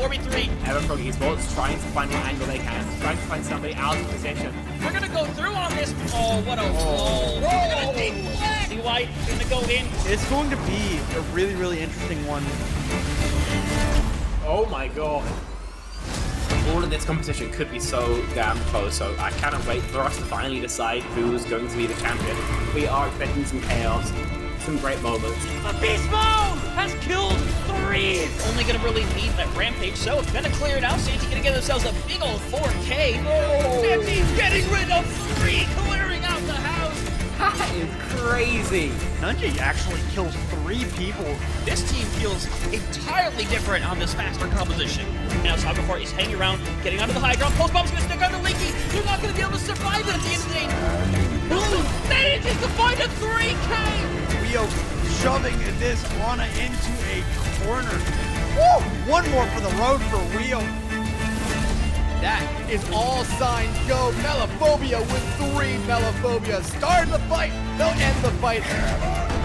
4v3. Everfrog Esports trying to find what angle they can, trying to find somebody out of position. We're gonna go through on this. Oh, what a roll. They're gonna deflect. D-White gonna go in. It's going to be a really, really interesting one. Oh my god. All of this competition could be so damn close, so I cannot wait for us to finally decide who's going to be the champion. We are expecting some chaos, some great moments. A beast mode has killed 3. Only gonna really need that rampage, so it's gonna clear it out. Santi gonna get themselves a big old 4K. Santi's getting rid of 3, clearing out the house. That is crazy. Nunji actually kills 3 people. This team feels entirely different on this faster composition. Now Saga4 is hanging around, getting onto the high ground. Pulse Bomb's gonna stick under Leaky. They're not gonna be able to survive it at the end of the day. Blue manages to find a 3K. Rio shoving this Ana into a corner. Woo! One more for the road for Rio. That is all signs go. Melophobia with 3 Melophobia. Start the fight. They'll end the fight.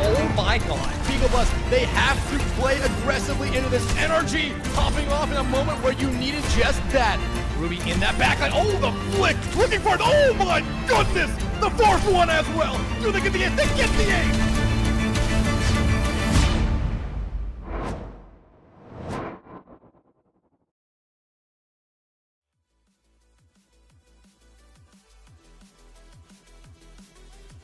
Oh my god. Beagle Bus, they have to play aggressively into this energy. Popping off in a moment where you needed just that. Ruby in that backline. Oh, the flick. Looking for it. Oh my goodness. The 4th one as well. Do they get the ace? They get the ace.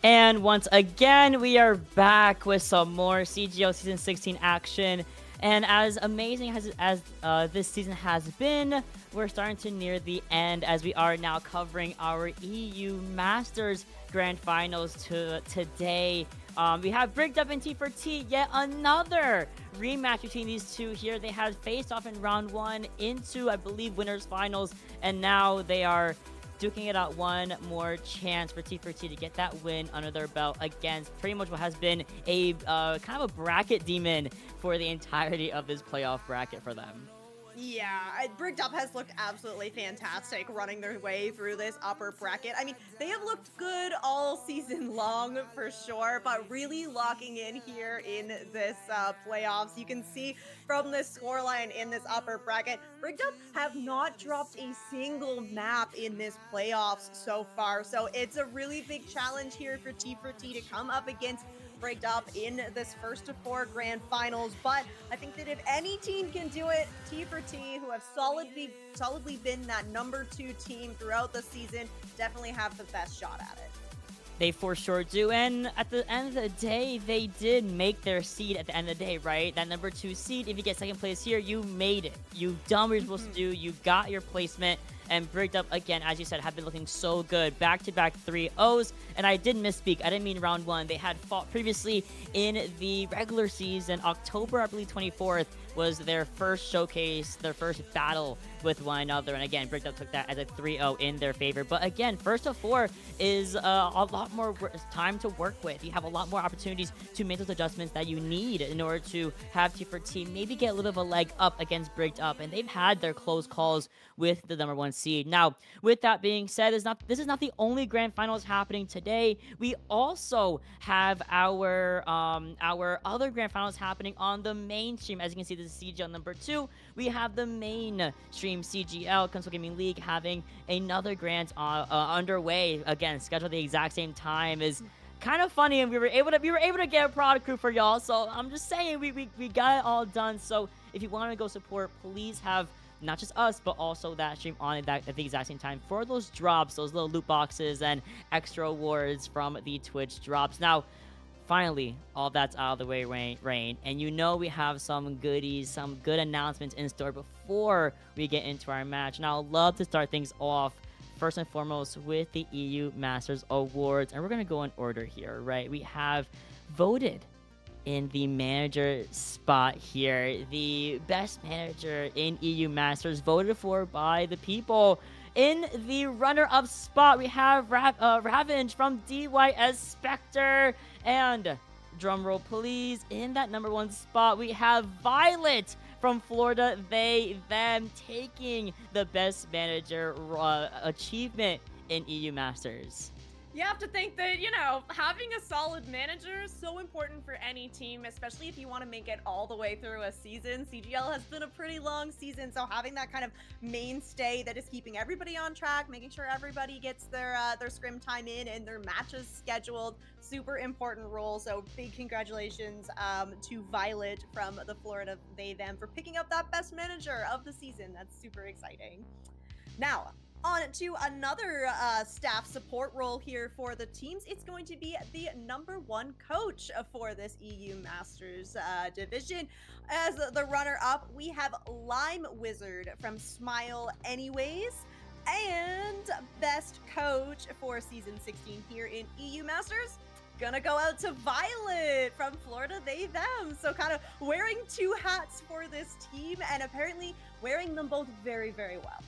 And once again, we are back with some more CGO Season 16 action. And as amazing as this season has been, we're starting to near the end as we are now covering our EU Masters Grand Finals today. We have Brigged Up and T4T, yet another rematch between these two here. They had faced off in round 1 into, I believe, winners finals, and now they are duking it out one more chance for T4T to get that win under their belt against pretty much what has been a kind of a bracket demon for the entirety of this playoff bracket for them. Yeah, Brigged Up has looked absolutely fantastic running their way through this upper bracket. I mean, they have looked good all season long for sure, but really locking in here in this playoffs. You can see from the scoreline in this upper bracket, Brigged Up have not dropped a single map in this playoffs so far. So it's a really big challenge here for T4T to come up against Brigged Up in this first of 4 grand finals, but I think that if any team can do it, T4T, who have solidly been that number 2 team throughout the season, definitely have the best shot at it. They for sure do, and at the end of the day, they did make their seed at the end of the day, right? That number 2 seed, if you get 2nd place here, you made it. You've done what you're supposed to do, you got your placement, and Brigged Up, again, as you said, have been looking so good. Back-to-back 3-0s, and I did misspeak. I didn't mean round 1. They had fought previously in the regular season. October, I believe, 24th was their first showcase, their first battle with one another. And again, Brigged Up took that as a 3-0 in their favor. But again, first of 4 is a lot more time to work with. You have a lot more opportunities to make those adjustments that you need in order to have T4T maybe get a little of a leg up against Brigged Up. And they've had their close calls with the number 1 seed. Now, with that being said, this is not the only grand finals happening today. We also have our other grand finals happening on the main stream. As you can see, this is CGL number 2. We have the main stream CGL Console Gaming League having another grand underway. Again, scheduled the exact same time. Is kind of funny, and we were able to get a product crew for y'all. So I'm just saying we got it all done. So if you want to go support, please have not just us, but also that stream on at the exact same time for those drops, those little loot boxes and extra awards from the Twitch drops. Now, finally, all that's out of the way, Rain. And you know we have some goodies, some good announcements in store before we get into our match. Now, I'd love to start things off first and foremost with the EU Masters Awards. And we're going to go in order here, right? We have voted in the manager spot here. The best manager in EU Masters voted for by the people. In the runner-up spot, we have Ravenge from DYS Spectre. And drumroll please, in that number 1 spot, we have Violet from Florida, they, them, taking the best manager achievement in EU Masters. You have to think that, having a solid manager is so important for any team, especially if you want to make it all the way through a season. CGL has been a pretty long season, so having that kind of mainstay that is keeping everybody on track, making sure everybody gets their scrim time in and their matches scheduled, super important role. So big congratulations to Violet from the Florida They Them for picking up that best manager of the season. That's super exciting. Now, on to another staff support role here for the teams. It's going to be the #1 coach for this EU Masters division. As the runner-up, we have Lime Wizard from Smile Anyways. And best coach for Season 16 here in EU Masters, gonna go out to Violet from Florida They Them. So kind of wearing 2 hats for this team, and apparently wearing them both very, very well.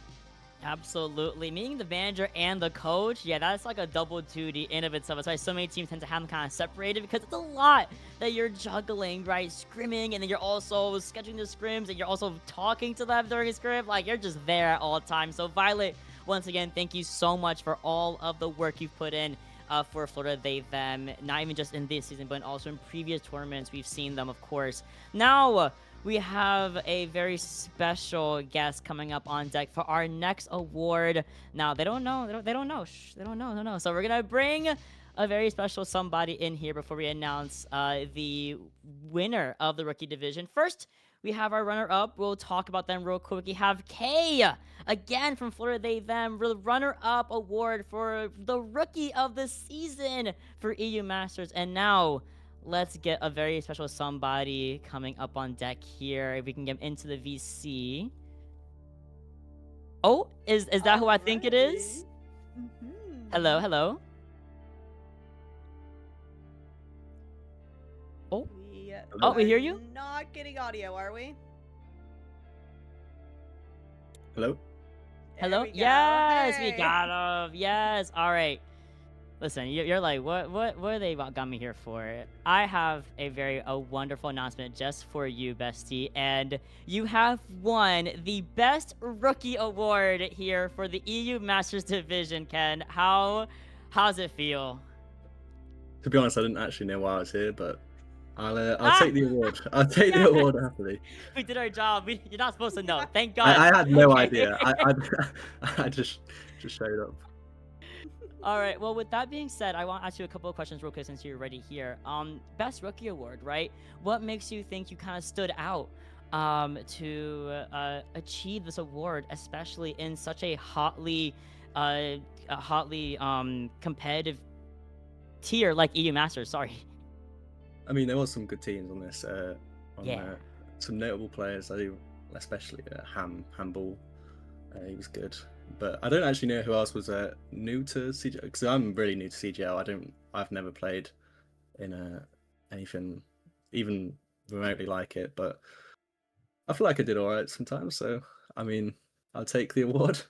Absolutely. Meaning the manager and the coach, yeah, that's like a double duty in of itself. That's why so many teams tend to have them kind of separated, because it's a lot that you're juggling, right? Scrimming, and then you're also scheduling the scrims, and you're also talking to them during a scrim. Like, you're just there at all times. So Violet, once again, thank you so much for all of the work you've put in for Florida They Them. Not even just in this season, but also in previous tournaments. We've seen them, of course. Now, we have a very special guest coming up on deck for our next award. Now, they don't know. They don't know. Shh, they don't know. So we're going to bring a very special somebody in here before we announce the winner of the rookie division. First, we have our runner-up. We'll talk about them real quick. We have Kay, again from Florida They Them, runner-up award for the rookie of the season for EU Masters. And now, let's get a very special somebody coming up on deck here. If we can get him into the VC. Oh, is that who I think it is? Hello. Oh, we hear you? Not getting audio, are we? Hello? Hello? We go. Yes, Hey. we got him. Yes. All right. Listen, you're like, what are they got me here for? I have a wonderful announcement just for you, bestie. And you have won the Best Rookie Award here for the EU Masters Division, Ken. How's it feel? To be honest, I didn't actually know why I was here, but I'll take the award. I'll take the award happily. We did our job. You're not supposed to know. Thank God. I had no Okay. idea. I just showed up. All right. Well, with that being said, I want to ask you a couple of questions real quick since you're already here. Best Rookie Award, right? What makes you think you kind of stood out to achieve this award, especially in such a hotly competitive tier like EU Masters? Sorry. I mean, there was some good teams on this. Yeah. Some notable players. I do, especially Handball. He was good. But I don't actually know who else was new to CGL, because I'm really new to CGL. I've never played in anything even remotely like it, but I feel like I did all right sometimes. So I mean, I'll take the award.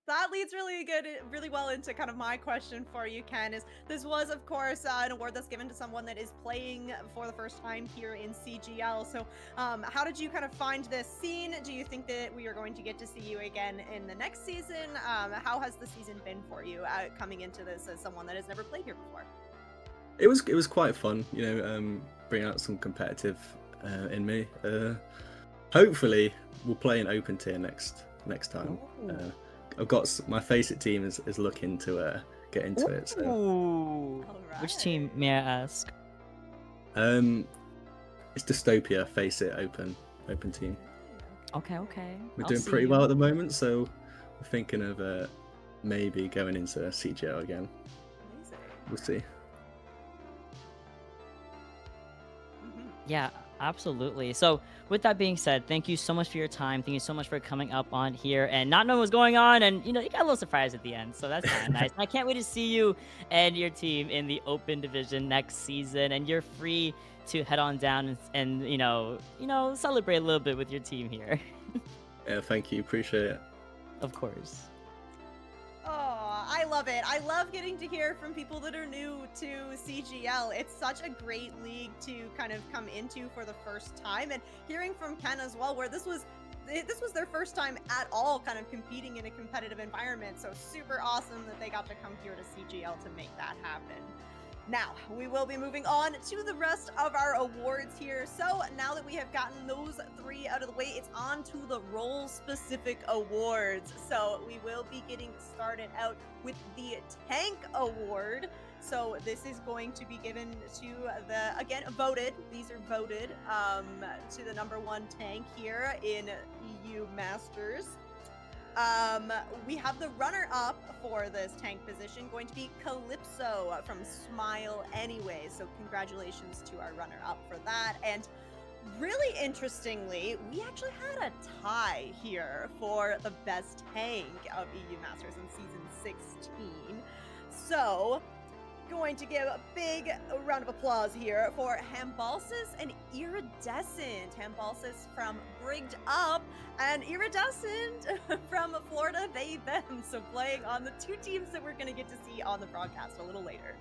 That leads really well into kind of my question for you, Ken. Is this was, of course, an award that's given to someone that is playing for the first time here in CGL. So, how did you kind of find this scene? Do you think that we are going to get to see you again in the next season? How has the season been for you coming into this as someone that has never played here before? It was quite fun, bring out some competitive in me. Hopefully, we'll play an open tier next time. I've got my Faceit team is looking to get into it. So. Ooh. All Which right. team, may I ask? It's Dystopia Faceit open team. Okay. We're I'll doing see pretty you. well at the moment, so we're thinking of maybe going into CGL again. Amazing. We'll see. Yeah, absolutely. So with that being said, thank you so much for your time. Thank you so much for coming up on here and not knowing what's going on. And, you got a little surprise at the end. So that's kind of nice. And I can't wait to see you and your team in the open division next season. And you're free to head on down and celebrate a little bit with your team here. Yeah, thank you. Appreciate it. Of course. Oh, I love it. I love getting to hear from people that are new to CGL. It's such a great league to kind of come into for the first time, and hearing from Ken as well, where this was this was their first time at all kind of competing in a competitive environment. So super awesome that they got to come here to CGL to make that happen. Now, we will be moving on to the rest of our awards here. So now that we have gotten those 3 out of the way, it's on to the role-specific awards. So we will be getting started out with the Tank Award. So this is going to be given to the, again, voted, these are voted, to the #1 tank here in EU Masters. We have the runner-up for this tank position going to be Calypso from Smile Anyway. So congratulations to our runner-up for that. And really interestingly, we actually had a tie here for the best tank of EU Masters in Season 16. So going to give a big round of applause here for Hambalsis and Iridescent. Hambalsis from Brigged Up and Iridescent from Florida They Them. So playing on the 2 teams that we're going to get to see on the broadcast a little later.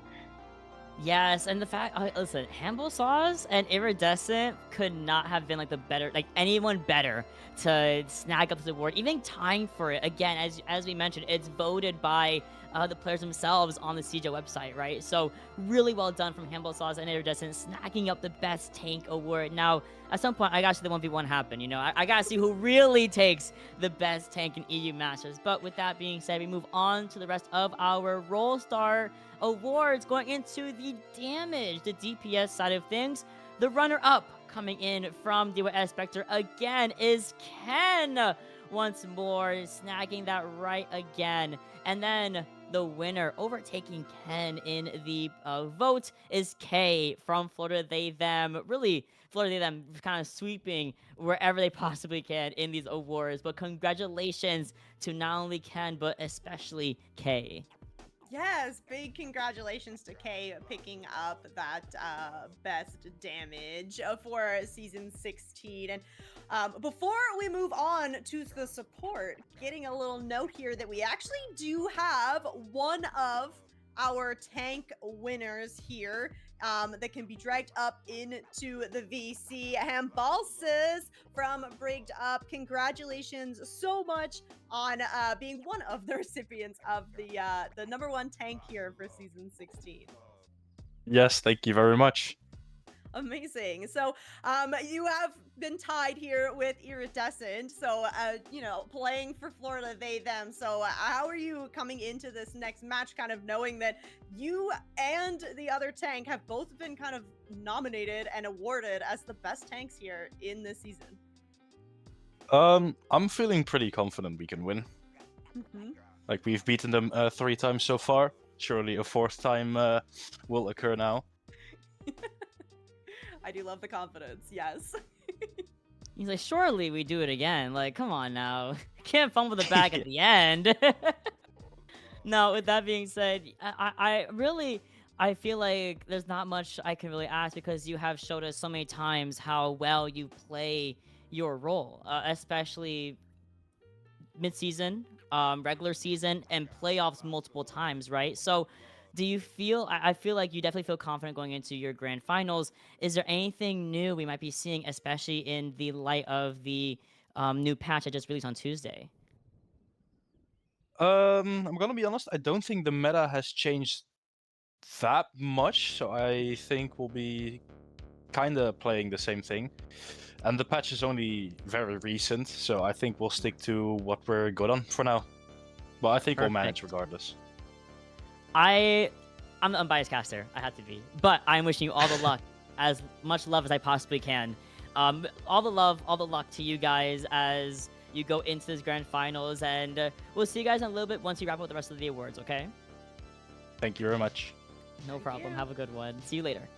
Yes, and the fact, listen, Hambalsis and Iridescent could not have been like the better, like anyone better to snag up this award, even tying for it. Again, as we mentioned, it's voted by the players themselves on the CJ website, right? So really well done from Hambalsis and Iridescent snagging up the best tank award. Now, at some point, I gotta see the 1v1 happen, you know? I gotta see who really takes the best tank in EU Masters. But with that being said, we move on to the rest of our Roll Star awards, going into the damage, the DPS side of things. The runner-up coming in from DYS Spectre again is Ken. Once more, snagging that right again. And then the winner, overtaking Ken in the vote, is K from Florida They Them. Really, Florida They Them kind of sweeping wherever they possibly can in these awards. But congratulations to not only Ken, but especially K. Yes, big congratulations to Kay picking up that best damage for Season 16. And before we move on to the support, getting a little note here that we actually do have one of our tank winners here that can be dragged up into the VC. Hambalsis from Brigged Up. Congratulations so much on being one of the recipients of the #1 tank here for Season 16. Yes, thank you very much. Amazing. So you have been tied here with Iridescent, so you know, playing for Florida They Them. So how are you coming into this next match, kind of knowing that you and the other tank have both been kind of nominated and awarded as the best tanks here in this season? I'm feeling pretty confident we can win. Like, we've beaten them 3 times so far. Surely a 4th time will occur now. I do love the confidence, yes. He's like, surely we do it again. Like, come on now. Can't fumble the bag at the end. No, with that being said, I really feel like there's not much I can really ask, because you have showed us so many times how well you play your role, especially mid-season, regular season, and playoffs multiple times, right? So do you feel, I feel like you definitely feel confident going into your grand finals. Is there anything new we might be seeing, especially in the light of the new patch that just released on Tuesday? I'm gonna be honest, I don't think the meta has changed that much, so I think we'll be kinda playing the same thing. And the patch is only very recent, so I think we'll stick to what we're good on for now. But I think we'll manage regardless. I'm the unbiased caster. I have to be. But I'm wishing you all the luck, as much love as I possibly can. All the love, all the luck to you guys as you go into this grand finals. And we'll see you guys in a little bit once you wrap up the rest of the awards, okay? Thank you very much. No problem. Have a good one. See you later.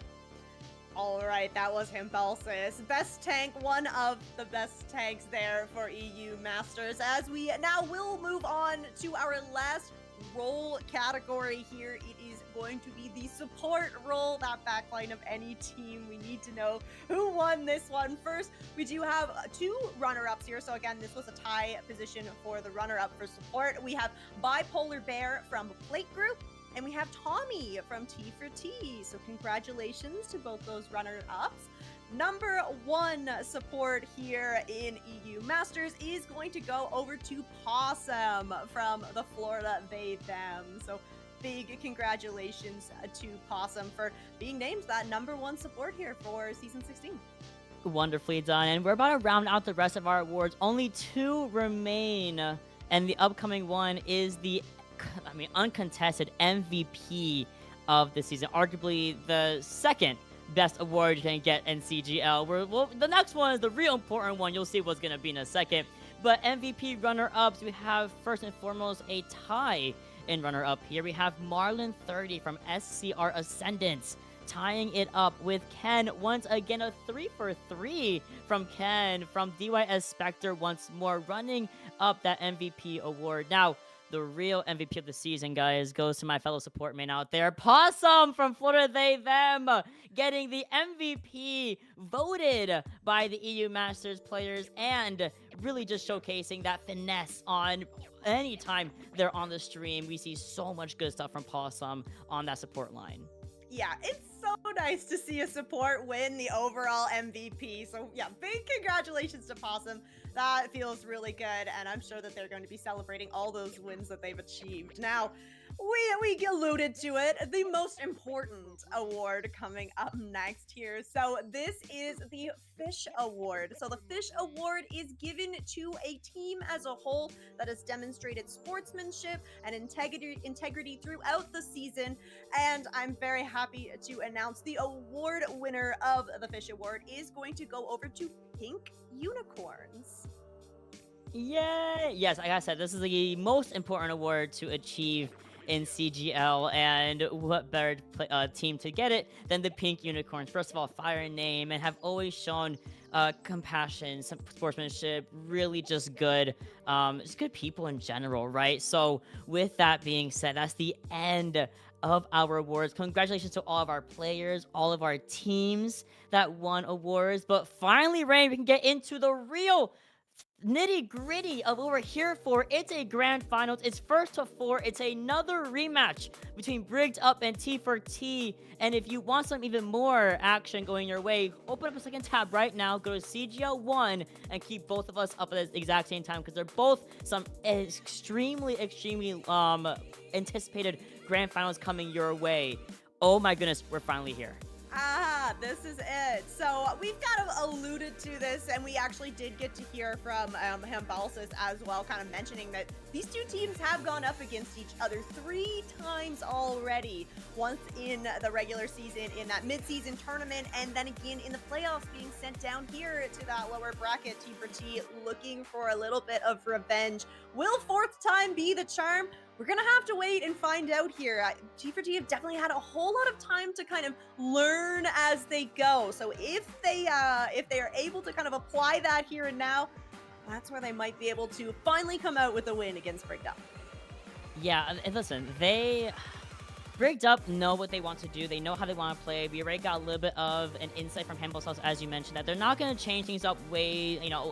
All right, that was Hambalsis. Best tank, one of the best tanks there for EU Masters. As we now will move on to our last role category here. It is going to be the support role, that backline of any team. We need to know who won this one. First, we do have 2 runner-ups here. So again, this was a tie position for the runner-up for support. We have Bipolar Bear from Plate Group, and we have Tommy from T4T. So congratulations to both those runner-ups. number 1 support here in EU Masters is going to go over to Possum from the Florida They Them. So big congratulations to Possum for being named that number 1 support here for Season 16. Wonderfully done. And we're about to round out the rest of our awards. Only 2 remain. And the upcoming one is the, uncontested MVP of the season. Arguably the second best award you can get in CGL. The next one is the real important one. You'll see what's going to be in a second. But MVP runner-ups, we have first and foremost a tie in runner-up here. We have Marlon30 from SCR Ascendants tying it up with Ken. Once again, a 3 for 3 from Ken from DYS Spectre once more, running up that MVP award. Now, the real MVP of the season, guys, goes to my fellow support man out there, Possum from Florida They Them, getting the MVP voted by the EU Masters players and really just showcasing that finesse on any time they're on the stream. We see so much good stuff from Possum on that support line. Yeah, it's so nice to see a support win the overall MVP. So yeah, big congratulations to Possum. That feels really good, and I'm sure that they're going to be celebrating all those wins that they've achieved. Now, we alluded to it, the most important award coming up next here. So this is the Fish Award. So the Fish Award is given to a team as a whole that has demonstrated sportsmanship and integrity throughout the season. And I'm very happy to announce the award winner of the Fish Award is going to go over to Pink Unicorns. Yay! Yes, like I said, this is the most important award to achieve in CGL, and what better team to get it than the Pink Unicorns? First of all, fire name, and have always shown compassion, some sportsmanship, really just good people in general, right? So with that being said, that's the end of our awards. Congratulations to all of our players, all of our teams that won awards. But finally, Rain, we can get into the real nitty-gritty of what we're here for. It's a grand finals. It's first to 4. It's another rematch between Brigged Up and T4T. And if you want some even more action going your way, open up a second tab right now, go to CGL 1 and keep both of us up at the exact same time, because they're both some extremely anticipated grand finals coming your way. Oh my goodness, we're finally here. This is it. So we've kind of alluded to this, and we actually did get to hear from Hambalsis as well, kind of mentioning that these two teams have gone up against each other 3 times already. Once in the regular season in that mid-season tournament, and then again in the playoffs, being sent down here to that lower bracket. T4T looking for a little bit of revenge. Will 4th time be the charm? We're gonna have to wait and find out here. T4T have definitely had a whole lot of time to kind of learn as they go. So if they are able to kind of apply that here and now, that's where they might be able to finally come out with a win against Brigged Up. Yeah, and listen, Brigged Up know what they want to do. They know how they want to play. We already got a little bit of an insight from Hambo's house, as you mentioned, that they're not going to change things up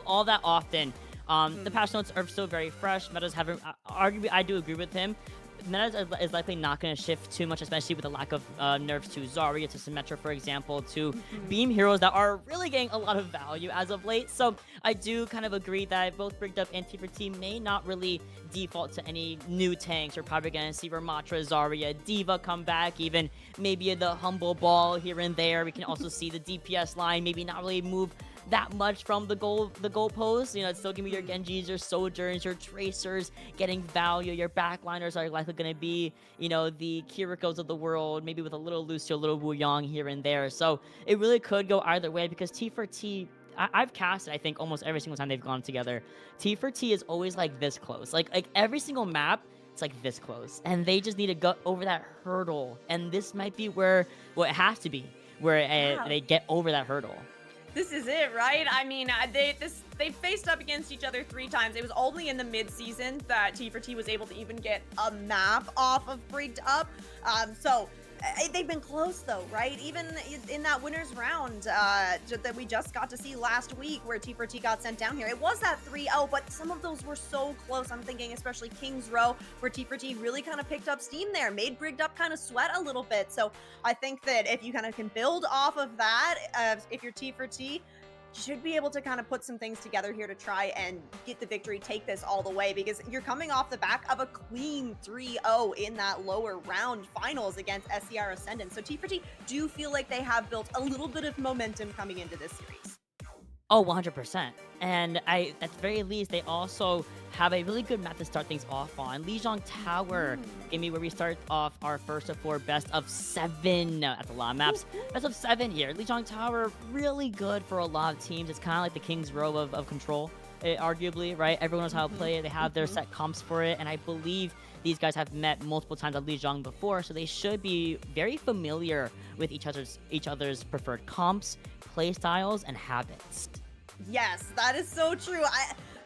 all that often. The patch notes are still very fresh. Metas haven't, arguably, I do agree with him. Metas is likely not going to shift too much, especially with the lack of nerfs to Zarya, to Symmetra, for example, to Beam heroes that are really getting a lot of value as of late. So I do kind of agree that both Brigged Up and T4T may not really default to any new tanks. We're probably going to see Ramatra, Zarya, D.Va come back, even maybe the Humble Ball here and there. We can also see the DPS line maybe not really move that much from the goalpost. It's still gonna be your Genjis, your Sojourners, your Tracers getting value. Your backliners are likely gonna be, the Kirikos of the world, maybe with a little Lucio, a little Wu Yang here and there. So it really could go either way, because T4T, I've casted, I think, almost every single time they've gone together. T4T is always like this close. Like every single map, it's like this close. And they just need to go over that hurdle. And this might be where, it has to be, where they get over that hurdle. This is it, right? I mean, they faced up against each other 3 times. It was only in the mid-season that T4T was able to even get a map off of Brigged Up. So they've been close though, right? Even in that winner's round that we just got to see last week where T4T got sent down here. It was that 3-0, but some of those were so close. I'm thinking especially King's Row, where T4T really kind of picked up steam there, made Brigged Up kind of sweat a little bit. So I think that if you kind of can build off of that, if you're T4T, should be able to kind of put some things together here to try and get the victory, take this all the way, because you're coming off the back of a clean 3-0 in that lower round finals against SCR Ascendant. So T4T do feel like they have built a little bit of momentum coming into this series. Oh, 100%. And at the very least, they also have a really good map to start things off on. Lijiang Tower, give me where we start off our first of 4 best of 7. That's a lot of maps. Best of 7 here. Lijiang Tower, really good for a lot of teams. It's kind of like the King's Row of Control, arguably, right? Everyone knows how to play it. They have their set comps for it. And I believe these guys have met multiple times at Lijiang before, so they should be very familiar with each other's preferred comps, play styles, and habits. Yes, that is so true.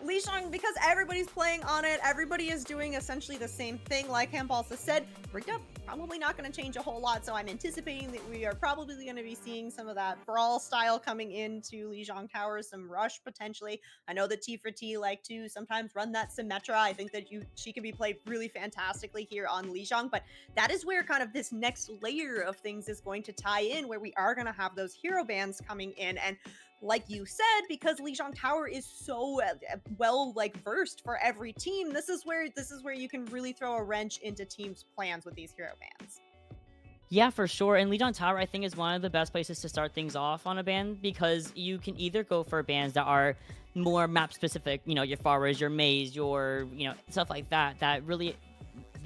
Lijiang, because everybody's playing on it, everybody is doing essentially the same thing. Like Handballs has said, Brigged Up probably not going to change a whole lot, so I'm anticipating that we are probably going to be seeing some of that brawl style coming into Lijiang Tower, some rush potentially. I know that T4T like to sometimes run that Symmetra. I think that she can be played really fantastically here on Lijiang, but that is where kind of this next layer of things is going to tie in, where we are going to have those hero bans coming in. And like you said, because Lijiang Tower is so well versed for every team, this is where you can really throw a wrench into teams' plans with these hero bans. Yeah, for sure. And Lijiang Tower, I think, is one of the best places to start things off on a ban, because you can either go for bans that are more map specific, you know, your Faras, your Maze, your, you know, stuff like that, that really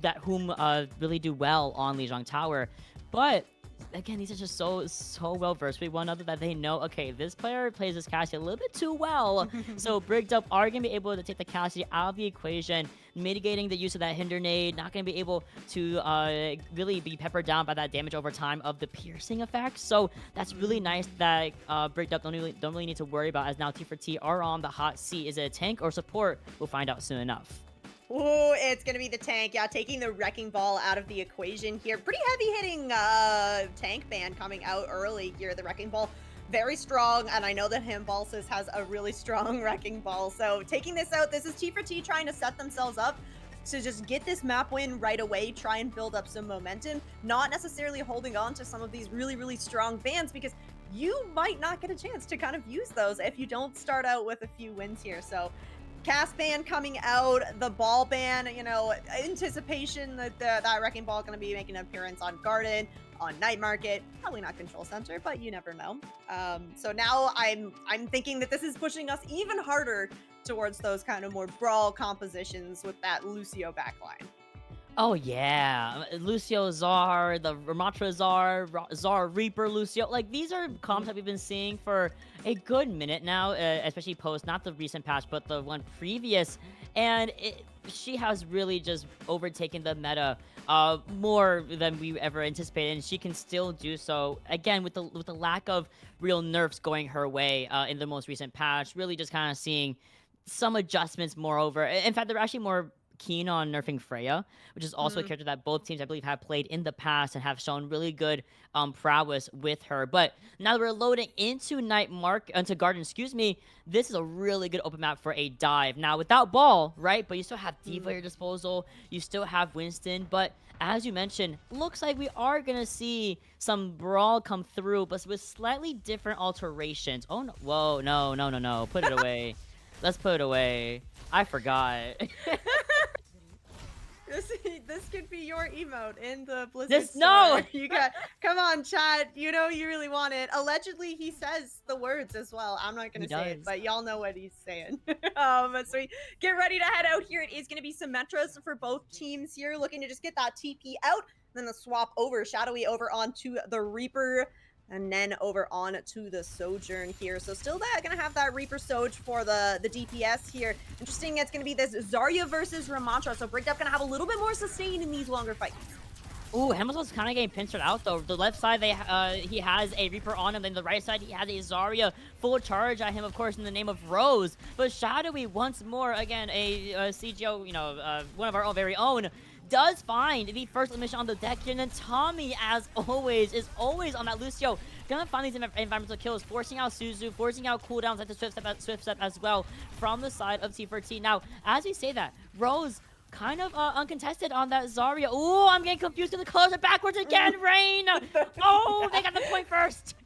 do well on Lijiang Tower. But again, these are just so well versed with one another that they know, okay, this player plays this Cassidy a little bit too well. So Brigged Up are going to be able to take the Cassidy out of the equation, mitigating the use of that hinder nade, not going to be able to really be peppered down by that damage over time of the piercing effect. So that's really nice that Brigged Up don't really need to worry about, as now T4T are on the hot seat. Is it a tank or support? We'll find out soon enough. Ooh, it's going to be the tank. Yeah, taking the Wrecking Ball out of the equation here. Pretty heavy-hitting tank ban coming out early here. The Wrecking Ball, very strong, and I know that Handballs has a really strong Wrecking Ball. So taking this out, this is T4T trying to set themselves up to just get this map win right away, try and build up some momentum, not necessarily holding on to some of these really, really strong bans, because you might not get a chance to kind of use those if you don't start out with a few wins here. So cast ban coming out, the ball ban, you know, anticipation that that Wrecking Ball going to be making an appearance on Garden, on Night Market, probably not Control Center, but you never know. So now I'm thinking that this is pushing us even harder towards those kind of more brawl compositions with that Lucio backline. Oh yeah, Lucio Czar, the Ramatra Czar Reaper Lucio. Like, these are comps that we've been seeing for a good minute now, especially post, not the recent patch, but the one previous. And she has really just overtaken the meta more than we ever anticipated, and she can still do so. Again, with the lack of real nerfs going her way in the most recent patch, really just kind of seeing some adjustments moreover. In fact, they're actually more keen on nerfing Freya, which is also a character that both teams, I believe, have played in the past and have shown really good prowess with her. But now that we're loading into Garden, excuse me, this is a really good open map for a dive. Now, without ball, right? But you still have D.Va at your disposal. You still have Winston. But as you mentioned, looks like we are going to see some brawl come through, but with slightly different alterations. Oh, no. Whoa, no. Put it away. Let's put it away. I forgot. This could be your emote in the Blizzard store. No! You got, come on, chat. You know you really want it. Allegedly, he says the words as well. I'm not gonna say it, but y'all know what he's saying. So we get ready to head out here. It is gonna be Symmetras for both teams here, looking to just get that TP out, then the swap over, Shadowy over onto the Reaper, and then over on to the Sojourn here. So still gonna have that Reaper Soj for the DPS here. Interesting, it's gonna be this Zarya versus Ramatra. So Brigged Up gonna have a little bit more sustain in these longer fights. Ooh, Hamilton's kind of getting pincered out though. The left side, he has a Reaper on him. Then the right side, he has a Zarya full charge at him, of course, in the name of Rose. But Shadowy once more, again, a CGO, you know, one of our very own, does find the first elimination on the deck here, and then Tommy, as always, is always on that Lucio. Gonna find these environmental kills, forcing out Suzu, forcing out cooldowns at the Swift Step as well from the side of T4T. Now, as we say that, Rose kind of uncontested on that Zarya. Oh, I'm getting confused because the colors are backwards again, Rain! Oh, they got the point first!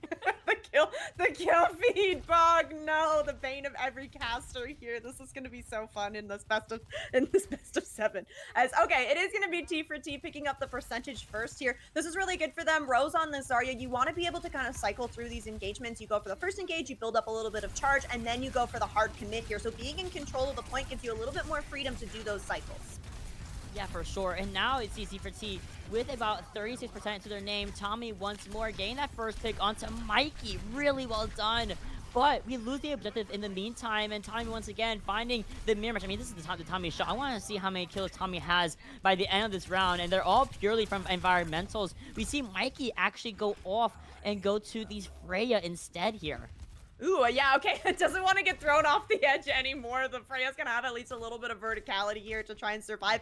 the kill feed bug. No, the bane of every caster here. This is gonna be so fun in this best of 7. As okay, it is gonna be T4T picking up the percentage first here. This is really good for them. Rose on the Zarya. You want to be able to kind of cycle through these engagements. You go for the first engage, you build up a little bit of charge, and then you go for the hard commit here. So being in control of the point gives you a little bit more freedom to do those cycles. Yeah, for sure. And now it's T4T with about 36% to their name. Tommy once more getting that first pick onto Mikey. Really well done. But we lose the objective in the meantime, and Tommy once again finding the mirror match. I mean, this is the Tommy shot. I want to see how many kills Tommy has by the end of this round, and they're all purely from environmentals. We see Mikey actually go off and go to these Freya instead here. Ooh, yeah, okay. It doesn't want to get thrown off the edge anymore. The Freya's gonna have at least a little bit of verticality here to try and survive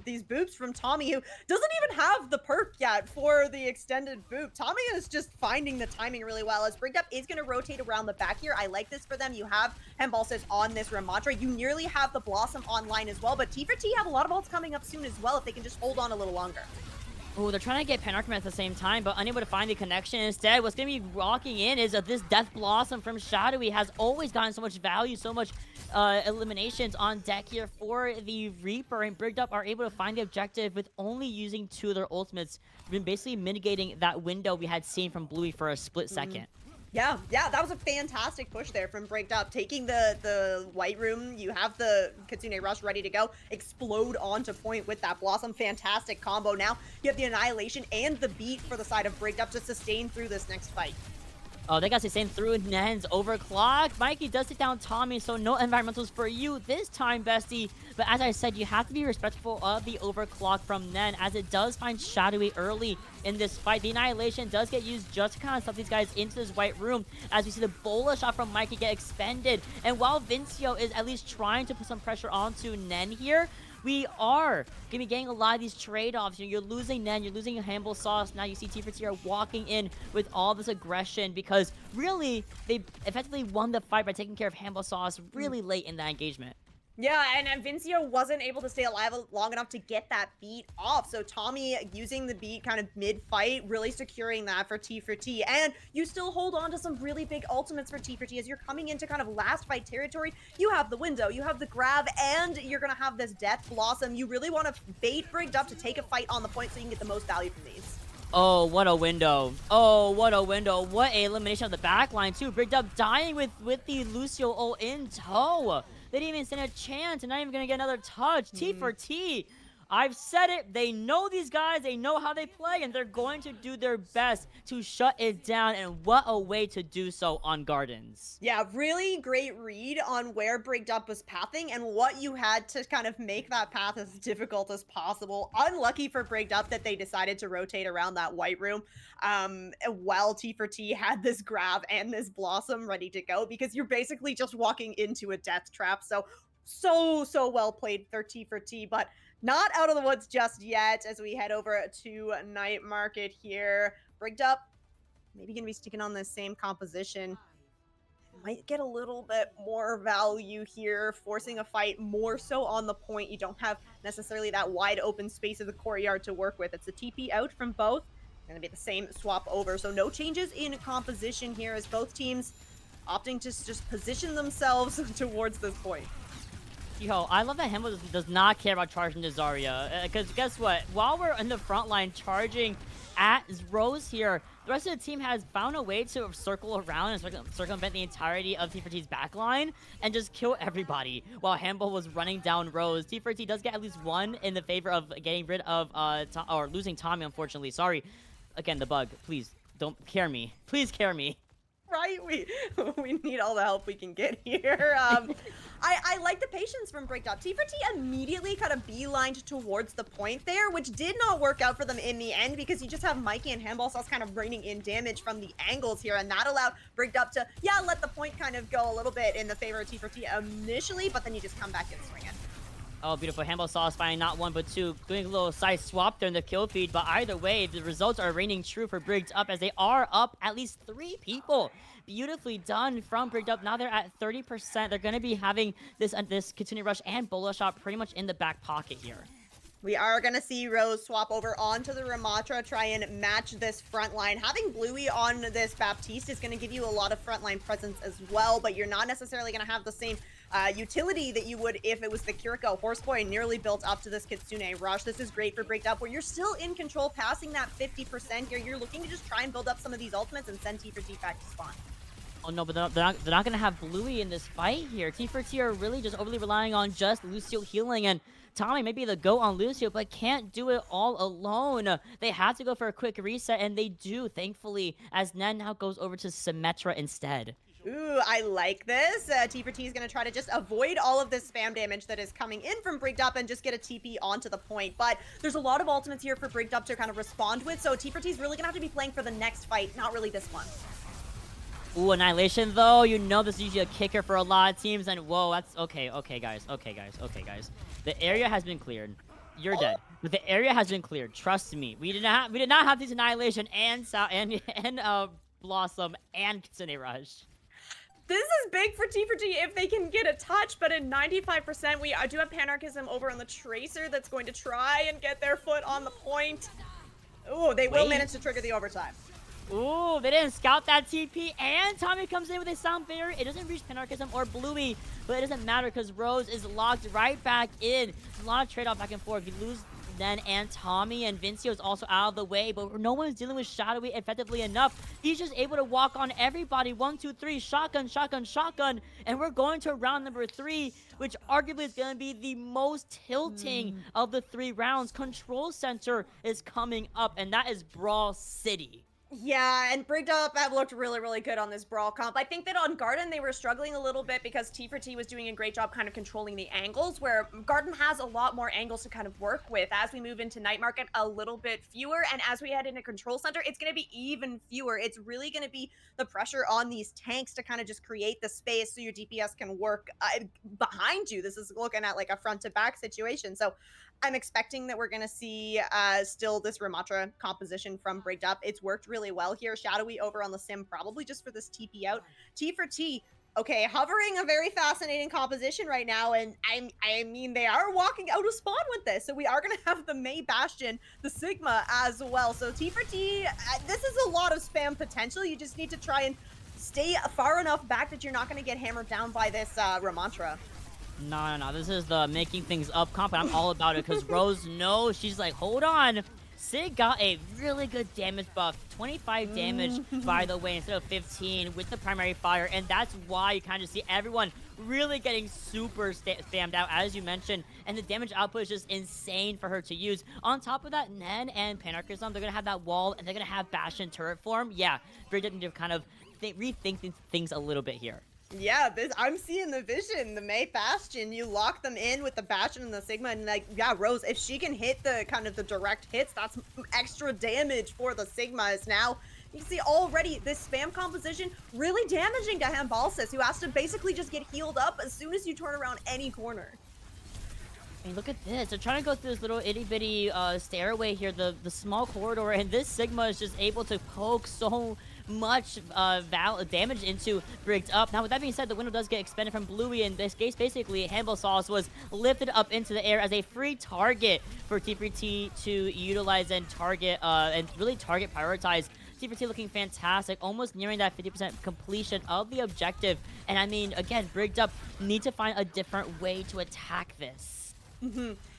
these boops from Tommy, who doesn't even have the perk yet for the extended boop. Tommy is just finding the timing really well, as Brigged is gonna rotate around the back here. I like this for them. You have Hembalsis on this Ramadra. You nearly have the Blossom online as well, but T4T have a lot of ults coming up soon as well if they can just hold on a little longer. Oh, they're trying to get Panarchman at the same time, but unable to find the connection. Instead, what's going to be walking in is this Death Blossom from Shadowy. Has always gotten so much value, so much eliminations on deck here for the Reaper, and Brigged are able to find the objective with only using 2 of their ultimates, basically mitigating that window we had seen from Bluey for a split second. Yeah, that was a fantastic push there from Brigged Up. Taking the White Room, you have the Kitsune Rush ready to go. Explode onto point with that Blossom. Fantastic combo. Now you have the Annihilation and the beat for the side of Brigged Up to sustain through this next fight. Oh, they got to sustain through Nen's overclock. Mikey does take down Tommy, so no environmentals for you this time, bestie. But as I said, you have to be respectful of the overclock from Nen, as it does find Shadowy early in this fight. The Annihilation does get used just to kind of stuff these guys into this White Room, as we see the Bola shot from Mikey get expended. And while Vincio is at least trying to put some pressure onto Nen here, we are going to be getting a lot of these trade-offs. You're losing Nen, you're losing Humble Sauce. Now you see T4T are walking in with all this aggression, because really, they effectively won the fight by taking care of Humble Sauce really late in that engagement. Yeah, and Vincio wasn't able to stay alive long enough to get that beat off. So Tommy using the beat kind of mid-fight, really securing that for T4T. And you still hold on to some really big ultimates for T4T as you're coming into kind of last fight territory. You have the window, you have the grab, and you're going to have this Death Blossom. You really want to bait Brigged Up to take a fight on the point so you can get the most value from these. Oh, what a window. Oh, what a window. What a elimination of the backline, too. Brigged Up dying with the Lucio ult in tow. They didn't even stand a chance, and not even going to get another touch. T4T, I've said it. They know these guys. They know how they play, and they're going to do their best to shut it down, and what a way to do so on Gardens. Yeah, really great read on where Brigged Up was pathing and what you had to kind of make that path as difficult as possible. Unlucky for Brigged Up that they decided to rotate around that White Room while T4T had this grab and this Blossom ready to go, because you're basically just walking into a death trap. So well played for T4T, but not out of the woods just yet as we head over to Night Market here. Brigged Up, maybe gonna be sticking on this same composition. Might get a little bit more value here, forcing a fight more so on the point. You don't have necessarily that wide open space of the courtyard to work with. It's a TP out from both. Gonna be the same swap over, so no changes in composition here as both teams opting to just position themselves towards this point. Yo, I love that Hembo does not care about charging to Zarya, because guess what? While we're in the front line charging at Rose here, the rest of the team has found a way to circle around and circumvent the entirety of T4T's backline and just kill everybody while Hembo was running down Rose. T4T does get at least one in the favor of getting rid of, or losing Tommy, unfortunately. Sorry. Again, the bug. Please, don't care me. Please care me. Right? We need all the help we can get here. I like the patience from Brigged Up. T4T immediately kind of beelined towards the point there, which did not work out for them in the end, because you just have Mikey and Handball Sauce kind of raining in damage from the angles here, and that allowed Brigged Up to, let the point kind of go a little bit in the favor of T4T initially, but then you just come back and swing it. Oh, beautiful. Handball Sauce finding not one, but two. Doing a little side swap there in the kill feed. But either way, the results are reigning true for Brigged Up as they are up at least 3 people. Beautifully done from Brigged Up. Now they're at 30%. They're going to be having this continued rush and bullet shot pretty much in the back pocket here. We are going to see Rose swap over onto the Ramatra, try and match this front line. Having Bluey on this Baptiste is going to give you a lot of frontline presence as well, but you're not necessarily going to have the same utility that you would if it was the Kiriko. Horseboy nearly built up to this Kitsune rush. This is great for Brigged Up, where you're still in control, passing that 50% here. You're looking to just try and build up some of these ultimates and send T4T back to spawn. Oh no, but they're not going to have Bluey in this fight here. T4T are really just overly relying on just Lucio healing, and Tommy may be the GOAT on Lucio, but can't do it all alone. They have to go for a quick reset, and they do, thankfully, as Nen now goes over to Symmetra instead. Ooh, I like this. T4T is going to try to just avoid all of this spam damage that is coming in from Brigged Up and just get a TP onto the point. But there's a lot of ultimates here for Brigged Up to kind of respond with, so T4T is really going to have to be playing for the next fight, not really this one. Ooh, Annihilation, though. You know this is usually a kicker for a lot of teams, and whoa, that's... Okay, guys. The area has been cleared. You're dead. But the area has been cleared. Trust me. We did not have these Annihilation and Blossom and Kitsune Rush. This is big for T4T if they can get a touch, but in 95%, we do have Panarchism over on the Tracer that's going to try and get their foot on the point. Ooh, they will manage to trigger the overtime. Ooh, they didn't scout that TP, and Tommy comes in with a Sound Barrier. It doesn't reach Panarchism or Bluey, but it doesn't matter because Rose is locked right back in. There's a lot of trade-off back and forth. If you lose Nen and Tommy, and Vincio is also out of the way, but no one's dealing with Shadowy effectively enough. He's just able to walk on everybody. 1, 2, 3, shotgun, and we're going to round number 3, which arguably is going to be the most tilting of the 3 rounds. Control Center is coming up, and that is Brawl City. Yeah, and Brigged Up have looked really, really good on this Brawl comp. I think that on Garden, they were struggling a little bit because T4T was doing a great job kind of controlling the angles, where Garden has a lot more angles to kind of work with. As we move into Night Market, a little bit fewer, and as we head into Control Center, it's going to be even fewer. It's really going to be the pressure on these tanks to kind of just create the space so your DPS can work behind you. This is looking at like a front-to-back situation, so I'm expecting that we're going to see still this Ramatra composition from Brigged Up. It's worked really well here. Shadowy over on the sim, probably just for this TP out. T4T, okay, hovering a very fascinating composition right now, and I mean, they are walking out of spawn with this, so we are going to have the Mei Bastion, the Sigma as well. So T4T, this is a lot of spam potential. You just need to try and stay far enough back that you're not going to get hammered down by this Ramatra. No. This is the making things up comp, and I'm all about it because Rose knows. She's like, hold on. Sig got a really good damage buff. 25 damage, by the way, instead of 15 with the primary fire. And that's why you kind of see everyone really getting super spammed out, as you mentioned. And the damage output is just insane for her to use. On top of that, Nen and Panarchism, they're going to have that wall, and they're going to have Bastion turret form. Yeah, Brigged need to kind of rethink things a little bit here. Yeah, I'm seeing the vision, the Mei Bastion. You lock them in with the Bastion and the Sigma, and like, yeah, Rose, if she can hit the kind of the direct hits, that's extra damage for the Sigmas. Now, you can see already this spam composition really damaging to Hambalsis, who has to basically just get healed up as soon as you turn around any corner. I mean, look at this. They're trying to go through this little itty-bitty stairway here, the small corridor, and this Sigma is just able to poke so much damage into Brigged Up. Now, with that being said, the window does get expended from Bluey. In this case, basically, Handball Sauce was lifted up into the air as a free target for T4T to utilize and target, and really target prioritize. T4T looking fantastic, almost nearing that 50% completion of the objective. And I mean, again, Brigged Up need to find a different way to attack this.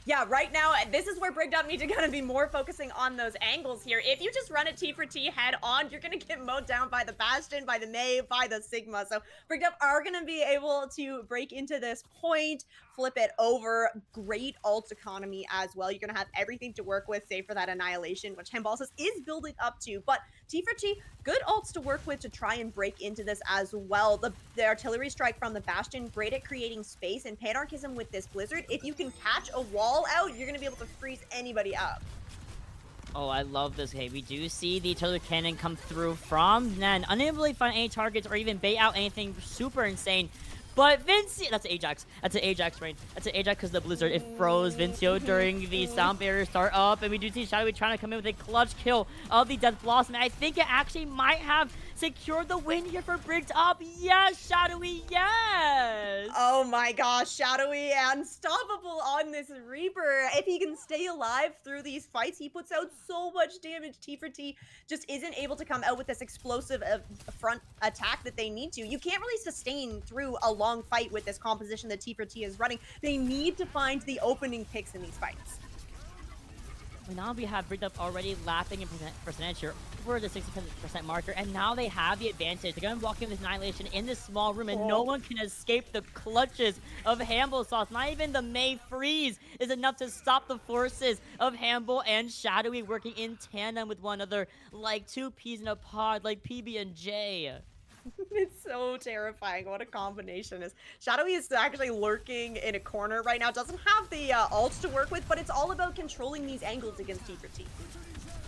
Yeah, right now, this is where Brigged Up need to kind of be more focusing on those angles here. If you just run a T4T head on, you're going to get mowed down by the Bastion, by the Mei, by the Sigma. So Brigged Up are going to be able to break into this point, flip it over. Great ult economy as well. You're going to have everything to work with, save for that Annihilation, which Hambalsis is building up to. But T4T, good ults to work with to try and break into this as well. The artillery strike from the Bastion, great at creating space, and Panarchism with this Blizzard. If you can catch a wall out, you're going to be able to freeze anybody up. Oh, I love this. Okay, we do see the artillery cannon come through from Nen, unable to find any targets or even bait out anything super insane. But Vincio, that's an Ajax. That's an Ajax rain. That's an Ajax because the Blizzard, it froze Vincio during the sound barrier start up. And we do see Shadowy trying to come in with a clutch kill of the Death Blossom. And I think it actually might have secured the win here for Brigged Up. Yes, Shadowy, yes! Oh my gosh, Shadowy unstoppable on this Reaper. If he can stay alive through these fights, he puts out so much damage. T4T just isn't able to come out with this explosive front attack that they need to. You can't really sustain through a long fight with this composition that T4T is running. They need to find the opening picks in these fights. Now we have Brigged Up already lapping in percentage here over the 60% marker, and now they have the advantage. They're going to walk in with Annihilation in this small room, and no one can escape the clutches of Hamble Sauce. Not even the May Freeze is enough to stop the forces of Hamble and Shadowy working in tandem with one another like two peas in a pod, like PB and J. It's so terrifying. What a combination is. Shadowy is actually lurking in a corner right now. Doesn't have the ults to work with, but it's all about controlling these angles against T4T.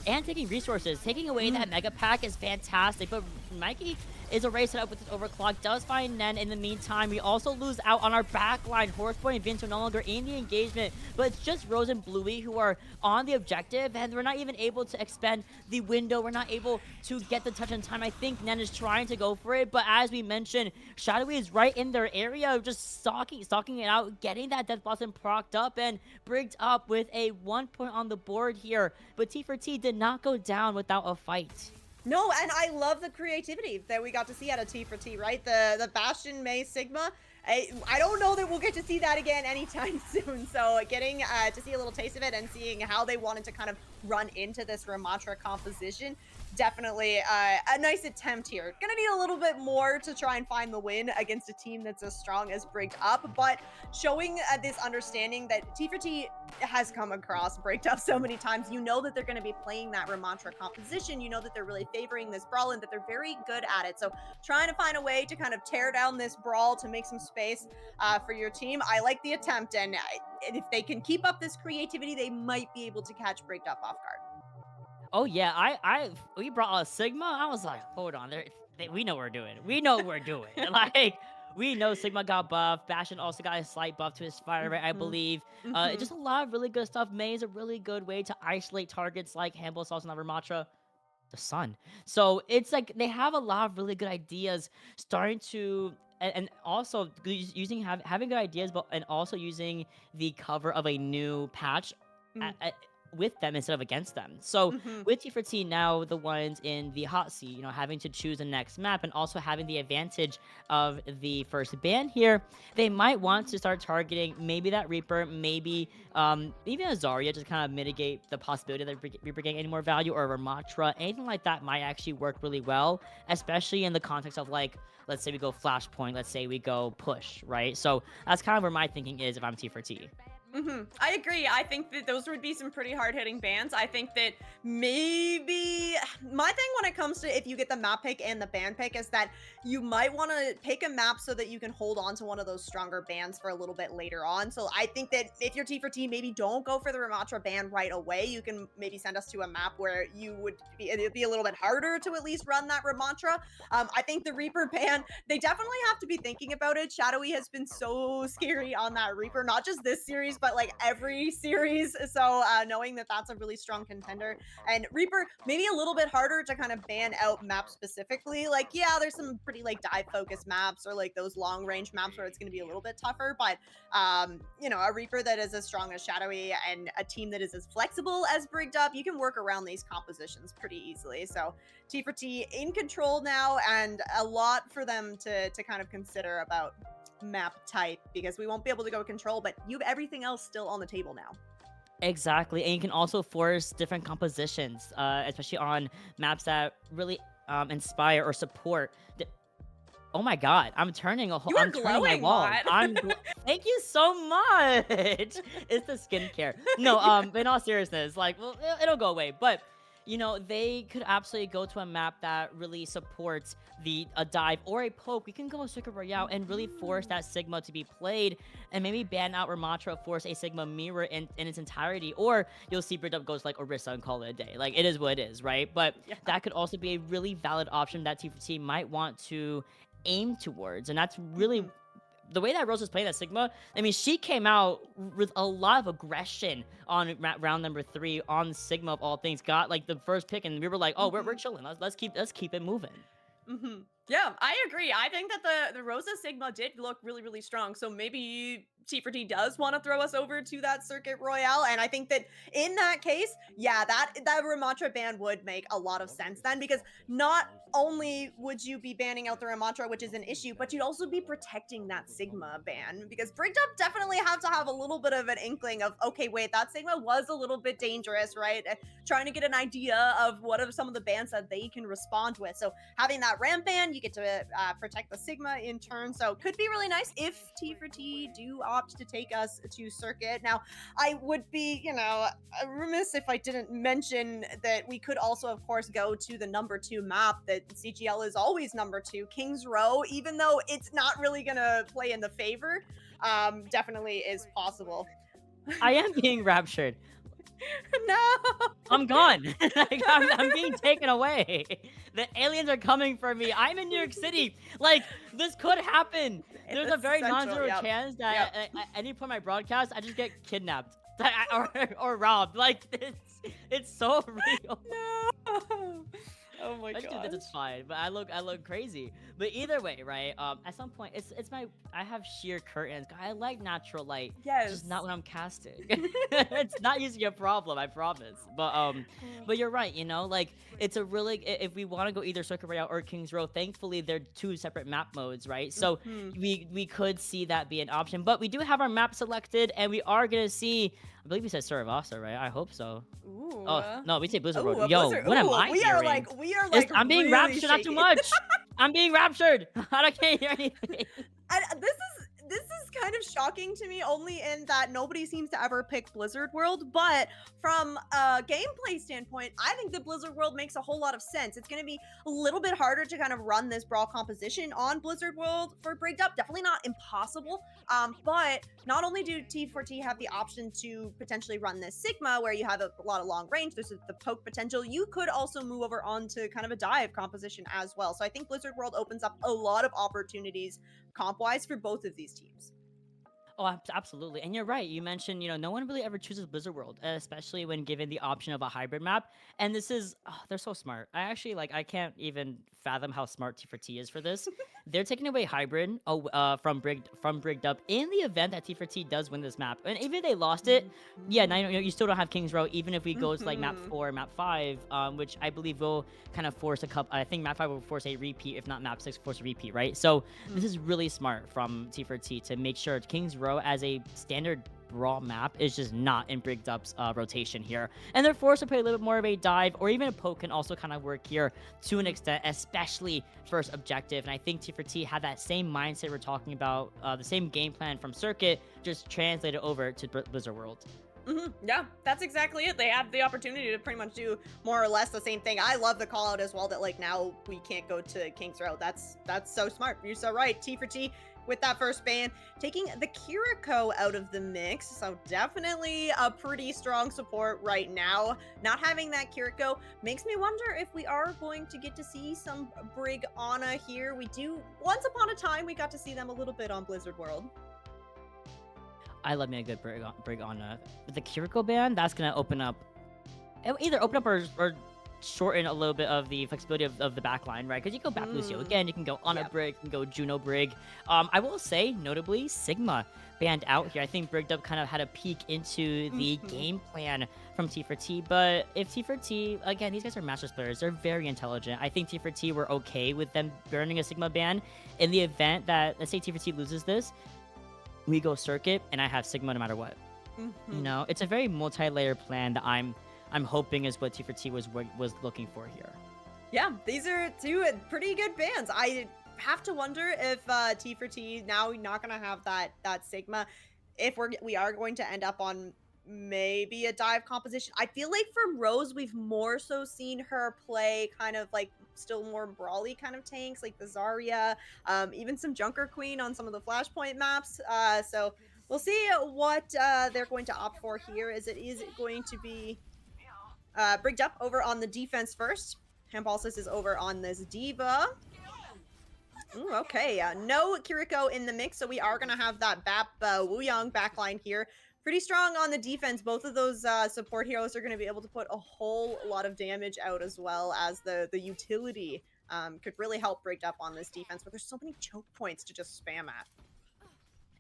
And taking resources. Taking away that Mega Pack is fantastic, but Mikey is already set up with this overclock. Does find Nen in the meantime. We also lose out on our backline. Horsepoint and Vince are no longer in the engagement, but it's just Rose and Bluey who are on the objective, and we're not even able to expend the window. We're not able to get the touch in time. I think Nen is trying to go for it, but as we mentioned, Shadowy is right in their area, just stalking it out, getting that Death Blossom procced up, and Brigged Up with a 1 point on the board here. But T4T did not go down without a fight. No, and I love the creativity that we got to see out of T4T, right? The Bastion, May, Sigma. I don't know that we'll get to see that again anytime soon. So getting to see a little taste of it and seeing how they wanted to kind of run into this Ramatra composition, definitely a nice attempt here. Gonna need a little bit more to try and find the win against a team that's as strong as Brigged Up, but showing this understanding that T4T has come across Brigged Up so many times. You know that they're going to be playing that Ramatra composition. You know that they're really favoring this brawl and that they're very good at it. So trying to find a way to kind of tear down this brawl to make some space for your team. I like the attempt, and if they can keep up this creativity, they might be able to catch Brigged Up off guard. Oh yeah, we brought a Sigma. I was like, hold on, we know what we're doing. We know what we're doing. Like, we know Sigma got buffed. Bastion also got a slight buff to his fire rate, I believe. Just a lot of really good stuff. May is a really good way to isolate targets like Hamble Sauce and Ramatra, the sun. So it's like they have a lot of really good ideas starting to, and also using having good ideas, but and also using the cover of a new patch with them instead of against them. So with T4T now, the ones in the hot seat, you know, having to choose the next map and also having the advantage of the first ban here, they might want to start targeting maybe that Reaper, maybe even a Zarya, just kind of mitigate the possibility that Reaper getting any more value, or a Ramatra. Anything like that might actually work really well, especially in the context of, like, let's say we go Flashpoint, let's say we go push, right? So that's kind of where my thinking is if I'm T4T. I agree. I think that those would be some pretty hard-hitting bans. I think that maybe my thing when it comes to if you get the map pick and the ban pick is that you might want to pick a map so that you can hold on to one of those stronger bans for a little bit later on. So I think that if you're T4T, maybe don't go for the Ramatra ban right away. You can maybe send us to a map where it'd be a little bit harder to at least run that Ramatra. I think the Reaper ban, they definitely have to be thinking about it. Shadowy has been so scary on that Reaper, not just this series, but like every series. So knowing that that's a really strong contender, and Reaper maybe a little bit harder to kind of ban out maps specifically. Like, yeah, there's some pretty like dive focused maps or like those long range maps where it's going to be a little bit tougher, but you know, a Reaper that is as strong as Shadowy and a team that is as flexible as Brigged Up, you can work around these compositions pretty easily. So T4T in control now, and a lot for them to kind of consider about map type, because we won't be able to go control, but you have everything else still on the table now. Exactly, and you can also force different compositions, especially on maps that really inspire or support. Oh my god, I'm turning a whole. You are I'm turning my wall. Thank you so much. It's the skincare. No, but in all seriousness, like, well, it'll go away, but. You know, they could absolutely go to a map that really supports a dive or a poke. We can go a Circuit Royale and really force that Sigma to be played, and maybe ban out Ramatra, force a Sigma mirror in its entirety, or you'll see Brigged Up goes like Orisa and call it a day. Like, it is what it is, right? But that could also be a really valid option that T4T might want to aim towards, and that's really the way that Rose was playing that Sigma, I mean, she came out with a lot of aggression on round number 3 on Sigma of all things. Got like the first pick, and we were like, oh, we're chilling. Let's keep it moving. Yeah, I agree. I think that the Rosa Sigma did look really, really strong. So maybe T4T does want to throw us over to that Circuit Royale. And I think that in that case, yeah, that Ramattra ban would make a lot of sense then, because not only would you be banning out the Ramattra, which is an issue, but you'd also be protecting that Sigma ban, because Brigged Up definitely have to have a little bit of an inkling of, okay, wait, that Sigma was a little bit dangerous, right? Trying to get an idea of what are some of the bans that they can respond with. So having that ramp ban, you get to protect the Sigma in turn. So could be really nice if T4T do opt to take us to Circuit. Now, I would be, remiss if I didn't mention that we could also, of course, go to the number 2 map that CGL is always number 2, Kings Row, even though it's not really gonna play in the favor, definitely is possible. I am being raptured. No! I'm gone. Like, I'm being taken away. The aliens are coming for me. I'm in New York City. Like, this could happen. There's a very non-zero chance that at any point in my broadcast, I just get kidnapped or robbed. Like, it's so real. No! Oh my god. It's fine, but I look crazy. But either way, right? At some point, I have sheer curtains. I like natural light. Yes. Just not when I'm casting. It's not usually a problem, I promise. But you're right. Like it's a really, if we want to go either Circuit Royale or Kings Row, thankfully they're 2 separate map modes, right? So we could see that be an option. But we do have our map selected, and we are gonna see. I believe we said Saravasa, right? I hope so. Ooh. Oh no, we say Blizzard Road. Blizzard. What am I we hearing? We are like. I'm being really raptured, shaky. not too much. I'm being raptured. I can't hear anything. And this is kind of shocking to me, only in that nobody seems to ever pick Blizzard World. But from a gameplay standpoint, I think the Blizzard World makes a whole lot of sense. It's going to be a little bit harder to kind of run this brawl composition on Blizzard World for Brigged Up. Definitely not impossible. But not only do T4T have the option to potentially run this Sigma, where you have a lot of long range, there's the poke potential, you could also move over onto kind of a dive composition as well. So I think Blizzard World opens up a lot of opportunities comp-wise for both of these teams. Oh, absolutely. And you're right. You mentioned, no one really ever chooses Blizzard World, especially when given the option of a hybrid map. And this is, they're so smart. I actually, I can't even fathom how smart T4T is for this. They're taking away hybrid from Brigged Up in the event that T4T does win this map. And even if they lost it, yeah, now you still don't have Kings Row, even if we go to map 4, map 5, which I believe will kind of force a couple. I think map 5 will force a repeat, if not map 6 force a repeat, right? So this is really smart from T4T to make sure Kings Row as a standard brawl map is just not in Brigged Up's rotation here, and they're forced to play a little bit more of a dive, or even a poke can also kind of work here to an extent, especially first objective. And I think T4T had that same mindset we're talking about, the same game plan from Circuit, just translated over to Blizzard World. Yeah, that's exactly it. They have the opportunity to pretty much do more or less the same thing. I love the call out as well that now we can't go to Kings Row. That's so smart. You're so right. T4T with that first ban, taking the Kiriko out of the mix. So definitely a pretty strong support right now. Not having that Kiriko makes me wonder if we are going to get to see some Brig Ana here. We do, once upon a time, we got to see them a little bit on Blizzard World. I love me a good Brig Ana. With the Kiriko ban, that's going to open up, either open up or shorten a little bit of the flexibility of the backline, right? Because you can go back Lucio again, you can go Ana Brig, you can go Juno Brig. I will say, notably, Sigma banned out here. I think Brigged Up kind of had a peek into the game plan from T4T, but if T4T, again, these guys are Masters players, they're very intelligent. I think T4T were okay with them burning a Sigma ban in the event that, let's say T4T loses this, we go Circuit, and I have Sigma no matter what. It's a very multi-layer plan that I'm hoping is what T4T was looking for here. Yeah, these are 2 pretty good bans. I have to wonder if T4T now not gonna have that Sigma, if we are going to end up on maybe a dive composition. I feel like from Rose, we've more so seen her play kind of still more brawly kind of tanks, like the Zarya, even some Junker Queen on some of the Flashpoint maps. So we'll see what they're going to opt for here. Is it going to be Brigged Up over on the defense first? Hampalsis is over on this Diva. Ooh, okay, no Kiriko in the mix, so we are going to have that Bap Wuyang backline here. Pretty strong on the defense. Both of those support heroes are going to be able to put a whole lot of damage out, as well as the utility could really help Brigged Up on this defense, but there's so many choke points to just spam at.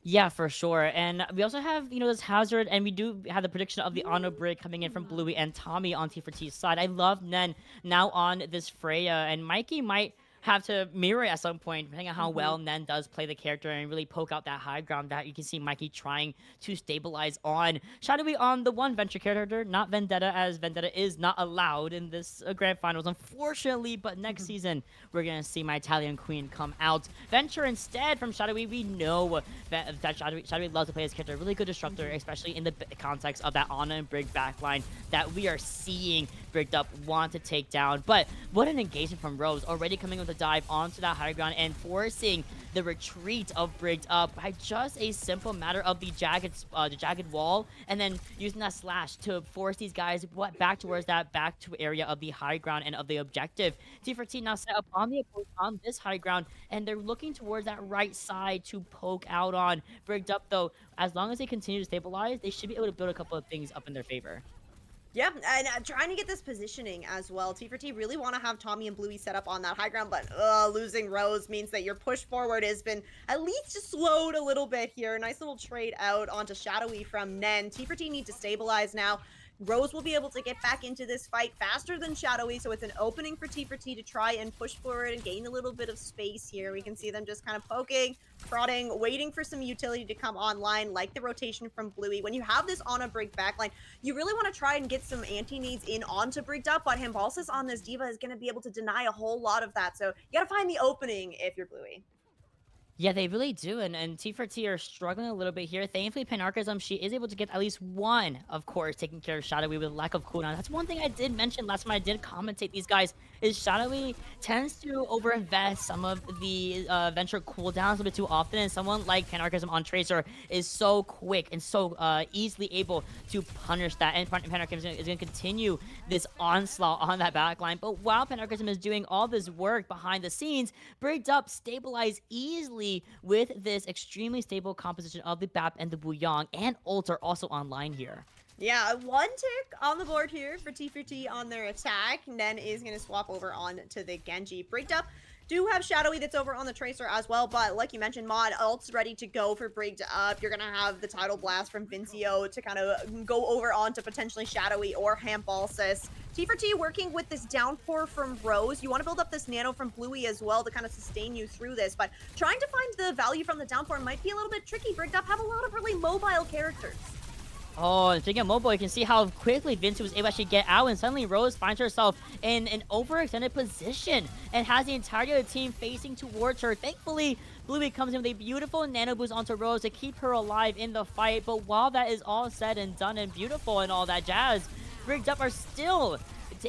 Yeah, for sure. And we also have, this Hazard, and we do have the prediction of the Honor Break coming in from Bluey and Tommy on T4T's side. I love Nen now on this Freya, and Mikey might have to mirror it at some point, depending on how well Nen does play the character and really poke out that high ground that you can see Mikey trying to stabilize on. Shadowy on the one Venture character, not Vendetta, as Vendetta is not allowed in this Grand Finals, unfortunately, but next season, we're going to see my Italian Queen come out. Venture instead from Shadowy, we know that Shadowy loves to play his character, really good disruptor, especially in the context of that Ana and Brig backline that we are seeing Brigged Up want to take down. But what an engagement from Rose, already coming with a dive onto that high ground and forcing the retreat of Brigged Up by just a simple matter of the jagged wall, and then using that slash to force these guys back towards that back to area of the high ground and of the objective. T4T now set up on the approach on this high ground, and they're looking towards that right side to poke out on. Brigged Up, though, as long as they continue to stabilize, they should be able to build a couple of things up in their favor. Yeah, and trying to get this positioning as well. T4T really want to have Tommy and Bluey set up on that high ground, but losing Rose means that your push forward has been at least just slowed a little bit here. Nice little trade out onto Shadowy from Nen. T4T need to stabilize now. Rose will be able to get back into this fight faster than Shadowy, so it's an opening for T4T to try and push forward and gain a little bit of space here. We can see them just kind of poking, prodding, waiting for some utility to come online, like the rotation from Bluey. When you have this on a Brig backline, you really want to try and get some anti-needs in onto Brigged Up, but Himbalsis on this D.Va is going to be able to deny a whole lot of that, so you got to find the opening if you're Bluey. Yeah, they really do, and T4T are struggling a little bit here. Thankfully, Panarchism, she is able to get at least one, of course, taking care of Shadowy with lack of cooldown. That's one thing I did mention last time I did commentate these guys, is Shadowy tends to overinvest some of the Venture cooldowns a little bit too often, and someone like Panarchism on Tracer is so quick and so easily able to punish that, and Panarchism is going to continue this onslaught on that backline. But while Panarchism is doing all this work behind the scenes, Brigged Up stabilize easily with this extremely stable composition of the BAP and the Wuyang, and ult are also online here. Yeah, one tick on the board here for T4T on their attack. Nen is going to swap over on to the Genji. Brigged Up do have Shadowy that's over on the Tracer as well, but like you mentioned, Mod, ult's ready to go for Brigged Up. You're going to have the Tidal Blast from Vincio to kind of go over onto potentially Shadowy or Hambalsis. T4T working with this downpour from Rose. You want to build up this nano from Bluey as well to kind of sustain you through this, but trying to find the value from the downpour might be a little bit tricky. Brigged Up have a lot of really mobile characters. Oh, and speaking of mobile, you can see how quickly Vince was able to actually get out, and suddenly Rose finds herself in an overextended position and has the entirety of the team facing towards her. Thankfully, Bluey comes in with a beautiful nano boost onto Rose to keep her alive in the fight, but while that is all said and done and beautiful and all that jazz, Brigged Up are still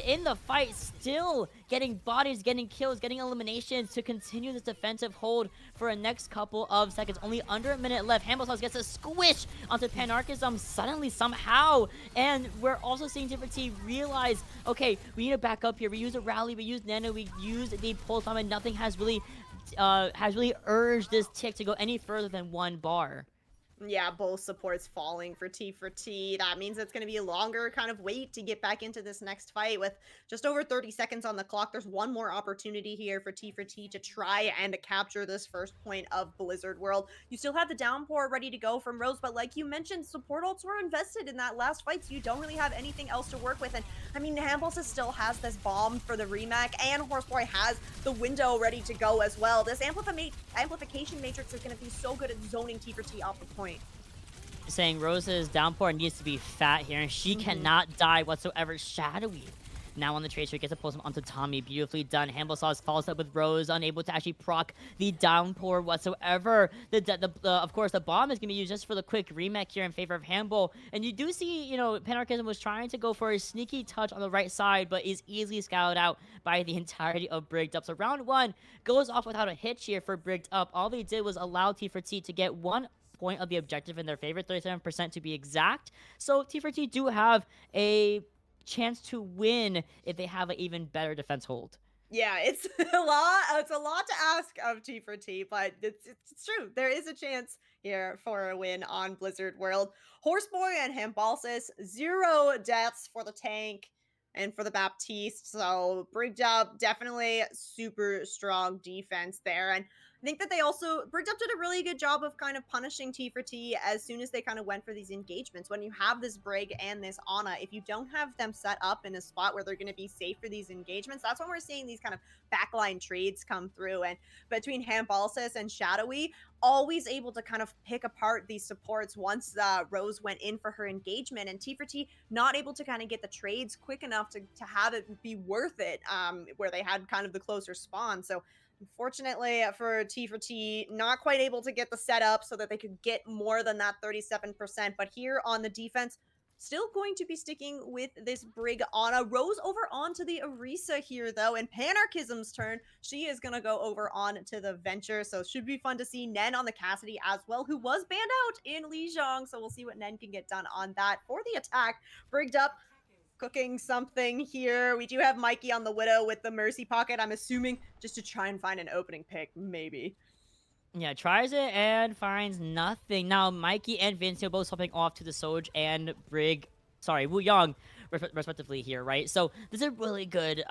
in the fight, still getting bodies, getting kills, getting eliminations to continue this defensive hold for a next couple of seconds. Only under a minute left. Hambalsis gets a squish onto Panarchism suddenly, somehow. And we're also seeing T4T realize, okay, we need to back up here. We use a rally, we use nano, we use the pulse bomb, and nothing has really urged this tick to go any further than one bar. Yeah, both supports falling for T4T. That means it's going to be a longer kind of wait to get back into this next fight. With just over 30 seconds on the clock, there's one more opportunity here for T4T to try and capture this first point of Blizzard World. You still have the downpour ready to go from Rose, but like you mentioned, support ults were invested in that last fight, so you don't really have anything else to work with. And I mean, Hambalsis still has this bomb for the remake, and Horseboy has the window ready to go as well. This amplification matrix is going to be so good at zoning T4T off the point. Saying Rose's downpour needs to be fat here, and she cannot die whatsoever. Shadowy now on the Tracer gets a pulse onto Tommy. Beautifully done. Hambalsis follows up with Rose, unable to actually proc the downpour whatsoever. Of course, the bomb is going to be used just for the quick remake here in favor of Hamble. And you do see, Panarchism was trying to go for a sneaky touch on the right side, but is easily scouted out by the entirety of Brigged Up. So round one goes off without a hitch here for Brigged Up. All they did was allow T4T to get one point of the objective in their favor, 37% to be exact. So T4T do have a chance to win if they have an even better defense hold. Yeah, it's a lot. It's a lot to ask of T4T, but it's true. There is a chance here for a win on Blizzard World. Horseboy and Hambalsis, 0 deaths for the tank and for the Baptiste. So Brigged Up, definitely super strong defense there. And I think that they also, Brigged Up did a really good job of kind of punishing T4T as soon as they kind of went for these engagements. When you have this Brig and this Ana, if you don't have them set up in a spot where they're going to be safe for these engagements, that's when we're seeing these kind of backline trades come through. And between Hambalsis and Shadowy, always able to kind of pick apart these supports once Rose went in for her engagement, and T4T not able to kind of get the trades quick enough to have it be worth it, where they had kind of the closer spawn. So unfortunately for T4T, not quite able to get the setup so that they could get more than that 37%. But here on the defense, still going to be sticking with this Brig Ana. Rose over onto the Orisa here, though, and Panarchism's turn. She is going to go over on to the Venture, so should be fun to see Nen on the Cassidy as well, who was banned out in Lijiang, so we'll see what Nen can get done on that. For the attack, Brigged Up, cooking something here. We do have Mikey on the Widow with the Mercy Pocket, I'm assuming just to try and find an opening pick, maybe. Yeah, tries it and finds nothing. Now, Mikey and Vince are both swapping off to the Soj and Wu Yang, respectively here, right? So this is a really good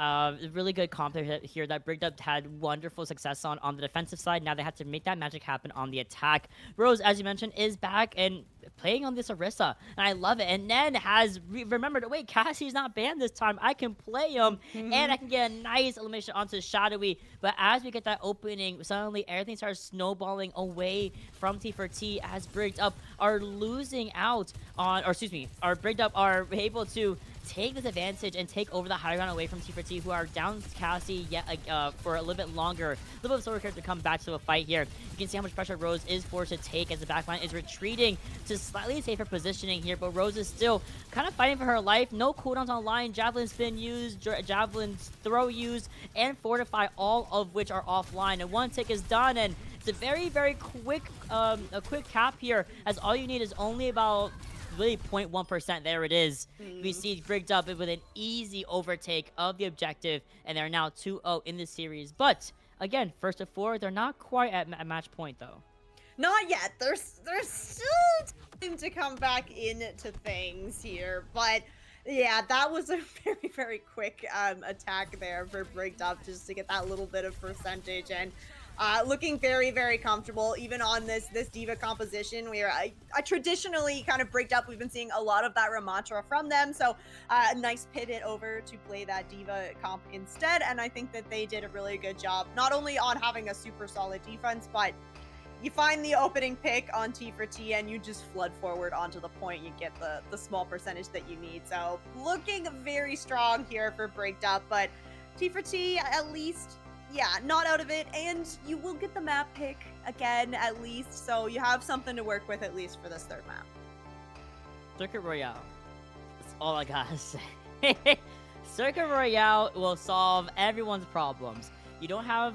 comp here that Brigged Up had wonderful success on the defensive side. Now they have to make that magic happen on the attack. Rose, as you mentioned, is back and playing on this Orisa, and I love it. And Nen has remembered, wait, Cassie's not banned this time. I can play him, and I can get a nice elimination onto Shadowy. But as we get that opening, suddenly everything starts snowballing away from T4T as Brigged Up are losing out on, or excuse me, Brigged Up are able to take this advantage and take over the high ground away from T4T, who are down Cassie yet for a little bit longer. A little bit of silver character to come back to a fight here. You can see how much pressure Rose is forced to take as the backline is retreating to slightly safer positioning here, but Rose is still kind of fighting for her life. No cooldowns online, Javelin spin used, Javelin throw used, and Fortify, all of which are offline. And one tick is done, and it's a very, very quick cap here, as all you need is only about really 0.1%. There it is. We see Brigged Up with an easy overtake of the objective, and they're now 2-0 in this series. But again, first of 4, they're not quite at match point though. Not yet. There's still time to come back into things here, but yeah, that was a very, very quick attack there for Brigged Up just to get that little bit of percentage, and looking very, very comfortable even on this diva composition. We are traditionally kind of Brigged Up. We've been seeing a lot of that Ramatra from them, so a nice pivot over to play that diva comp instead, and I think that they did a really good job, not only on having a super solid defense, but you find the opening pick on T4T and you just flood forward onto the point. You get the small percentage that you need. So looking very strong here for Brigged Up, but T4T at least, yeah, not out of it. And you will get the map pick again at least. So you have something to work with at least for this third map. Circuit Royale. That's all I gotta say. Circuit Royale will solve everyone's problems. You don't have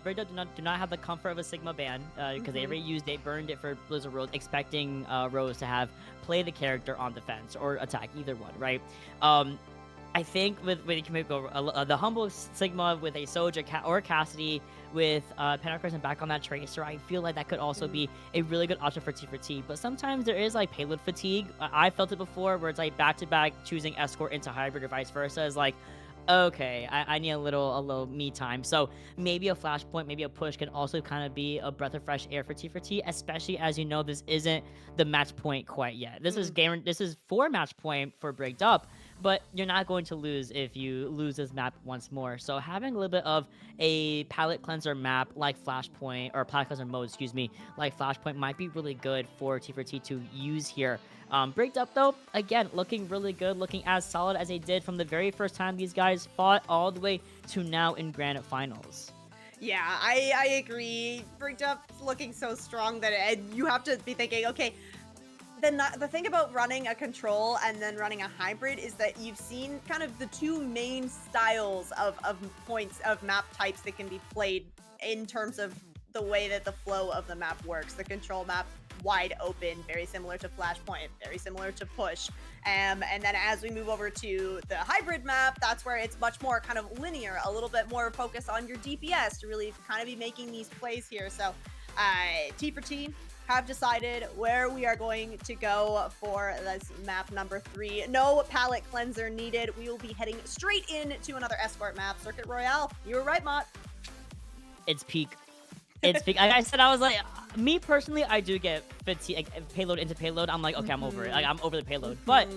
Brigged Up do not have the comfort of a Sigma ban because they burned it for Blizzard World, expecting Rose to have play the character on defense or attack, either one, right? I think when you can go the humble Sigma with a Soja or Cassidy with Panarchism back on that Tracer, I feel like that could also be a really good option for T4T. But sometimes there is like payload fatigue. I felt it before, where it's like back-to-back choosing Escort into Hybrid or vice versa is like, okay, I need a little me time. So maybe a flashpoint, maybe a push can also kind of be a breath of fresh air for T4T, especially as you know this isn't the match point quite yet. This is this is for match point for Brigged Up, but you're not going to lose if you lose this map once more. So having a little bit of a palette cleanser map like Flashpoint, or palette cleanser mode, excuse me, like Flashpoint might be really good for T4T to use here. Brigged Up though, again, looking really good, looking as solid as they did from the very first time these guys fought all the way to now in Grand Finals. Yeah, I agree. Brigged Up looking so strong that you have to be thinking, okay, the thing about running a control and then running a hybrid is that you've seen kind of the two main styles of points of map types that can be played in terms of the way that the flow of the map works. The control map wide open, very similar to Flashpoint, very similar to Push. And then as we move over to the hybrid map, that's where it's much more kind of linear, a little bit more focus on your DPS to really kind of be making these plays here. So T4T have decided where we are going to go for this map number 3. No palette cleanser needed. We will be heading straight into another escort map, Circuit Royale. You were right, Mott. It's peak. It's peak. Like I said, I was like, me personally, I do get fatigue, like, payload into payload. I'm like, okay, I'm over it. Like, I'm over the payload. But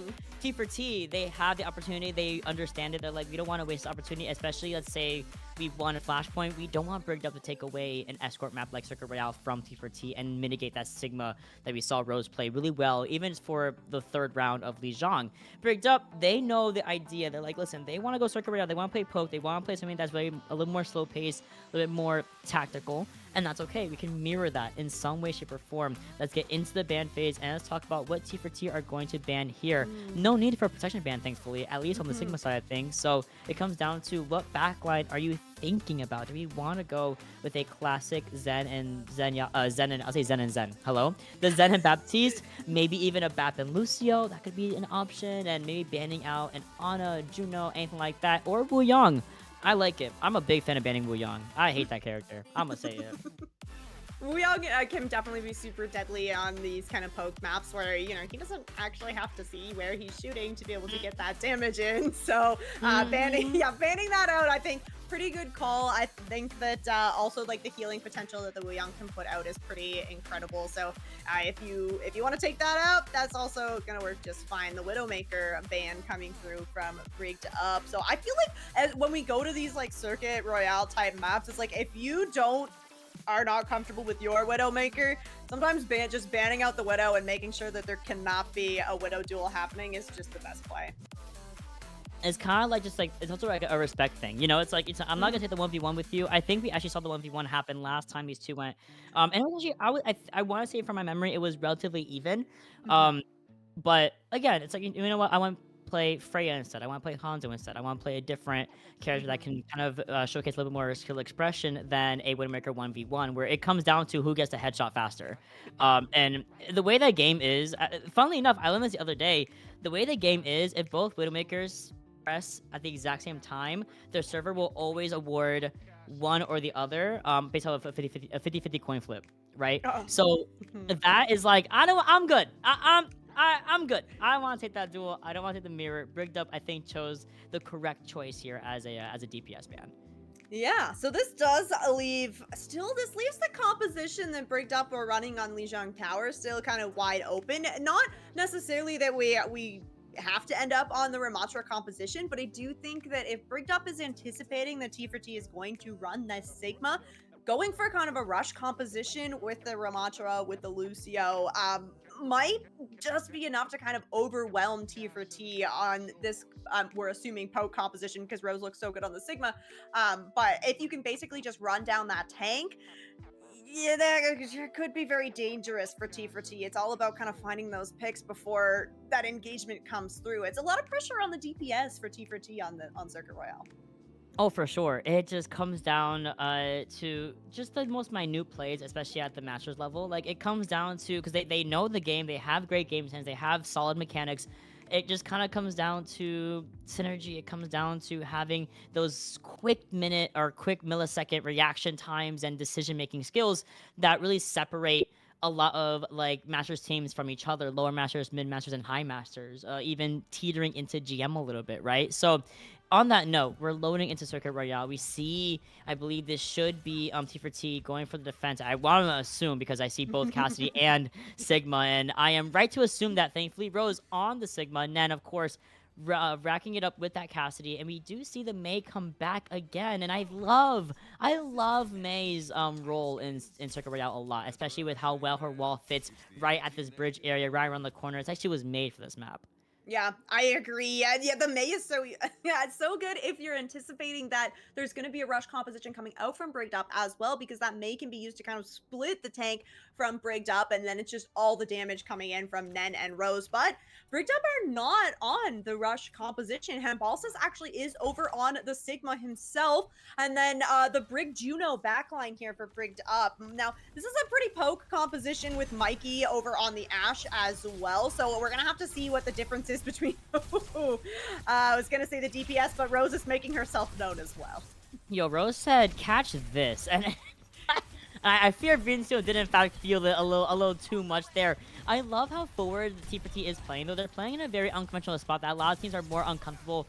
T4T, they have the opportunity. They understand it. They're like, we don't want to waste the opportunity, especially, let's say, we won a Flashpoint. We don't want Brigged Up to take away an escort map like Circuit Royale from T4T and mitigate that Sigma that we saw Rose play really well, even for the 3rd round of Lijiang. Brigged Up, they know the idea. They're like, listen, they want to go Circuit Royale. They want to play poke. They want to play something that's a little more slow paced, a little bit more tactical. And that's okay. We can mirror that in some way, shape, or form. Let's get into the ban phase and let's talk about what T4T are going to ban here. No need for a protection ban, thankfully, at least on the Sigma side of things. So it comes down to what backline are you thinking about? Do we want to go with a classic Zen and Zen and I'll say Zen and Zen. Hello? The Zen and Baptiste, maybe even a Bap and Lucio. That could be an option. And maybe banning out an Ana, Juno, anything like that. Or Wu Yang. I like it. I'm a big fan of banning Wu Yang. I hate that character. I'm gonna say it. Wu Yang can definitely be super deadly on these kind of poke maps where, you know, he doesn't actually have to see where he's shooting to be able to get that damage in. So banning that out, I think, pretty good call. I think that also like the healing potential that the Wu Yang can put out is pretty incredible. So if you want to take that out, that's also gonna work just fine. The Widowmaker ban coming through from Brigged Up. So I feel like when we go to these like Circuit Royale type maps, it's like if you are not comfortable with your Widowmaker, sometimes just banning out the Widow and making sure that there cannot be a Widow duel happening is just the best play. It's kind of like it's also like a respect thing, you know. It's like I'm not gonna take the 1v1 with you. I think we actually saw the 1v1 happen last time these two went, and it was actually I want to say from my memory it was relatively even, but again it's like you know what, I want to play Freya instead. I want to play Hanzo instead. I want to play a different character that can kind of showcase a little bit more skill expression than a Widowmaker 1v1, where it comes down to who gets the headshot faster. And the way that game is, funnily enough, I learned this the other day. The way the game is, if both Widowmakers press at the exact same time, their server will always award one or the other based off of a 50-50 coin flip, right? So that is like, I'm good. I'm good. I want to take that duel. I don't want to take the mirror. Brigged Up, I think, chose the correct choice here as a DPS ban. Yeah, so this does leave, this leaves the composition that Brigged Up are running on Lijiang Tower still kind of wide open. Not necessarily that we have to end up on the Ramatra composition, but I do think that if Brigged Up is anticipating that T4T is going to run this Sigma, going for kind of a rush composition with the Ramatra, with the Lucio, might just be enough to kind of overwhelm T4T on this, we're assuming poke composition because Rose looks so good on the Sigma, but if you can basically just run down that tank, yeah, that could be very dangerous for T4T. It's all about kind of finding those picks before that engagement comes through. It's a lot of pressure on the DPS for T4T on Circuit Royale. Oh, for sure. It just comes down to just the most minute plays, especially at the Masters level. Like, it comes down to, because they know the game, they have great game sense, they have solid mechanics. It just kind of comes down to synergy. It comes down to having those quick minute or quick millisecond reaction times and decision-making skills that really separate a lot of like Masters teams from each other, lower Masters, mid Masters, and high Masters, even teetering into GM a little bit, right? So on that note, we're loading into Circuit Royale. We see, I believe this should be T4T going for the defense. I want to assume because I see both Cassidy and Sigma, and I am right to assume that thankfully Rose on the Sigma, and then of course racking it up with that Cassidy, and we do see the Mei come back again, and I love Mei's role in Circuit Royale a lot, especially with how well her wall fits right at this bridge area, right around the corner. It actually was made for this map. Yeah, I agree. Yeah, the May is so yeah, it's so good if you're anticipating that there's going to be a rush composition coming out from Brigged Up as well, because that May can be used to kind of split the tank from Brigged Up, and then it's just all the damage coming in from Nen and Rose. But Brigged Up are not on the rush composition. Hambalsis actually is over on the Sigma himself, and then the Brig Juno backline here for Brigged Up. Now, this is a pretty poke composition with Mikey over on the Ashe as well, so we're gonna have to see what the difference is between I was gonna say the DPS, but Rose is making herself known as well. Yo, Rose said, "Catch this," and I fear Vincio did in fact feel it a little too much there. I love how forward the T4T is playing, though. They're playing in a very unconventional spot that a lot of teams are more uncomfortable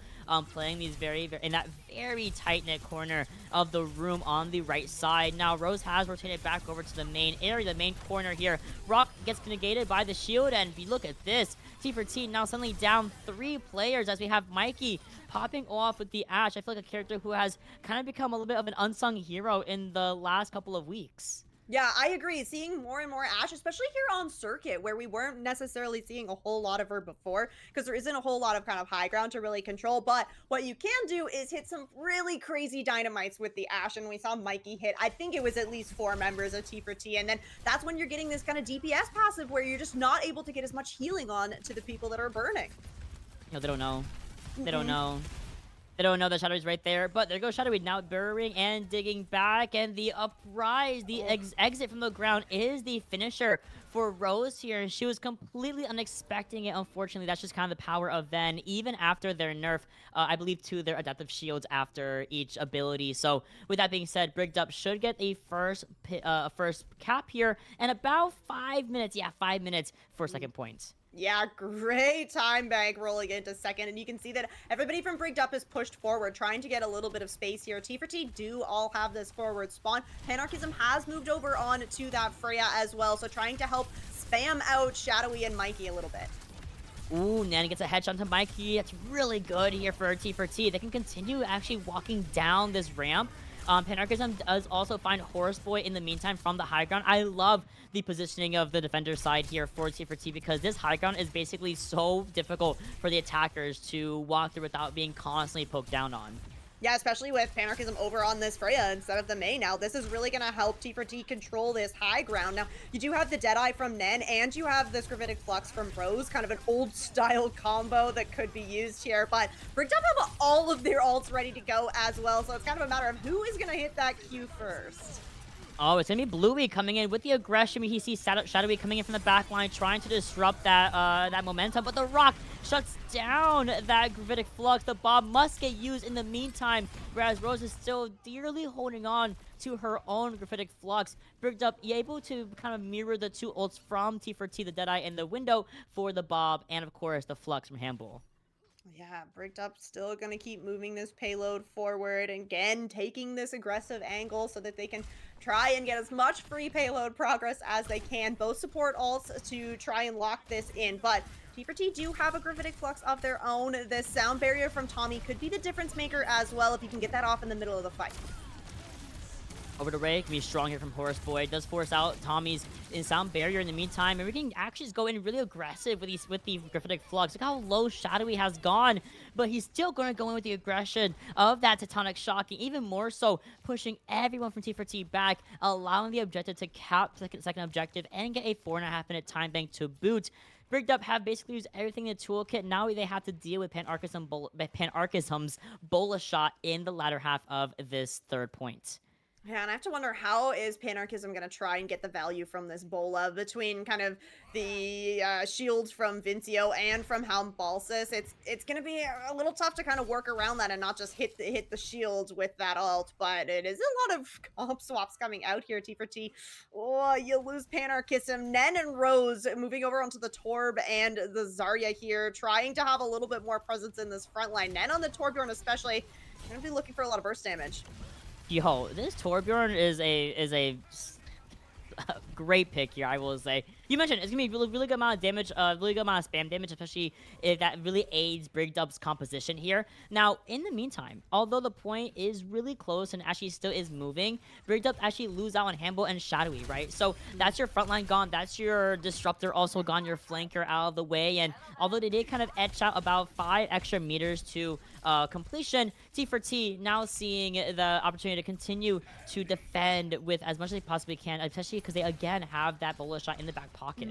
playing these in that very tight-knit corner of the room on the right side. Now, Rose has rotated back over to the main area, the main corner here. Rock gets negated by the shield, and if you look at this, T4T now suddenly down 3 players as we have Mikey popping off with the Ashe. I feel like a character who has kind of become a little bit of an unsung hero in the last couple of weeks. Yeah, I agree. Seeing more and more Ashe, especially here on circuit, where we weren't necessarily seeing a whole lot of her before, because there isn't a whole lot of kind of high ground to really control. But what you can do is hit some really crazy dynamites with the Ashe, and we saw Mikey hit, I think it was at least 4 members of T4T, and then that's when you're getting this kind of DPS passive where you're just not able to get as much healing on to the people that are burning. No, they don't know. They don't know. They don't know that Shadowy's right there, but there goes Shadowy now burrowing and digging back, and the uprise, the exit from the ground is the finisher for Rose here, and she was completely unexpecting it. Unfortunately, that's just kind of the power of Ven, even after their nerf, I believe, to their adaptive shields after each ability. So with that being said, Brigged Up should get a first cap here, and about 5 minutes, 5 minutes for second point. Yeah, great time bank rolling into second, and you can see that everybody from Brigged Up is pushed forward, trying to get a little bit of space here. T4T do all have this forward spawn. Panarchism has moved over on to that Freya as well, so trying to help spam out Shadowy and Mikey a little bit. Ooh, Nanny gets a headshot to Mikey. That's really good here for T4T. They can continue actually walking down this ramp. Panarchism does also find Horse Boy in the meantime from the high ground. I love the positioning of the defender side here for T4T because this high ground is basically so difficult for the attackers to walk through without being constantly poked down on. Yeah, especially with Panarchism over on this Freya instead of the May now. This is really going to help T4T control this high ground. Now, you do have the Deadeye from Nen, and you have this Gravitic Flux from Rose, kind of an old-style combo that could be used here. But Brigged Up have all of their ults ready to go as well, so it's kind of a matter of who is going to hit that Q first. Oh, it's going to be Bluey coming in with the aggression. He sees Shadowy coming in from the back line, trying to disrupt that momentum, but the Rock shuts down that Gravitic Flux. The Bob must get used in the meantime, whereas Rose is still dearly holding on to her own Gravitic Flux. Brigged Up able to kind of mirror the 2 ults from T4T, the Deadeye, in the window for the Bob, and of course, the Flux from Handbull. Yeah, Brigged Up still going to keep moving this payload forward, and again, taking this aggressive angle so that they can try and get as much free payload progress as they can. Both support ults to try and lock this in, but T4T do have a Gravitic Flux of their own. This sound barrier from Tommy could be the difference maker as well if you can get that off in the middle of the fight. Over to Ray, can be strong here from Horse Boy. It does force out Tommy's sound barrier in the meantime, and we can actually just go in really aggressive with the Gravitic Flux. Look how low Shadowy has gone, but he's still going to go in with the aggression of that Tectonic Shocking, even more so pushing everyone from T4T back, allowing the objective to cap second objective and get a 4.5 minute time bank to boot. Brigged Up have basically used everything in the toolkit. Now they have to deal with Panarchism's Bola shot in the latter half of this third point. Yeah, and I have to wonder, how is Panarchism going to try and get the value from this Bola between kind of the shields from Vincio and from Hambalsis? It's going to be a little tough to kind of work around that and not just hit the shields with that ult, but it is a lot of comp swaps coming out here, T4T. Oh, you lose Panarchism. Nen and Rose moving over onto the Torb and the Zarya here, trying to have a little bit more presence in this front line. Nen on the Torbjorn especially, going to be looking for a lot of burst damage. Yo, this Torbjorn is a great pick here, I will say. you mentioned it's gonna be really good amount of damage, really good amount of spam damage, especially if that really aids Brigged Up's composition here. Now, in the meantime, although the point is really close and actually still is moving, Brigged Up actually lose out on Hamble and Shadowy, right? So that's your front line gone, that's your disruptor also gone, your flanker out of the way, and although they did kind of etch out about 5 extra meters to completion, T4T now seeing the opportunity to continue to defend with as much as they possibly can, especially because they again have that bullet shot in the back pocket.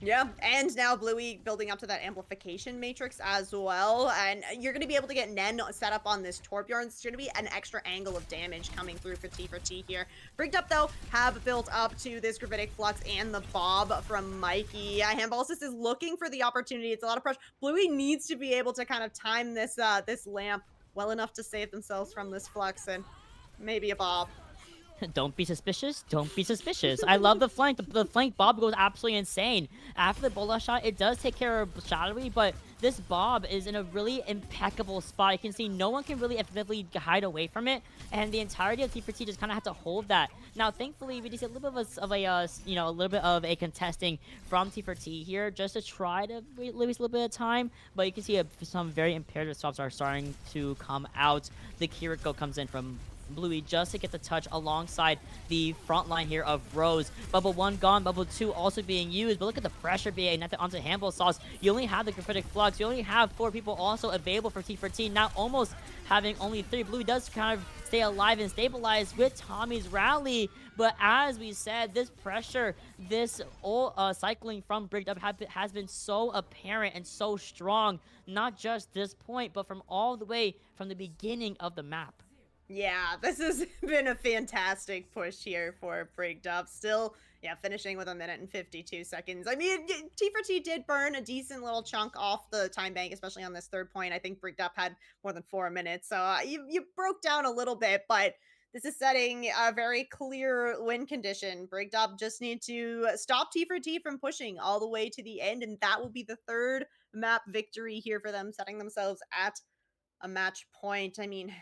Yeah, and now Bluey building up to that amplification matrix as well, and you're going to be able to get Nen set up on this Torbjorn. It's going to be an extra angle of damage coming through for T4T here. Brigged Up, though, have built up to this Gravitic Flux and the Bob from Mikey. Handbalsis is looking for the opportunity. It's a lot of pressure. Bluey needs to be able to kind of time this this lamp well enough to save themselves from this Flux and maybe a Bob. Don't be suspicious. Don't be suspicious. I love the flank. The flank Bob goes absolutely insane. After the bullet shot, it does take care of Shadowy, but this Bob is in a really impeccable spot. You can see no one can really effectively hide away from it, and the entirety of T4T just kind of had to hold that. Now, thankfully, we did see a little bit of a you know, a little bit of a contesting from T4T here, just to try to wait at least a little bit of time. But you can see some very imperative stops are starting to come out. The Kiriko comes in from Bluey just to get the touch alongside the front line here of Rose. Bubble 1 gone, Bubble 2 also being used, but look at the pressure being ignited onto Handballs. You only have the Gravitic Flux, you only have 4 people also available for T4T, now almost having only 3. Bluey does kind of stay alive and stabilize with Tommy's rally, but as we said, this pressure, this cycling from Brigged Up has been so apparent and so strong, not just this point, but from all the way from the beginning of the map. Yeah, this has been a fantastic push here for Brigged Up. Still, yeah, finishing with 1 minute and 52 seconds. I mean, T4T did burn a decent little chunk off the time bank, especially on this 3rd point. I think Brigged Up had more than 4 minutes, so you broke down a little bit, but this is setting a very clear win condition. Brigged Up just need to stop T4T from pushing all the way to the end, and that will be the 3rd map victory here for them, setting themselves at a match point. I mean,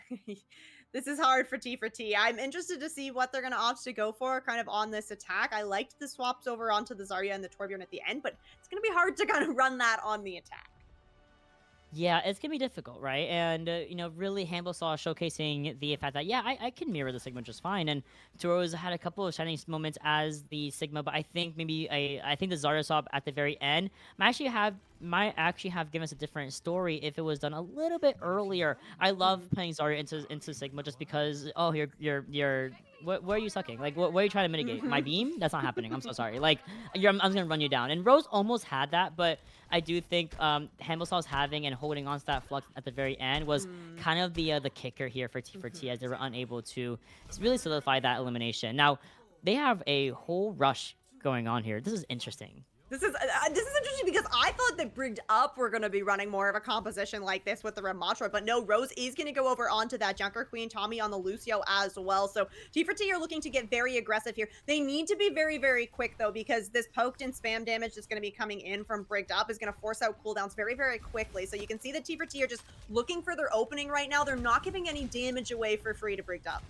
this is hard for T4T. I'm interested to see what they're going to opt to go for kind of on this attack. I liked the swaps over onto the Zarya and the Torbjorn at the end, but it's going to be hard to kind of run that on the attack. Yeah, it's gonna be difficult, right? And you know, really, Handball saw showcasing the fact that yeah, I can mirror the Sigma just fine. And Toro's had a couple of shining moments as the Sigma, but I think maybe I think the Zarya swap at the very end might actually have given us a different story if it was done a little bit earlier. I love playing Zarya into Sigma just because you're what are you sucking? Like, what are you trying to mitigate? My beam? That's not happening. I'm so sorry. Like, I'm just gonna run you down. And Rose almost had that, but I do think Handball's having and holding on to that flux at the very end was kind of the kicker here for T4T, as they were unable to really solidify that elimination. Now, they have a whole rush going on here. This is interesting. This is interesting because I thought that Brigged Up were going to be running more of a composition like this with the Ramatra, but no, Rose is going to go over onto that Junker Queen, Tommy on the Lucio as well. So T4T are looking to get very aggressive here. They need to be very, very quick though, because this poked and spam damage that's going to be coming in from Brigged Up is going to force out cooldowns very, very quickly. So you can see that T4T are just looking for their opening right now. They're not giving any damage away for free to Brigged Up.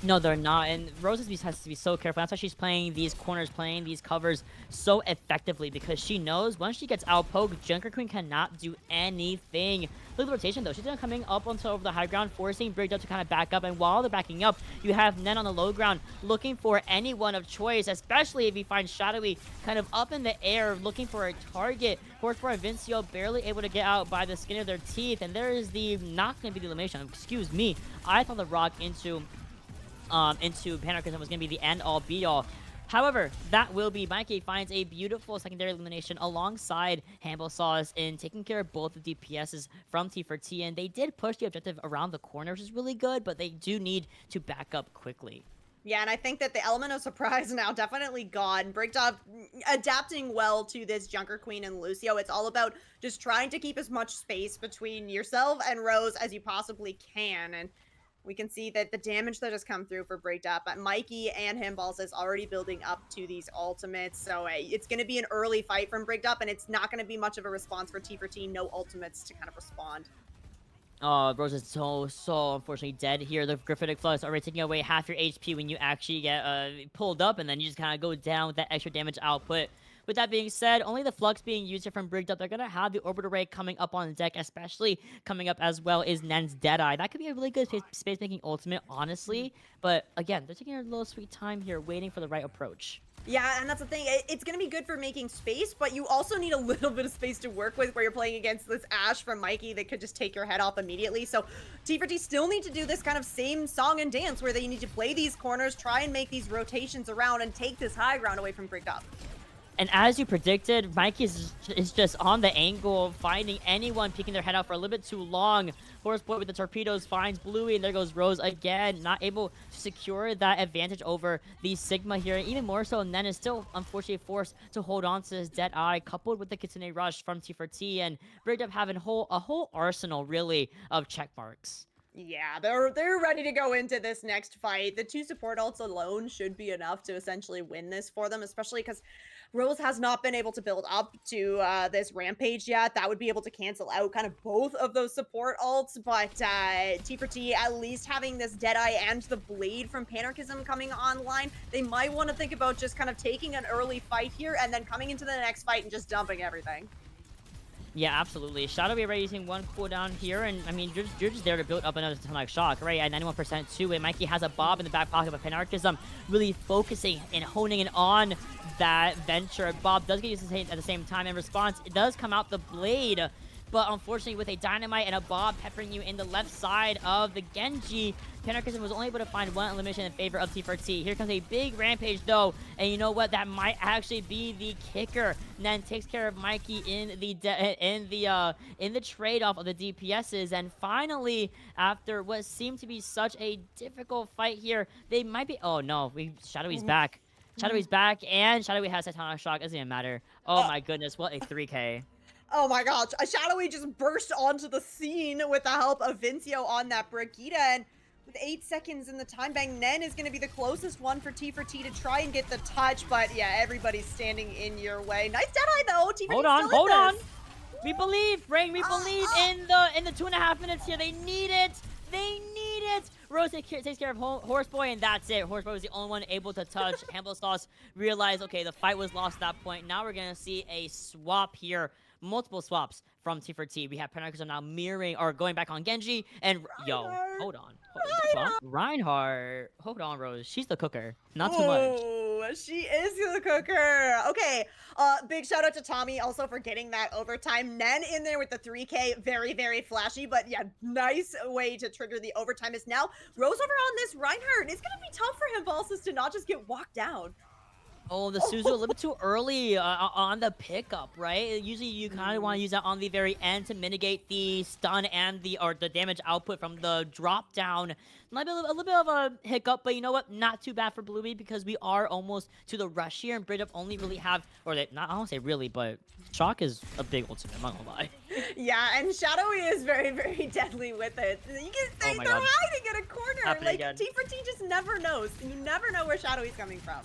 No, they're not, and Rose has to be so careful. That's why she's playing these corners, playing these covers so effectively, because she knows once she gets outpoked, Junker Queen cannot do anything. Look at the rotation, though. She's going to coming up onto over the high ground, forcing Brigged Up to kind of back up, and while they're backing up, you have Nen on the low ground looking for anyone of choice, especially if you find Shadowy kind of up in the air looking for a target. For Vincio, barely able to get out by the skin of their teeth, and there is the not going to be the elimination. Excuse me. I thought the rock into Panarchism was going to be the end-all, be-all. However, that will be Mikey finds a beautiful secondary elimination alongside Handball Sauce in taking care of both the DPSs from T4T, and they did push the objective around the corner, which is really good, but they do need to back up quickly. Yeah, and I think that the element of surprise now definitely gone. Brigged Up adapting well to this Junker Queen and Lucio. It's all about just trying to keep as much space between yourself and Rose as you possibly can, and we can see that the damage that has come through for Brigged Up, Mikey and Handballs is already building up to these ultimates. So it's going to be an early fight from Brigged Up, and it's not going to be much of a response for T4T. No ultimates to kind of respond. Rose is so unfortunately dead here. The Graphitic Flux already taking away half your HP when you actually get pulled up, and then you just kind of go down with that extra damage output. with that being said, only the Flux being used here from Brigged Up. They're going to have the Orbit Array coming up on deck, especially coming up as well is Nen's Deadeye. That could be a really good space-making ultimate, honestly. But again, they're taking a little sweet time here, waiting for the right approach. Yeah, and that's the thing. It's going to be good for making space, but you also need a little bit of space to work with where you're playing against this Ashe from Mikey that could just take your head off immediately. So T4T still need to do this kind of same song and dance where they need to play these corners, try and make these rotations around, and take this high ground away from Brigged Up. And as you predicted, Mikey is just on the angle, finding anyone peeking their head out for a little bit too long. Horseboy with the torpedoes finds Bluey, and there goes Rose again, not able to secure that advantage over the Sigma here. Even more so, Nen is still unfortunately forced to hold on to his Deadeye, coupled with the Kitsune Rush from T4T, and Brigged Up having a whole arsenal, really, of check marks. Yeah, they're ready to go into this next fight. The 2 support ults alone should be enough to essentially win this for them, especially because Rose has not been able to build up to this Rampage yet. That would be able to cancel out kind of both of those support ults, but T4T at least having this Deadeye and the Blade from Panarchism coming online, they might want to think about just kind of taking an early fight here and then coming into the next fight and just dumping everything. Yeah, absolutely. Shadow be already using 1 cooldown here, and I mean, you're just there to build up another Tonic Shock, right? At 91% to it. Mikey has a Bob in the back pocket, but Panarchism really focusing and honing in on that venture. Bob does get used at the same time. In response, it does come out the Blade, but unfortunately with a Dynamite and a Bob peppering you in the left side of the Genji, Panarchism was only able to find 1 elimination in favor of T4T. Here comes a big Rampage though, and you know what? That might actually be the kicker. Then takes care of Mikey in the trade-off of the DPSs, and finally, after what seemed to be such a difficult fight here, they might be. Oh no, Shadowy's back. Shadowy's back, and Shadowy has Titanic Shock. Doesn't even matter. Oh my goodness, what a 3K. Oh my gosh, Shadowy just burst onto the scene with the help of Vincio on that Brigitte, and with 8 seconds in the time bank, Nen is going to be the closest one for T4T to try and get the touch, but yeah, everybody's standing in your way. Nice Deadeye though, T4T Hold on. We believe, Brain, we believe in the 2.5 minutes here. They need it. They need it. Rose takes care of Horseboy, and that's it. Horseboy was the only one able to touch. Hamble Sauce realized, okay, the fight was lost at that point. Now we're going to see a swap here. Multiple swaps from T4T. We have Panarchism now mirroring or going back on Genji, and hold on. Reinhardt. Hold on, Rose. She's the cooker. Not too much. She is the cooker. Okay. Big shout out to Tommy also for getting that overtime. Nen in there with the 3K. Very, very flashy, but yeah, nice way to trigger the overtime is now. Rose over on this Reinhardt. It's going to be tough for him, Balsas, to not just get walked down. Oh, the Suzu a little bit too early on the pickup, right? Usually you kind of want to use that on the very end to mitigate the stun and the damage output from the drop down. Might be a little bit of a hiccup, but you know what? Not too bad for Bluey because we are almost to the rush here, and Brigged Up only really have, I don't say really, but Shock is a big ultimate, I'm not gonna lie. Yeah, and Shadowy is very, very deadly with it. They're hiding in a corner. Like, T4T just never knows. You never know where Shadowy's coming from.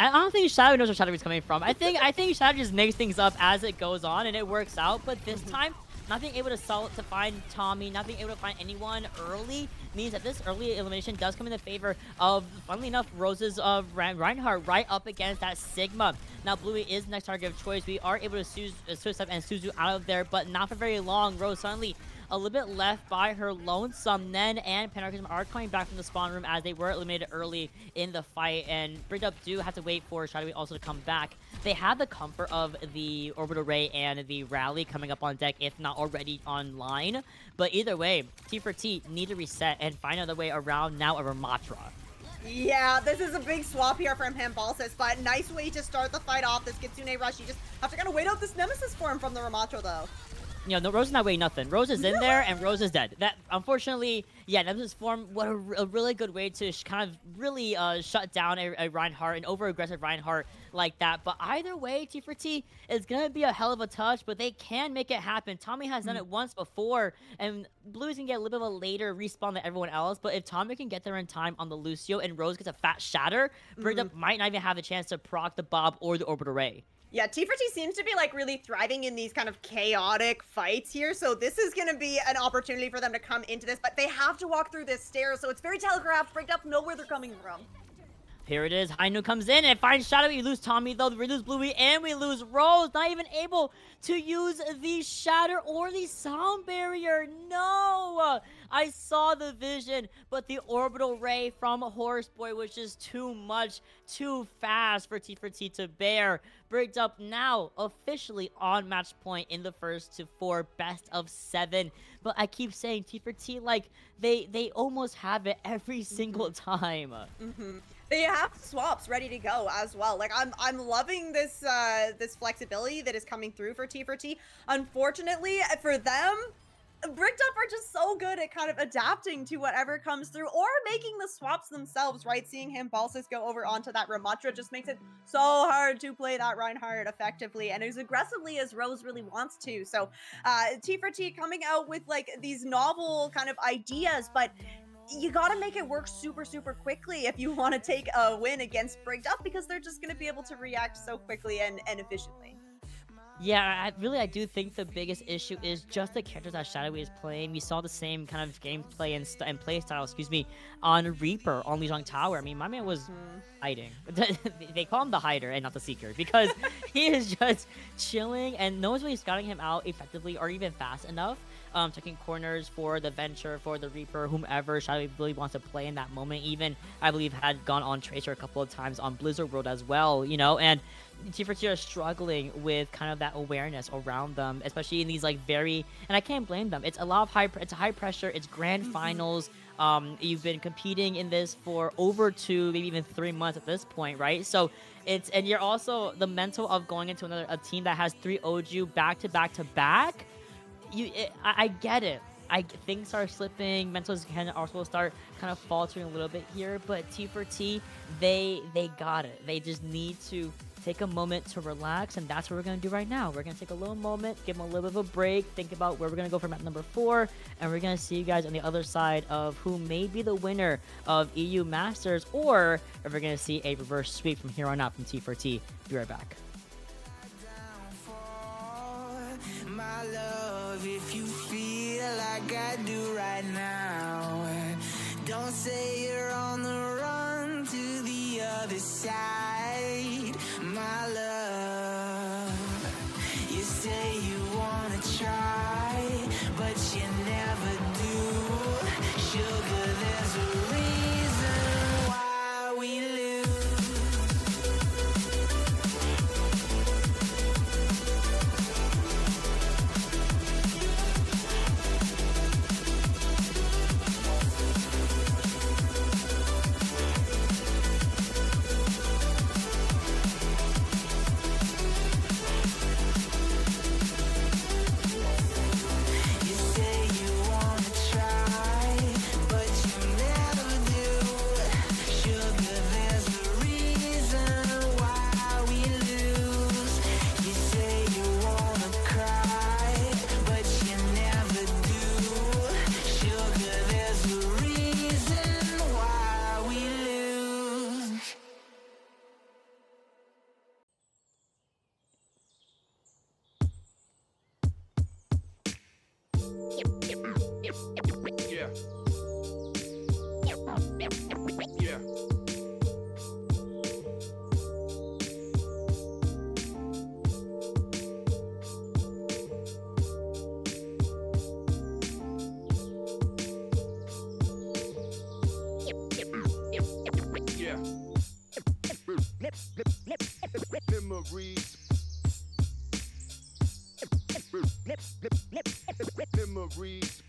I don't think Shadow knows where Shadowy's coming from. I think Shadow just makes things up as it goes on, and it works out. But this time, not being able to find Tommy, not being able to find anyone early means that this early elimination does come in the favor of, funnily enough, Rose's Reinhardt right up against that Sigma. Now, Bluey is the next target of choice. We are able to Suicide and Suzu out of there, but not for very long. Rose suddenly a little bit left by her lonesome. Nen and Panarchism are coming back from the spawn room as they were eliminated early in the fight, and Brigged Up do have to wait for Shadowy also to come back. They have the comfort of the Orbit Array and the Rally coming up on deck, if not already online, but either way, T4T need to reset and find another way around now a Ramatra. Yeah, this is a big swap here from Hambalsis, but nice way to start the fight off. This Kitsune Rush, you just have to kind of wait out this Nemesis form from the Ramatra though. You know, no, Rose is not weighing nothing. Rose is in there, and Rose is dead. That, unfortunately, yeah, Nemesis form, what a really good way to kind of really shut down a Reinhardt, an over-aggressive Reinhardt like that. But either way, T4T is going to be a hell of a touch, but they can make it happen. Tommy has done it once before, and Blue's going to get a little bit of a later respawn than everyone else. But if Tommy can get there in time on the Lucio and Rose gets a fat shatter, Brigged Up might not even have a chance to proc the Bob or the Orbit Array. Yeah, T4T seems to be like really thriving in these kind of chaotic fights here, so this is going to be an opportunity for them to come into this, but they have to walk through this stairs, so it's very telegraphed. Brigged Up know where they're coming from. Here it is. Hainu comes in and finds Shadowy. We lose Tommy, though. We lose Bluey, and we lose Rose. Not even able to use the Shatter or the Sound Barrier. No! I saw the vision, but the Orbital Ray from Horseboy was just too much, too fast for T4T to bear. Brigged up now, officially on match point in the first to 4 best of 7. But I keep saying T4T, like, they almost have it every single time. They have swaps ready to go as well. Like I'm loving this this flexibility that is coming through for T4T. Unfortunately for them, Bricked Up are just so good at kind of adapting to whatever comes through or making the swaps themselves, right? Seeing him Balsis go over onto that Ramatra just makes it so hard to play that Reinhardt effectively and as aggressively as Rose really wants to. So T4T coming out with like these novel kind of ideas, but you got to make it work super, super quickly if you want to take a win against Brigged Up because they're just going to be able to react so quickly and efficiently. Yeah, I do think the biggest issue is just the characters that Shadowy is playing. We saw the same kind of gameplay and play style, on Reaper on Lijiang Tower. I mean, my man was hiding. They call him the hider and not the seeker because he is just chilling and no one's really scouting him out effectively or even fast enough. Checking corners for the Venture, for the Reaper, whomever Shadowy really wants to play in that moment. Even, I believe, had gone on Tracer a couple of times on Blizzard World as well, you know? And T4T are struggling with kind of that awareness around them, especially in these, like, and I can't blame them. It's a lot of it's a high pressure, it's grand finals. You've been competing in this for over 2, maybe even 3 months at this point, right? So and you're also the mental of going into a team that has 3 OG back to back to back. I get it. Things are slipping. Mentals can also start kind of faltering a little bit here. But T4T, they got it. They just need to take a moment to relax, and that's what we're going to do right now. We're going to take a little moment, give them a little bit of a break, think about where we're going to go for map number 4, and we're going to see you guys on the other side of who may be the winner of EU Masters, or if we're going to see a reverse sweep from here on out from T4T. Be right back. My love, if you feel like I do right now, don't say you're on the run to the other side. My love, you say you wanna try, but you never do. Sugar, there's a reason why we lose. Memories. Memories.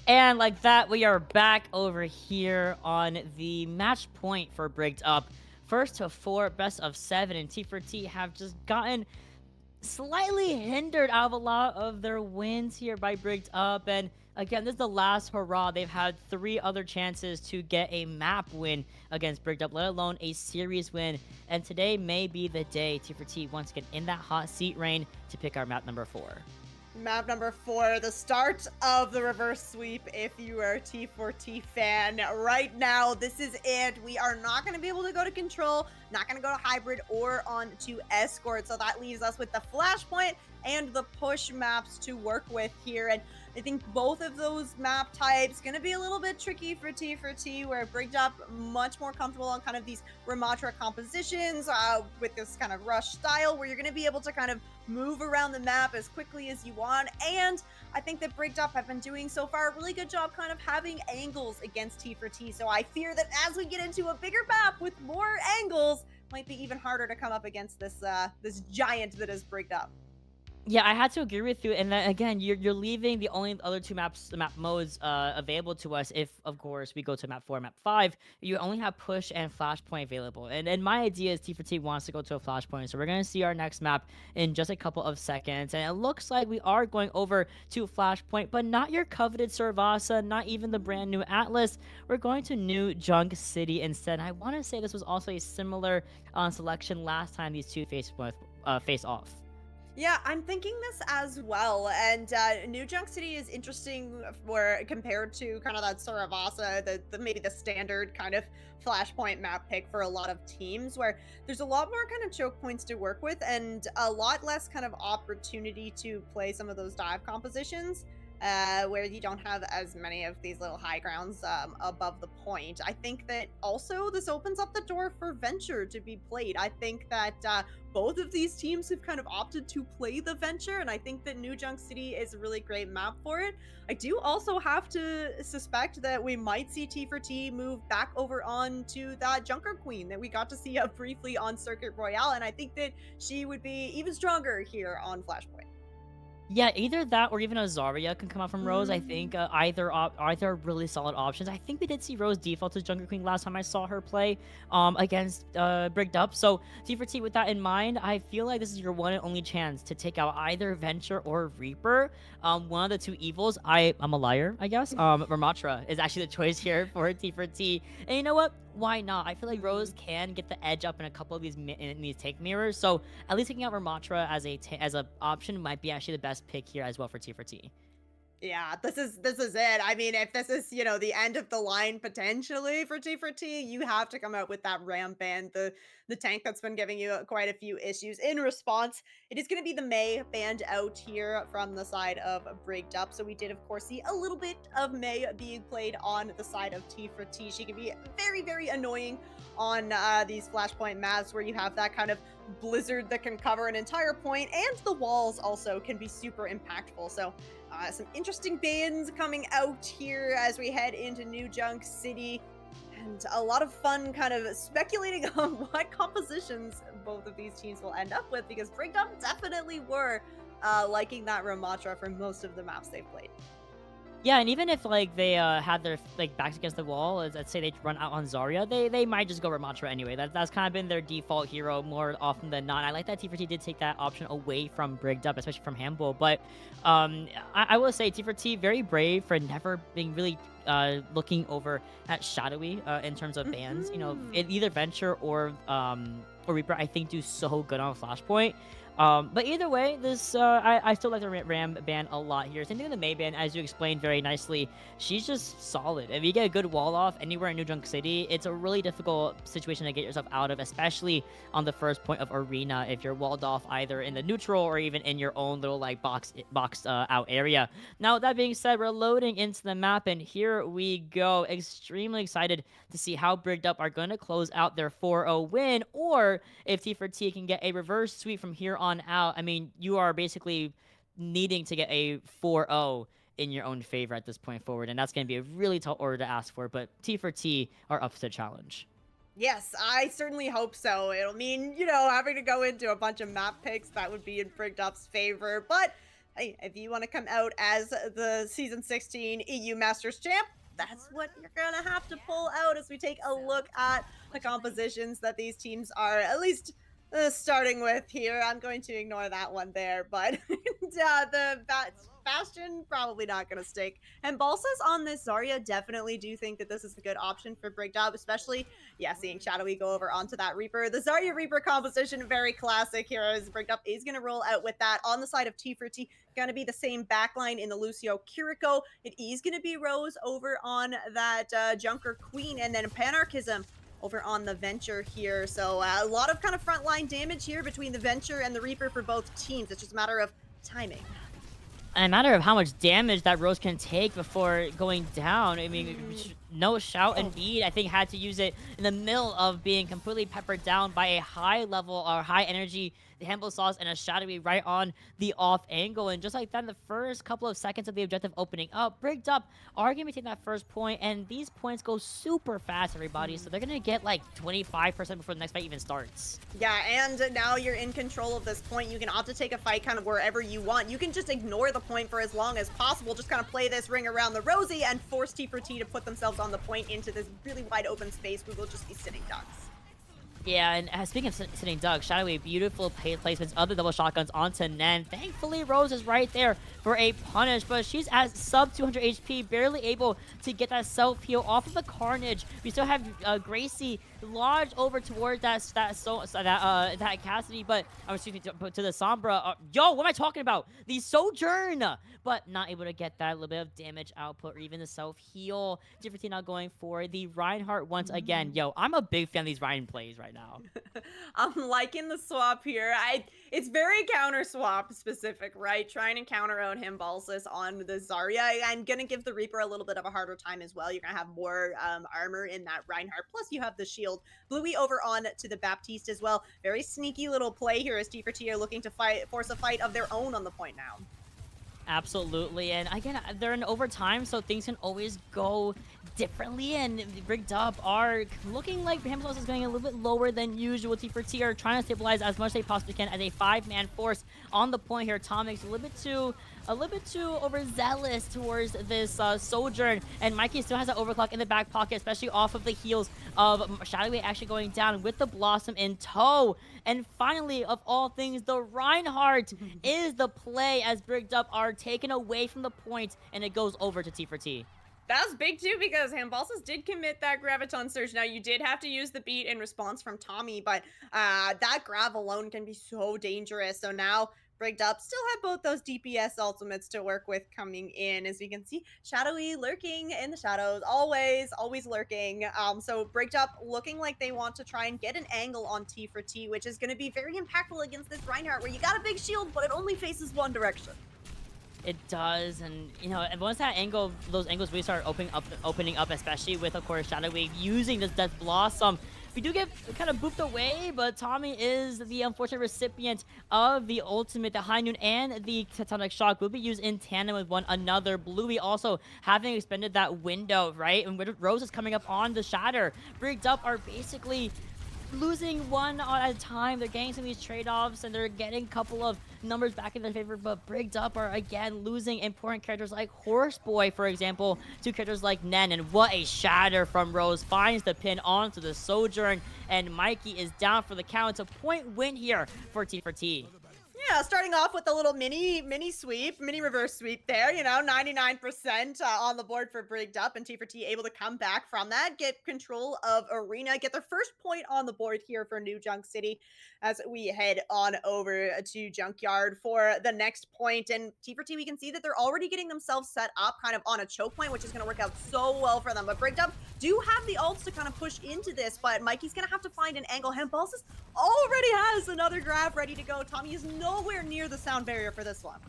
And like that, we are back over here on the match point for Brigged Up. First to 4, best of 7, and T4T have just gotten slightly hindered out of a lot of their wins here by Brigged Up. And again, this is the last hurrah. They've had 3 other chances to get a map win against Brigged Up, let alone a series win. And today may be the day T4T once again in that hot seat reign to pick our map number 4. Map number 4, the start of the reverse sweep. If you are a T4T fan right now, this is it. We are not going to be able to go to control, not going to go to hybrid or on to escort. So that leaves us with the flashpoint and the push maps to work with here. And I think both of those map types going to be a little bit tricky for T4T, where Brigged Up much more comfortable on kind of these Ramatra compositions with this kind of rush style, where you're going to be able to kind of move around the map as quickly as you want. And I think that Brigged Up have been doing so far a really good job kind of having angles against T4T. So I fear that as we get into a bigger map with more angles, might be even harder to come up against this this giant that is Brigged Up. Yeah, I had to agree with you. And then again, you're leaving the only other 2 map modes available to us. If of course we go to map 4, map 5, you only have push and flashpoint available. And my idea is T4T wants to go to a flashpoint, so we're gonna see our next map in just a couple of seconds. And it looks like we are going over to flashpoint, but not your coveted Servasa, not even the brand new Atlas. We're going to New Junk City instead. And I want to say this was also a similar selection last time these 2 face off. Yeah, I'm thinking this as well. And New Junk City is interesting for compared to kind of that Saravasa, the maybe the standard kind of flashpoint map pick for a lot of teams, where there's a lot more kind of choke points to work with and a lot less kind of opportunity to play some of those dive compositions. Where you don't have as many of these little high grounds above the point. I think that also this opens up the door for Venture to be played. I think that both of these teams have kind of opted to play the Venture, and I think that New Junk City is a really great map for it. I do also have to suspect that we might see T4T move back over on to that Junker Queen that we got to see briefly on Circuit Royale, and I think that she would be even stronger here on Flashpoint. Yeah, either that or even a Zarya can come out from Rose. I think either are really solid options. I think we did see Rose default to Junker Queen last time I saw her play against Brigged Up. So T4T, with that in mind, I feel like this is your one and only chance to take out either Venture or Reaper. One of the 2 evils. I'm a liar, I guess. Ramatra is actually the choice here for T4T. And you know what? Why not? I feel like Rose can get the edge up in a couple of these take mirrors. So at least taking out Ramatra as a option might be actually the best pick here as well for T4T. Yeah, this is it. I mean, if this is, you know, the end of the line potentially for T4T, you have to come out with that Ram band, the tank that's been giving you quite a few issues. In response, it is going to be the Mei band out here from the side of Brigged Up. So we did, of course, see a little bit of Mei being played on the side of T4T. She can be very, very annoying on these flashpoint maps where you have that kind of blizzard that can cover an entire point, and the walls also can be super impactful. So some interesting bans coming out here as we head into New Junk City, and a lot of fun kind of speculating on what compositions both of these teams will end up with, because Brigged Up definitely were liking that Ramatra for most of the maps they've played. Yeah, and even if like they had their backs against the wall, let's say they run out on Zarya, they might just go Ramatra anyway. That's kind of been their default hero more often than not. I like that T4T did take that option away from Brigged Up, especially from Handball. But I will say T4T very brave for never being really looking over at Shadowy in terms of bans. You know, either Venture or Reaper, I think do so good on Flashpoint. But either way, this I still like the Ram ban a lot here. Same thing with the Mei ban, as you explained very nicely. She's just solid. If you get a good wall off anywhere in New Junk City, it's a really difficult situation to get yourself out of, especially on the first point of arena if you're walled off either in the neutral or even in your own little like boxed out area. Now, that being said, we're loading into the map, and here we go. Extremely excited to see how Brigged Up are going to close out their 4-0 win, or if T4T can get a reverse sweep from here on out. I mean, you are basically needing to get a 4-0 in your own favor at this point forward, and that's going to be a really tall order to ask for, but T4T are up to the challenge. Yes, I certainly hope so. It'll mean, you know, having to go into a bunch of map picks that would be in Brigged Up's favor, but Hey, if you want to come out as the Season 16 EU Masters champ, that's what you're going to have to pull out as we take a look at the compositions that these teams are at least starting with here. I'm going to ignore that one there, but Bastion probably not going to stick. And Balsas on this Zarya definitely do think that this is a good option for Brigged, especially, yeah, seeing Shadowy go over onto that Reaper. The Zarya Reaper composition, very classic here, as Brigged is going to roll out with that. On the side of T4T, going to be the same backline in the Lucio Kiriko. It is going to be Rose over on that Junker Queen, and then Panarchism over on the Venture here. So a lot of kind of frontline damage here between the Venture and the Reaper for both teams. It's just a matter of timing. And a matter of how much damage that Rose can take before going down. I mean, no shout indeed. I think had to use it in the middle of being completely peppered down by a high level or high energy Handful Sauce and a Shadowy right on the off angle. And just like that, in the first couple of seconds of the objective opening up, Brigged are going to be taking that first point, and these points go super fast, everybody. So they're going to get like 25% before the next fight even starts. Yeah, and now you're in control of this point. You can opt to take a fight kind of wherever you want. You can just ignore the point for as long as possible. Just kind of play this ring around the rosy and force T4T to put themselves on the point into this really wide open space. We will just be sitting ducks. Yeah, and speaking of sitting ducks, Shadowy, beautiful placements of the double shotguns onto Nen. Thankfully, Rose is right there for a punish, but she's at sub 200 HP, barely able to get that self-heal off of the Carnage. We still have Gracie lodged over towards that Cassidy, but excuse me, to the Sombra. Yo, what am I talking about? The Sojourn, but not able to get that little bit of damage output or even the self-heal. T4T now going for the Reinhardt once again. Yo, I'm a big fan of these Ryan plays right now. I'm liking the swap here. It's very counter swap specific, right? Trying to counter out him Balsas on the Zarya. I'm gonna give the Reaper a little bit of a harder time as well. You're gonna have more armor in that Reinhardt. Plus you have the shield. Bluey over on to the Baptiste as well. Very sneaky little play here as T4T are looking to force a fight of their own on the point now. Absolutely, and again, they're in overtime, so things can always go differently, and Brigged are looking like Handful is going a little bit lower than usual. T4T are trying to stabilize as much as they possibly can as a 5-man force on the point here. Tomic's a little bit too overzealous towards this Sojourn, and Mikey still has an overclock in the back pocket, especially off of the heels of Shadowy actually going down with the Blossom in tow. And finally, of all things, the Reinhardt is the play as Brigged are taken away from the point, and it goes over to T4T. That was big too, because Hambalsas did commit that Graviton Surge. Now, you did have to use the beat in response from Tommy, but that grab alone can be so dangerous. So now Brigged still have both those DPS ultimates to work with coming in. As we can see, Shadowy lurking in the shadows, always lurking. So Brigged looking like they want to try and get an angle on T4T, which is going to be very impactful against this Reinhardt, where you got a big shield, but it only faces one direction. It does, and you know, and once that angle, those angles really start opening up, especially with, of course, Shadowy using this Death Blossom. We do get kind of booped away, but Tommy is the unfortunate recipient of the ultimate. The High Noon and the Tectonic Shock will be used in tandem with one another. Bluey also having expended that window, right? And Rose is coming up on the Shatter. Brigged are basically losing one at a time. They're getting some of these trade-offs, and they're getting a couple of numbers back in their favor, but Brigged are again losing important characters like Horseboy, for example, to characters like Nen. And what a shatter from Rose, finds the pin onto the Sojourn, and Mikey is down for the count. It's a point win here for T4T. Yeah, starting off with a little mini reverse sweep there, you know, 99% on the board for Brigged and T4T able to come back from that, get control of Arena, get their first point on the board here for New Junk City as we head on over to Junkyard for the next point. And T4T, we can see that they're already getting themselves set up kind of on a choke point, which is going to work out so well for them. But Brigged do have the ults to kind of push into this, but Mikey's going to have to find an angle. Hambalsas already has another grab ready to go. Tommy is nowhere near the sound barrier for this one.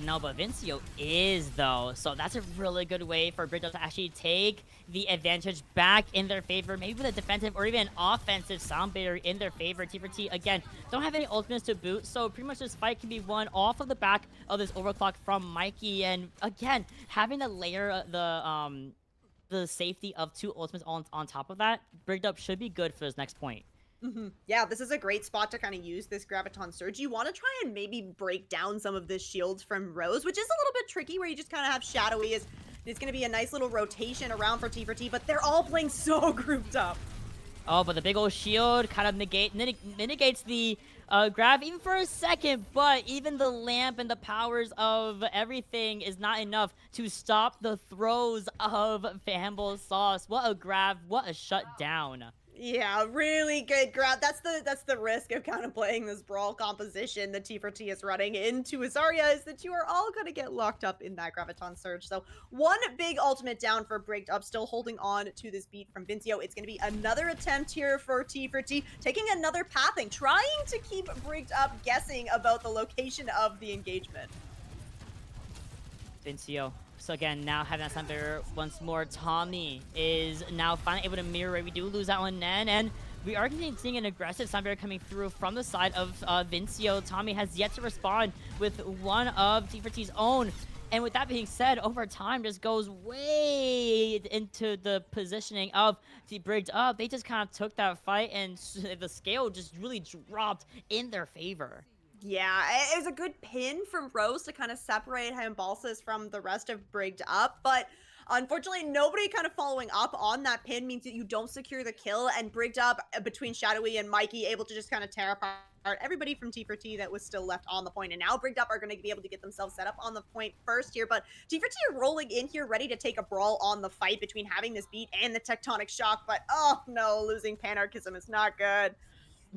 No, but Vincio is, though. So that's a really good way for Brigged to actually take the advantage back in their favor. Maybe with a defensive or even offensive sound barrier in their favor. T4T, again, don't have any ultimates to boot. So pretty much this fight can be won off of the back of this overclock from Mikey. And again, having the layer, the safety of two ultimates on top of that, Brigged should be good for this next point. Yeah, this is a great spot to kind of use this Graviton Surge. You want to try and maybe break down some of this shields from Rose, which is a little bit tricky where you just kind of have Shadowy as it's going to be a nice little rotation around for T4T, but they're all playing so grouped up. Oh, but the big old shield kind of mitigates the grab even for a second, but even the lamp and the powers of everything is not enough to stop the throws of Fanbull Sauce. What a grab, what a shutdown. Yeah, really good grab. That's the risk of kind of playing this brawl composition that T4T is running into Azaria, is that you are all going to get locked up in that Graviton Surge. So one big ultimate down for Brigged Up, still holding on to this beat from Vincio. It's going to be another attempt here for T4T, taking another pathing, trying to keep Brigged Up guessing about the location of the engagement. Vincio. So again, now having that Sunbearer once more, Tommy is now finally able to mirror it. We do lose out on Nen, and we are seeing an aggressive Sunbearer coming through from the side of Vincio. Tommy has yet to respond with one of T4T's own. And with that being said, over time just goes way into the positioning of the Brigged Up. They just kind of took that fight, and the scale just really dropped in their favor. Yeah, it was a good pin from Rose to kind of separate Hambalsis from the rest of Brigged Up, but unfortunately, nobody kind of following up on that pin means that you don't secure the kill, and Brigged Up, between Shadowy and Mikey, able to just kind of tear apart everybody from T4T that was still left on the point, and now Brigged Up are going to be able to get themselves set up on the point first here, but T4T are rolling in here, ready to take a brawl on the fight between having this beat and the Tectonic Shock, but oh no, losing Panarchism is not good.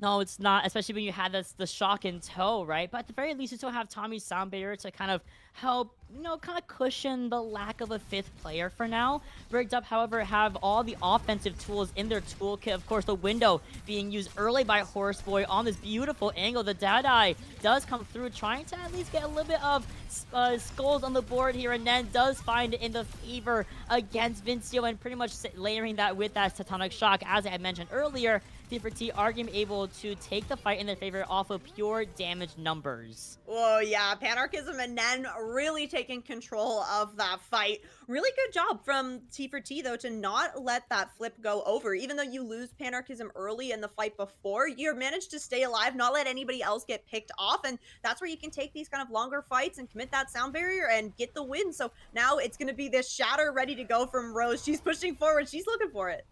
No, it's not, especially when you had the shock in tow, right? But at the very least, you still have Tommy's Sound Barrier to kind of help, kind of cushion the lack of a fifth player for now. Brigged Up, however, have all the offensive tools in their toolkit. Of course, the window being used early by Horseboy on this beautiful angle. The Deadeye does come through, trying to at least get a little bit of skulls on the board here, and then does find it in the favor against Vincio, and pretty much layering that with that Tectonic Shock. As I had mentioned earlier, T4T are able to take the fight in their favor off of pure damage numbers. Oh yeah, Panarchism and Nen really taking control of that fight. Really good job from T4T though to not let that flip go over. Even though you lose Panarchism early in the fight before, you managed to stay alive, not let anybody else get picked off, and that's where you can take these kind of longer fights and commit that Sound Barrier and get the win. So now it's going to be this Shatter ready to go from Rose. She's pushing forward, she's looking for it.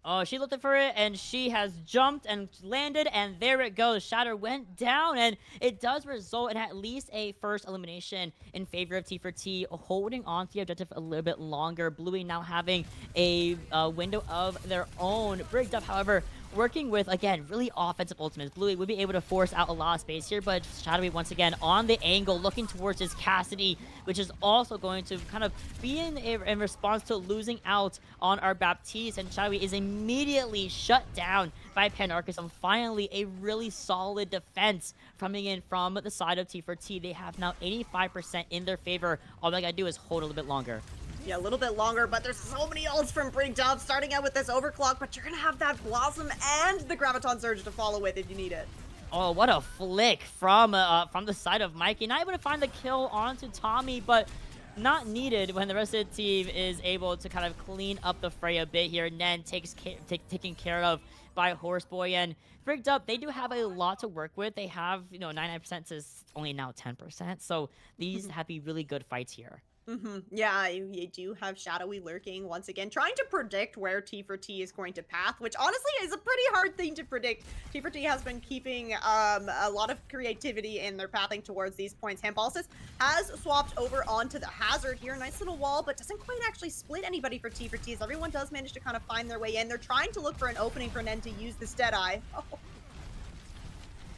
Oh, she looked for it, and she has jumped and landed, and there it goes. Shatter went down, and it does result in at least a first elimination in favor of T4T, holding on to the objective a little bit longer. Bluey now having a window of their own. Brigged Up, however, working with, again, really offensive ultimates. Bluey would be able to force out a lot of space here, but Shadowy once again on the angle, looking towards his Cassidy, which is also going to kind of be in response to losing out on our Baptiste, and Shadowy is immediately shut down by Panarchism. Finally, a really solid defense coming in from the side of T4T. They have now 85% in their favor. All they gotta do is hold a little bit longer. Yeah, a little bit longer, but there's so many ults from Brigged Up, starting out with this Overclock, but you're gonna have that Blossom and the Graviton Surge to follow with if you need it. Oh, what a flick from the side of Mikey. Not able to find the kill onto Tommy, but not needed when the rest of the team is able to kind of clean up the fray a bit here. Nen taken care of by Horseboy, and Brigged Up, they do have a lot to work with. They have, 99% to only now 10%, so these have been really good fights here. Yeah, you do have Shadowy lurking once again, trying to predict where T4T is going to path, which honestly is a pretty hard thing to predict. T4T has been keeping a lot of creativity in their pathing towards these points. Hambalsis has swapped over onto the Hazard here. Nice little wall, but doesn't quite actually split anybody for T4T, as everyone does manage to kind of find their way in. They're trying to look for an opening for Nen to use this Deadeye.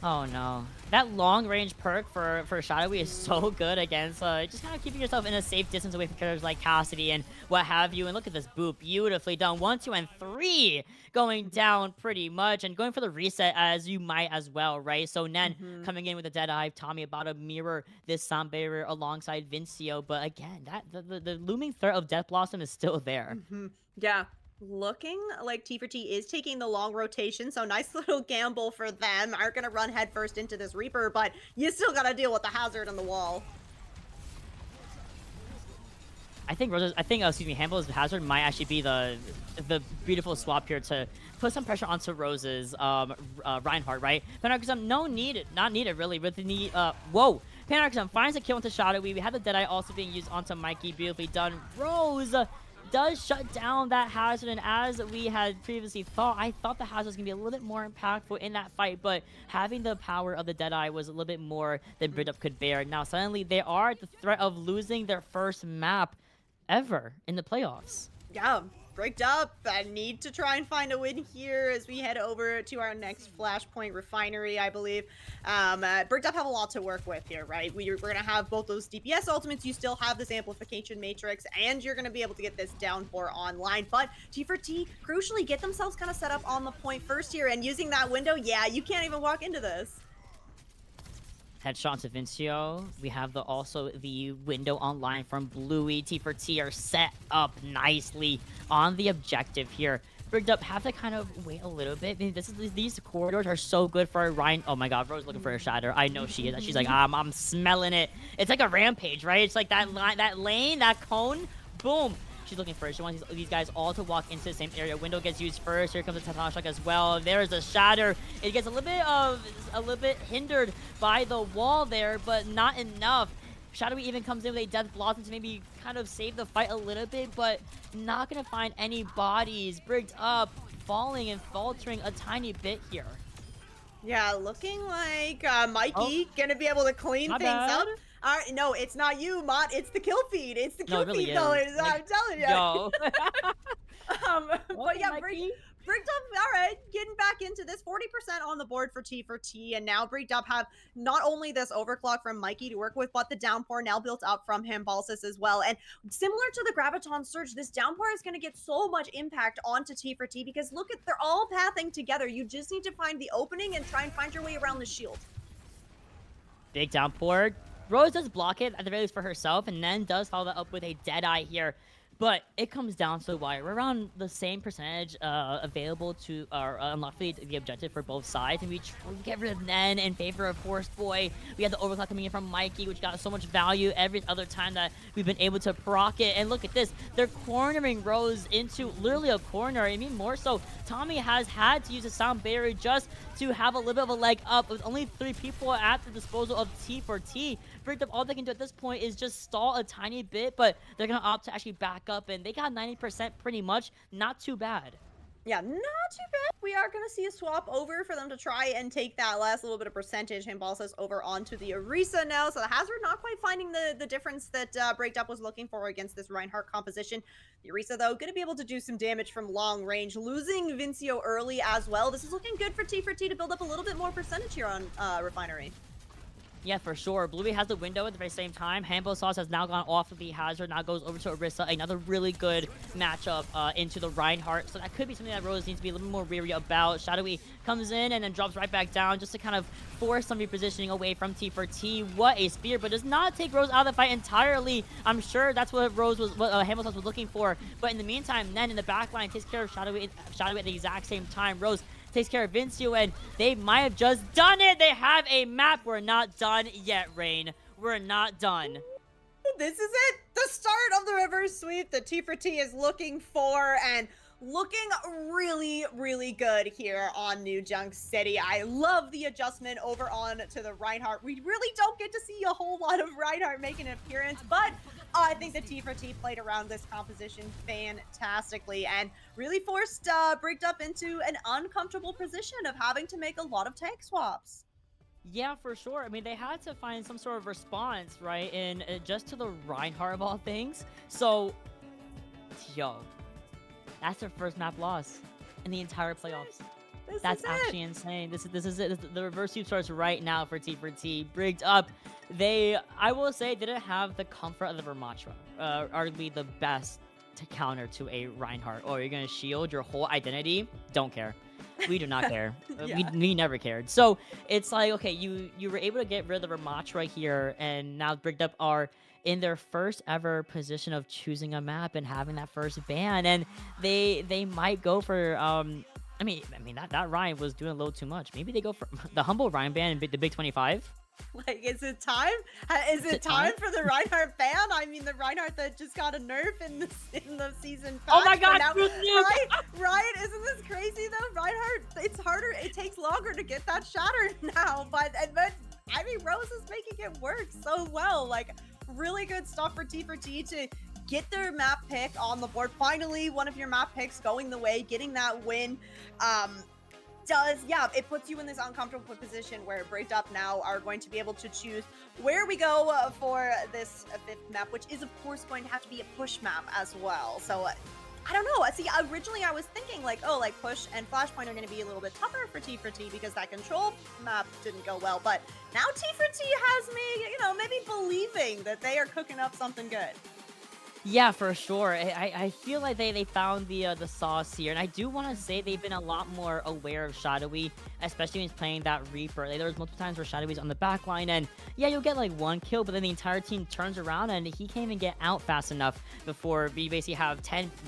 Oh no. That long range perk for Shadowy is so good against just kind of keeping yourself in a safe distance away from characters like Cassidy and what have you. And look at this boop. Beautifully done. 1, 2, and 3 going down pretty much, and going for the reset as you might as well, right? So Nen coming in with a Deadeye. Tommy about to mirror this Sound Barrier alongside Vincio. But again, the looming threat of Death Blossom is still there. Yeah. Looking like T4T is taking the long rotation, so nice little gamble for them. Aren't going to run headfirst into this Reaper, but you still got to deal with the Hazard on the wall. I think excuse me, Hambo's Hazard might actually be the beautiful swap here to put some pressure onto Rose's Reinhardt, right? Panarchism, not needed really with the need. Whoa, Panarchism finds a kill into Shadowy. We have the Deadeye also being used onto Mikey, beautifully done. Rose does shut down that Hazard, and as we had previously thought, I thought the Hazard was going to be a little bit more impactful in that fight, but having the power of the Deadeye was a little bit more than Brigged could bear. Now, suddenly, they are at the threat of losing their first map ever in the playoffs. Yeah, Brigged Up. I need to try and find a win here as we head over to our next Flashpoint Refinery, I believe. Brigged Up have a lot to work with here, right? We're going to have both those DPS ultimates. You still have this amplification matrix, and you're going to be able to get this downpour online. But T4T crucially get themselves kind of set up on the point first here, and using that window, yeah, you can't even walk into this. Headshot to Vincio. We have also the window online from Bluey. T4T are set up nicely on the objective here. Brigged Up have to kind of wait a little bit. I mean, these corridors are so good for Ryan. Oh my God, Rose looking for a shatter. I know she is. She's like, I'm smelling it. It's like a rampage, right? It's like that line, that lane, that cone. Boom. She's looking for it. She wants these guys all to walk into the same area. Window gets used first. Here comes the Tetanus as well. There's a shatter. It gets a little bit hindered by the wall there, but not enough. Shadowy even comes in with a Death Blossom to maybe kind of save the fight a little bit, but not going to find any bodies. Brigged Up, falling and faltering a tiny bit here. Yeah, looking like Mikey gonna be able to clean things up. No, it's not you, Mott. It's the kill feed. It's the kill feed colors. I'm telling you. Yo. But yeah, Brigged Up, all right, getting back into this. 40% on the board for T4T, and now Brigged Up have not only this overclock from Mikey to work with, but the downpour now built up from Hambalsis as well. And similar to the Graviton Surge, this downpour is going to get so much impact onto T4T because look at, they're all pathing together. You just need to find the opening and try and find your way around the shield. Big downpour. Rose does block it, at the very least for herself, and then does follow that up with a Deadeye here. But it comes down to the wire. We're around the same percentage available to unlock the objective for both sides, and we get rid of Nen in favor of Force Boy. We had the overclock coming in from Mikey, which got so much value every other time that we've been able to proc it. And look at this. They're cornering Rose into literally a corner. I mean, more so, Tommy has had to use a sound barrier just to have a little bit of a leg up with only 3 people at the disposal of T4T. Brigged Up, all they can do at this point is just stall a tiny bit, but they're going to opt to actually back up, and they got 90% pretty much. Not too bad. Yeah, not too bad. We are going to see a swap over for them to try and take that last little bit of percentage. Handball says over onto the Orisa now. So the Hazard not quite finding the difference that Brigged Up was looking for against this Reinhardt composition. The Orisa, though, going to be able to do some damage from long range. Losing Vincio early as well. This is looking good for T4T to build up a little bit more percentage here on Refinery. Yeah, for sure. Bluey has the window at the very same time. Hambo Sauce has now gone off of the Hazard, now goes over to Orisa. Another really good matchup into the Reinhardt. So that could be something that Rose needs to be a little more wary about. Shadowy comes in and then drops right back down just to kind of force some repositioning away from T4T. What a spear, but does not take Rose out of the fight entirely. I'm sure that's what Hambo Sauce was looking for. But in the meantime, Nen in the back line takes care of Shadowy at the exact same time. Rose takes care of Vincio, and they might have just done it. They have a map. We're not done yet, Rain. We're not done. This is it. The start of the reverse sweep that T4T is looking for, and looking really, really good here on New Junk City. I love the adjustment over on to the Reinhardt. We really don't get to see a whole lot of Reinhardt making an appearance, but I think the T4T played around this composition fantastically and really forced Brigged Up into an uncomfortable position of having to make a lot of tank swaps. Yeah, for sure. I mean, they had to find some sort of response, right? And just to the Reinhardt of all things. So, yo, that's their first map loss in the entire playoffs. That's actually insane. This is it. The reverse sweep starts right now for T4T. Brigged Up, I will say, didn't have the comfort of the Vermatra. Arguably the best to counter to a Reinhardt. Or you're gonna shield your whole identity. Don't care. We do not care. Yeah. We never cared. So it's like, okay, you were able to get rid of the Vermatra here, and now Brigged Up are in their first ever position of choosing a map and having that first ban, and they might go for I mean that Ryan was doing a little too much. Maybe they go for the humble Ryan ban and the big 25. Like, is it time? Is it time for the Reinhardt ban? I mean, the Reinhardt that just got a nerf in the season. Oh my patch, God, now, Truth Nuke! right? Isn't this crazy though? Reinhardt, it's harder. It takes longer to get that shattered now, but I mean, Rose is making it work so well. Like, really good stuff for T4T to get their map pick on the board. Finally, one of your map picks going the way, getting that win. It puts you in this uncomfortable position where Brigged Up now are going to be able to choose where we go for this fifth map, which is of course going to have to be a push map as well. So I don't know. See, originally I was thinking like, oh, like push and flashpoint are going to be a little bit tougher for T4T because that control map didn't go well. But now T4T has me, maybe believing that they are cooking up something good. Yeah, for sure. I feel like they found the sauce here, and I do want to say they've been a lot more aware of Shadowy, especially when he's playing that Reaper. Like, there was multiple times where Shadowy's on the back line, and yeah, you'll get like one kill, but then the entire team turns around, and he can't even get out fast enough before we basically have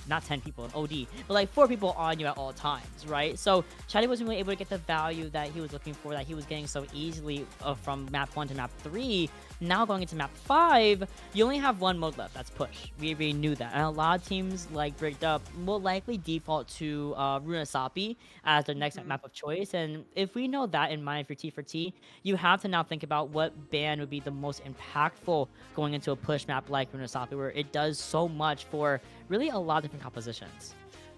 not 10 people in OD, but like 4 people on you at all times, right? So Shadowy wasn't really able to get the value that he was looking for, that he was getting so easily from map 1 to map 3. Now going into map 5, you only have one mode left. That's push. We knew that. And a lot of teams like Brigged Up will likely default to Runasapi as their next map of choice. And if we know that in mind for T4T, you have to now think about what ban would be the most impactful going into a push map like Runasapi, where it does so much for really a lot of different compositions.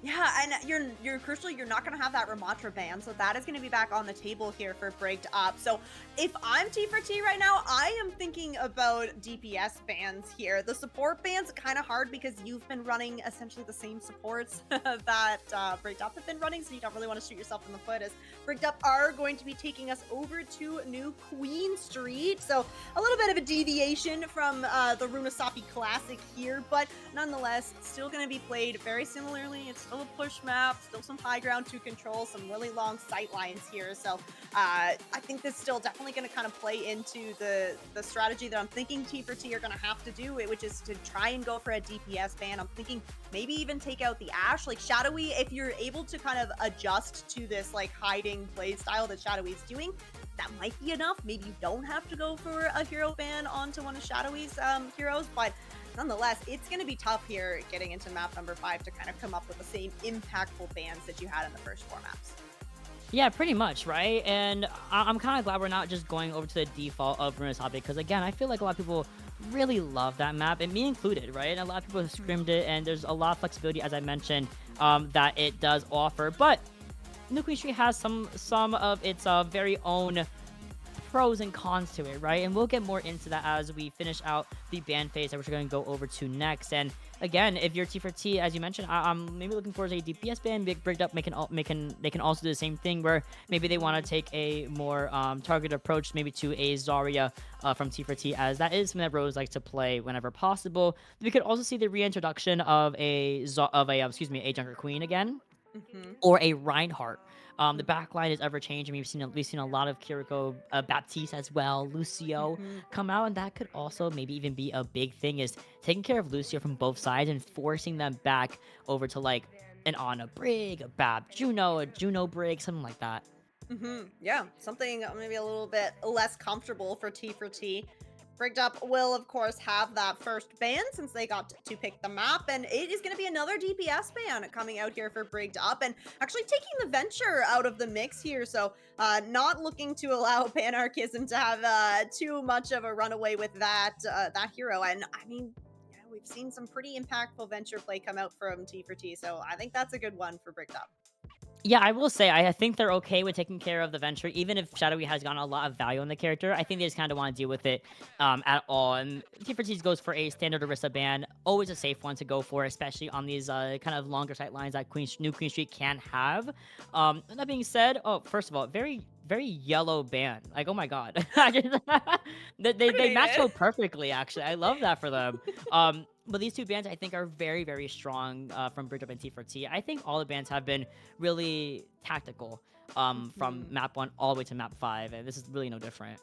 Yeah, and you're crucially, you're not going to have that Ramatra ban, so that is going to be back on the table here for Brigged Up. So if I'm T4T right now, I am thinking about DPS bans here. The support bans are kind of hard because you've been running essentially the same supports that Brigged Up have been running, so you don't really want to shoot yourself in the foot, as Brigged Up are going to be taking us over to New Queen Street. So a little bit of a deviation from the Runasapi Classic here, but nonetheless, still going to be played very similarly. It's still a push map, still some high ground to control, some really long sight lines here. So I think this is still definitely going to kind of play into the strategy that I'm thinking T4T are going to have to do, which is to try and go for a DPS ban. I'm thinking maybe even take out the Ashe. Like Shadowy, if you're able to kind of adjust to this like hiding play style that Shadowy is doing, that might be enough. Maybe you don't have to go for a hero ban onto one of Shadowy's heroes, but nonetheless, it's going to be tough here getting into map number 5 to kind of come up with the same impactful bans that you had in the first 4 maps. Yeah, pretty much, right? And I'm kind of glad we're not just going over to the default of Runasapi, because again, I feel like a lot of people really love that map, and me included, right? And a lot of people have scrimmed it, and there's a lot of flexibility, as I mentioned, that it does offer. But New Queen Street has some of its very own pros and cons to it, right? And we'll get more into that as we finish out the ban phase that we're going to go over to next. And again, if you're T4T, as you mentioned, I'm maybe looking for a DPS ban. Brigged Up they can also do the same thing, where maybe they want to take a more targeted approach, maybe to a Zarya from T4T, as that is something that Rose likes to play whenever possible. We could also see the reintroduction of a Junker Queen again, or a Reinhardt. The backline is ever changing. We've seen a lot of Kiriko, Baptiste as well, Lucio come out, and that could also maybe even be a big thing, is taking care of Lucio from both sides and forcing them back over to like an Ana Brig, a Bab Juno, a Juno Brig, something like that. Yeah, something maybe a little bit less comfortable for T4T. Brigged Up will, of course, have that first ban since they got to pick the map, and it is going to be another DPS ban coming out here for Brigged Up, and actually taking the Venture out of the mix here, so not looking to allow Panarchism to have too much of a runaway with that hero. And I mean, yeah, we've seen some pretty impactful Venture play come out from T4T, so I think that's a good one for Brigged Up. Yeah, I will say, I think they're okay with taking care of the Venture, even if Shadowy has gotten a lot of value in the character. I think they just kind of want to deal with it at all. And T4T goes for a standard Orisa ban, always a safe one to go for, especially on these kind of longer sight lines that New Queen Street can have. That being said, first of all, very yellow ban. Like, oh my god. they match so perfectly, actually. I love that for them. But these two bands, I think, are very, very strong from Brigged Up and T4T. I think all the bands have been really tactical from map 1 all the way to map 5, and this is really no different.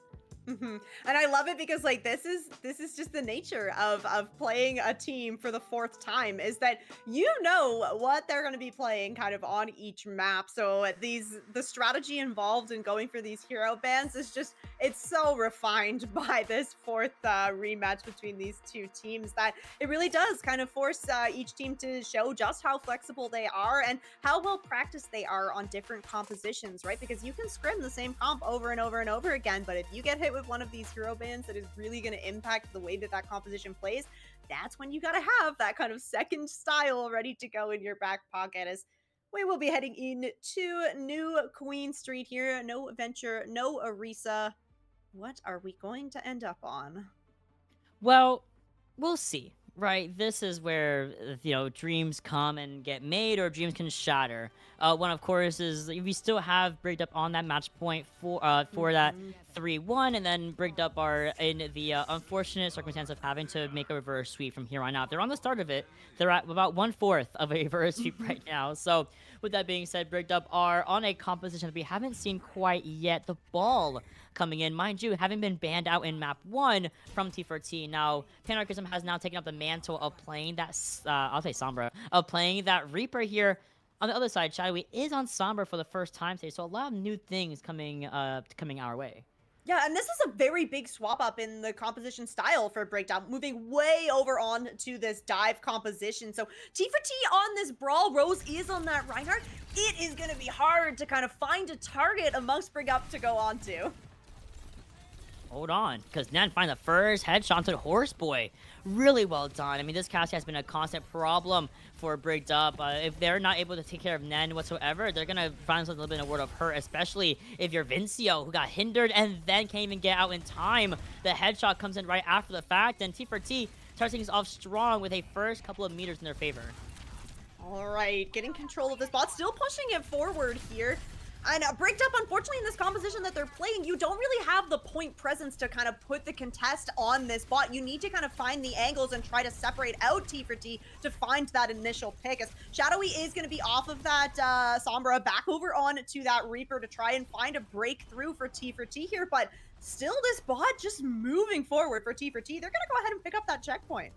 And I love it because like this is just the nature of playing a team for the fourth time, is that you know what they're going to be playing kind of on each map. So the strategy involved in going for these hero bans is just, it's so refined by this fourth rematch between these two teams, that it really does kind of force each team to show just how flexible they are and how well practiced they are on different compositions, right? Because you can scrim the same comp over and over and over again, but if you get hit with one of these hero bans that is really going to impact the way that composition plays, that's when you got to have that kind of second style ready to go in your back pocket. As we will be heading in to New Queen Street here. No Venture, no Orisa. What are we going to end up on? Well, we'll see, right? This is where, dreams come and get made, or dreams can shatter. One, of course, is we still have Brigged Up on that match point for that 3-1, and then Brigged Up are in the unfortunate circumstance of having to make a reverse sweep from here on out. They're on the start of it. They're at about 1/4 of a reverse sweep right now. So, with that being said, Brigged Up are on a composition that we haven't seen quite yet. The ball coming in, mind you, having been banned out in map 1 from T4T. Now, Panarchism has now taken up the mantle of playing that, I'll say Sombra, of playing that Reaper here. On the other side, Shadowy is on Sombra for the first time today, so a lot of new things coming our way. Yeah, and this is a very big swap up in the composition style for Breakdown, moving way over on to this dive composition. So T4T on this Brawl, Rose is on that Reinhardt. It is going to be hard to kind of find a target amongst Brig Up to go on to. Hold on, because Nen find the first headshot to the Horse Boy. Really well done. I mean, this cast has been a constant problem for Brigged Up. If they're not able to take care of Nen whatsoever, they're going to find themselves a little bit in a word of hurt, especially if you're Vincio, who got hindered and then can't even get out in time. The headshot comes in right after the fact, and T4T starts things off strong with a first couple of meters in their favor. All right, getting control of this bot, still pushing it forward here. And Brigged Up, unfortunately, in this composition that they're playing, you don't really have the point presence to kind of put the contest on this bot. You need to kind of find the angles and try to separate out T4T to find that initial pick. As Shadowy is going to be off of that Sombra, back over on to that Reaper to try and find a breakthrough for T4T here. But still, this bot just moving forward for T4T. They're going to go ahead and pick up that checkpoint.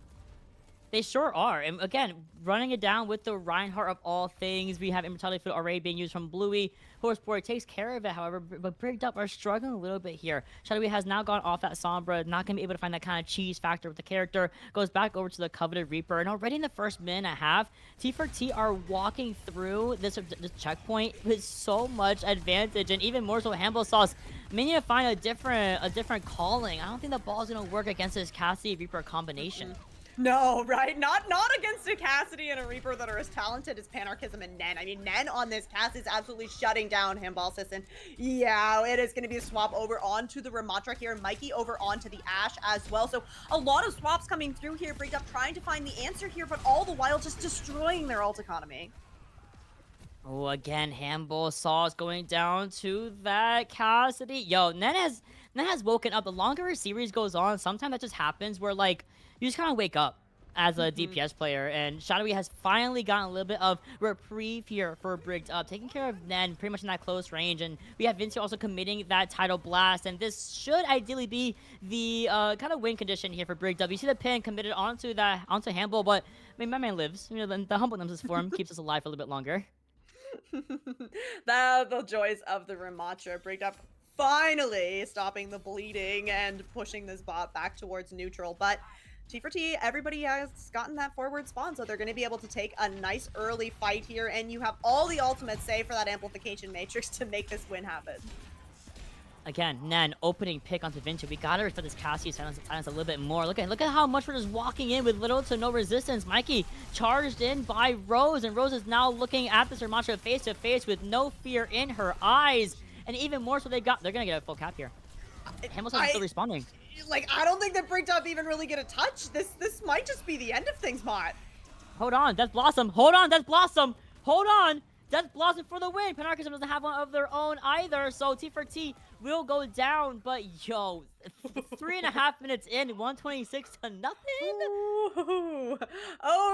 They sure are. And again, running it down with the Reinhardt of all things. We have Immortality Field already being used from Bluey. Horseboy takes care of it, however, but Brigged Up are struggling a little bit here. Shadowy has now gone off that Sombra, not going to be able to find that kind of cheese factor with the character. Goes back over to the coveted Reaper, and already in the first minute and a half, T4T are walking through this checkpoint with so much advantage, and even more so Hamble Sauce. May need to find a different calling. I don't think the ball's going to work against this Cassie Reaper combination. No, right? Not against a Cassidy and a Reaper that are as talented as Panarchism and Nen. I mean, Nen on this cast is absolutely shutting down Hambalsis. And yeah, it is going to be a swap over onto the Ramatra here. Mikey over onto the Ashe as well. So a lot of swaps coming through here. Brigged Up trying to find the answer here, but all the while just destroying their ult economy. Oh, again, Handball Sauce going down to that Cassidy. Yo, Nen has woken up. The longer a series goes on, sometimes that just happens where, like, you just kind of wake up as a DPS player, and Shadowy has finally gotten a little bit of reprieve here for Brigged Up, taking care of Nen pretty much in that close range, and we have Vinci also committing that title blast, and this should ideally be the kind of win condition here for Brigged Up. You see the pin committed onto Handball, but I mean, my man lives. You know, the humbleness form keeps us alive for a little bit longer. The joys of the Ramatra. Brigged Up finally stopping the bleeding and pushing this bot back towards neutral, but T4T, everybody has gotten that forward spawn, so they're going to be able to take a nice early fight here, and you have all the ultimates save for that amplification matrix to make this win happen. Again, Nen opening pick onto Vinci. We gotta respect this Cassie silence a little bit more. Look at how much we're just walking in with little to no resistance. Mikey charged in by Rose, and Rose is now looking at this Ramatra face to face with no fear in her eyes, and even more so they're gonna get a full cap here. Hamilton is still responding. Like, I don't think that Brigged Up even really get a touch. This might just be the end of things, Mott. Hold on, Death Blossom. Hold on, Death Blossom. Hold on. Death Blossom for the win. Panarchism doesn't have one of their own either, so T4T will go down. But yo, 3.5 minutes in, 126 to nothing. Ooh.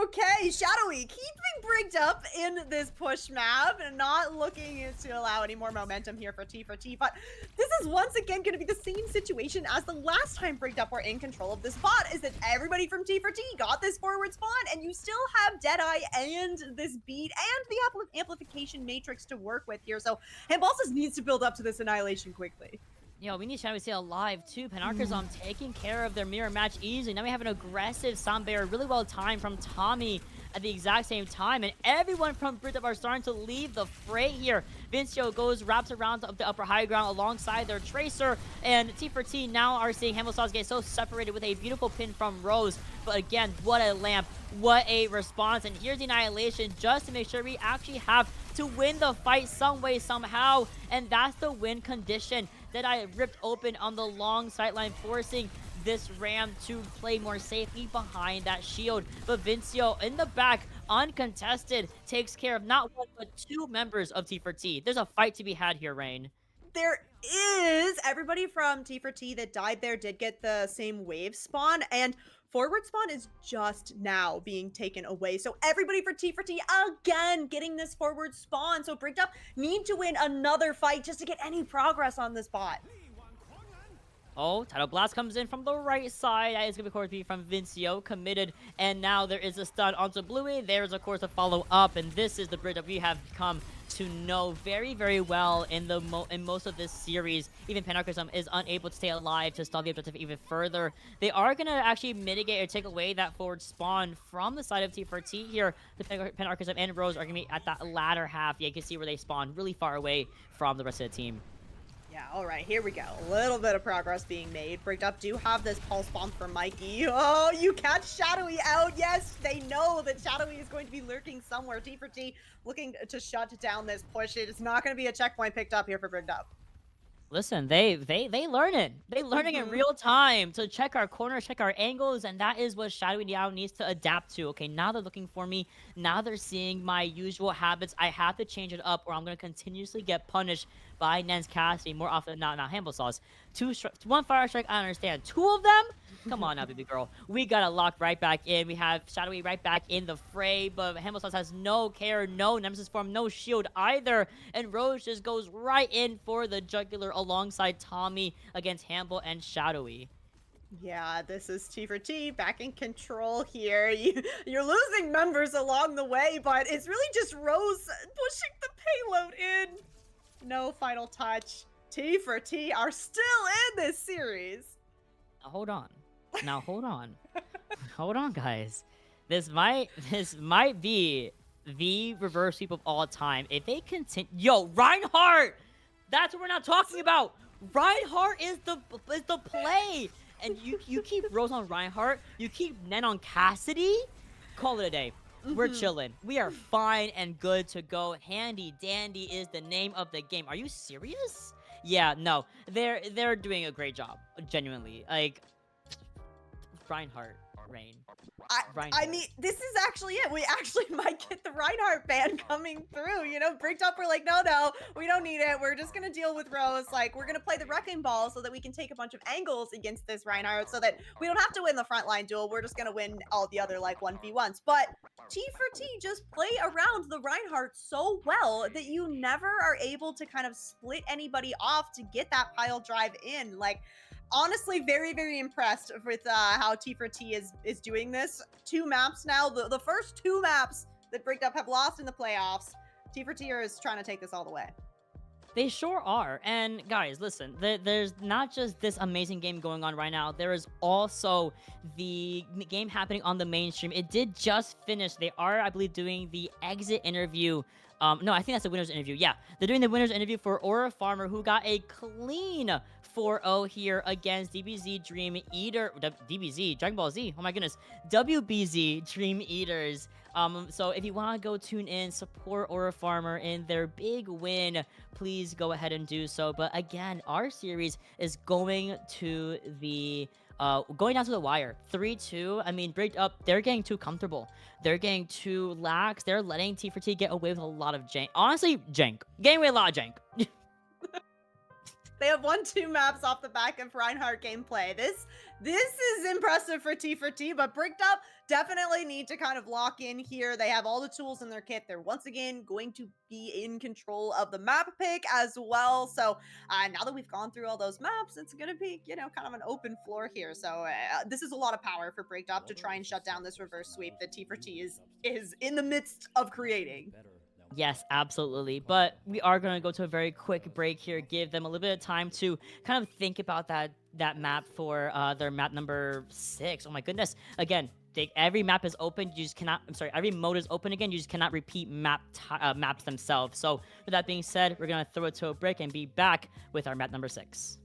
Okay, Shadowy keeping Brigged up in this push map and not looking to allow any more momentum here for T4T. But this is once again going to be the same situation as the last time Brigged up were in control of this spot, is that everybody from T4T got this forward spawn, and you still have Deadeye and this beat and the amplification matrix to work with here. So Hambalsas needs to build up to this annihilation quickly. Yo, we need Shadowy to stay alive too. Penarchazom taking care of their mirror match easily. Now we have an aggressive Sound Barrier, really well timed from Tommy at the exact same time. And everyone from Brigged up are starting to leave the fray here. Vincio wraps around up the upper high ground alongside their Tracer. And T4T now are seeing Hambalsas get so separated with a beautiful pin from Rose. But again, what a lamp. What a response. And here's the annihilation just to make sure we actually have to win the fight some way, somehow. And that's the win condition that I ripped open on the long sightline, forcing this Ram to play more safely behind that shield. But Vincio in the back, uncontested, takes care of not one but two members of T4T. There's a fight to be had here, Rain. There is. Everybody from T4T that died there did get the same wave spawn, and forward spawn is just now being taken away. So everybody for T4T again getting this forward spawn. So Brigged up need to win another fight just to get any progress on this bot. Oh, Tidal Blast comes in from the right side. That is going to, of course, be from Vincio, committed. And now there is a stun onto Bluey. There's, of course, a follow-up. And this is the Brigged up we have come to know very, very well in most of this series. Even Penarchazom is unable to stay alive to stall the objective even further. They are going to actually mitigate or take away that forward spawn from the side of T4T here. The Penarchazom and Rose are going to be at that latter half. Yeah, you can see where they spawn really far away from the rest of the team. Yeah, all right, here we go. A little bit of progress being made. Brigged up do have this pulse bomb for Mikey. Oh, you catch Shadowy out. Yes, they know that Shadowy is going to be lurking somewhere. T4T looking to shut down this push. It is not going to be a checkpoint picked up here for Brigged up. Listen, they learning. They learning in real time to check our corners, check our angles, and that is what Shadowy now needs to adapt to. Okay, now they're looking for me. Now they're seeing my usual habits. I have to change it up or I'm going to continuously get punished by Nens Cassidy more often than not. Now, Hambalsas. One fire strike, I understand. Two of them? Come on now, baby girl. We got to lock right back in. We have Shadowy right back in the fray, but Hambalsas has no care, no Nemesis form, no shield either. And Rose just goes right in for the jugular alongside Tommy against Hamble and Shadowy. Yeah, this is T4T back in control here. You're losing members along the way, but it's really just Rose pushing the payload in. No final touch. T4T are still in this series. Now, hold on. Hold on, guys. This might be the reverse sweep of all time. If they continue, yo, Reinhardt. That's what we're not talking about. Reinhardt is the play, and you keep Rose on Reinhardt. You keep Nen on Cassidy. Call it a day. We're chilling. We are fine and good to go. Handy dandy is the name of the game. Are you serious? Yeah, no. They're doing a great job. Genuinely. Like Reinhardt, Rain. I mean, this is actually it. We actually might get the Reinhardt ban coming through. You know, Brigged up, we're like, no, we don't need it. We're just going to deal with Rose. Like, we're going to play the Wrecking Ball so that we can take a bunch of angles against this Reinhardt so that we don't have to win the frontline duel. We're just going to win all the other, like, 1v1s. But T4T just play around the Reinhardt so well that you never are able to kind of split anybody off to get that pile drive in. Like, honestly, very, very impressed with how T4T is doing this. 2 maps now. The first 2 maps that Brigged up have lost in the playoffs. T4T is trying to take this all the way. They sure are. And guys, listen, there's not just this amazing game going on right now. There is also the game happening on the mainstream. It did just finish. They are, I believe, doing the exit interview. No, I think that's the winner's interview. Yeah, they're doing the winner's interview for Aura Farmer, who got a clean 4-0 here against DBZ Dream Eater. DBZ, Dragon Ball Z. Oh my goodness. WBZ Dream Eaters. So if you want to go tune in, support Aura Farmer in their big win, please go ahead and do so. But again, our series is going to the going down to the wire. 3-2. I mean, Brigged up, they're getting too comfortable. They're getting too lax. They're letting T4T get away with a lot of jank. Honestly, jank. Getting away with a lot of jank. They have won 2 maps off the back of Reinhardt gameplay. This is impressive for T4T, but Brigged Up definitely need to kind of lock in here. They have all the tools in their kit. They're once again going to be in control of the map pick as well. So now that we've gone through all those maps, it's going to be, you know, kind of an open floor here. So this is a lot of power for Brigged Up to try and shut down this reverse sweep that T4T is in the midst of creating. Yes, absolutely. But we are going to go to a very quick break here, give them a little bit of time to kind of think about that map for their map number 6. Oh my goodness. Again, every map is open. You just cannot, I'm sorry, every mode is open again. You just cannot repeat maps themselves. So with that being said, we're going to throw it to a break and be back with our map number 6.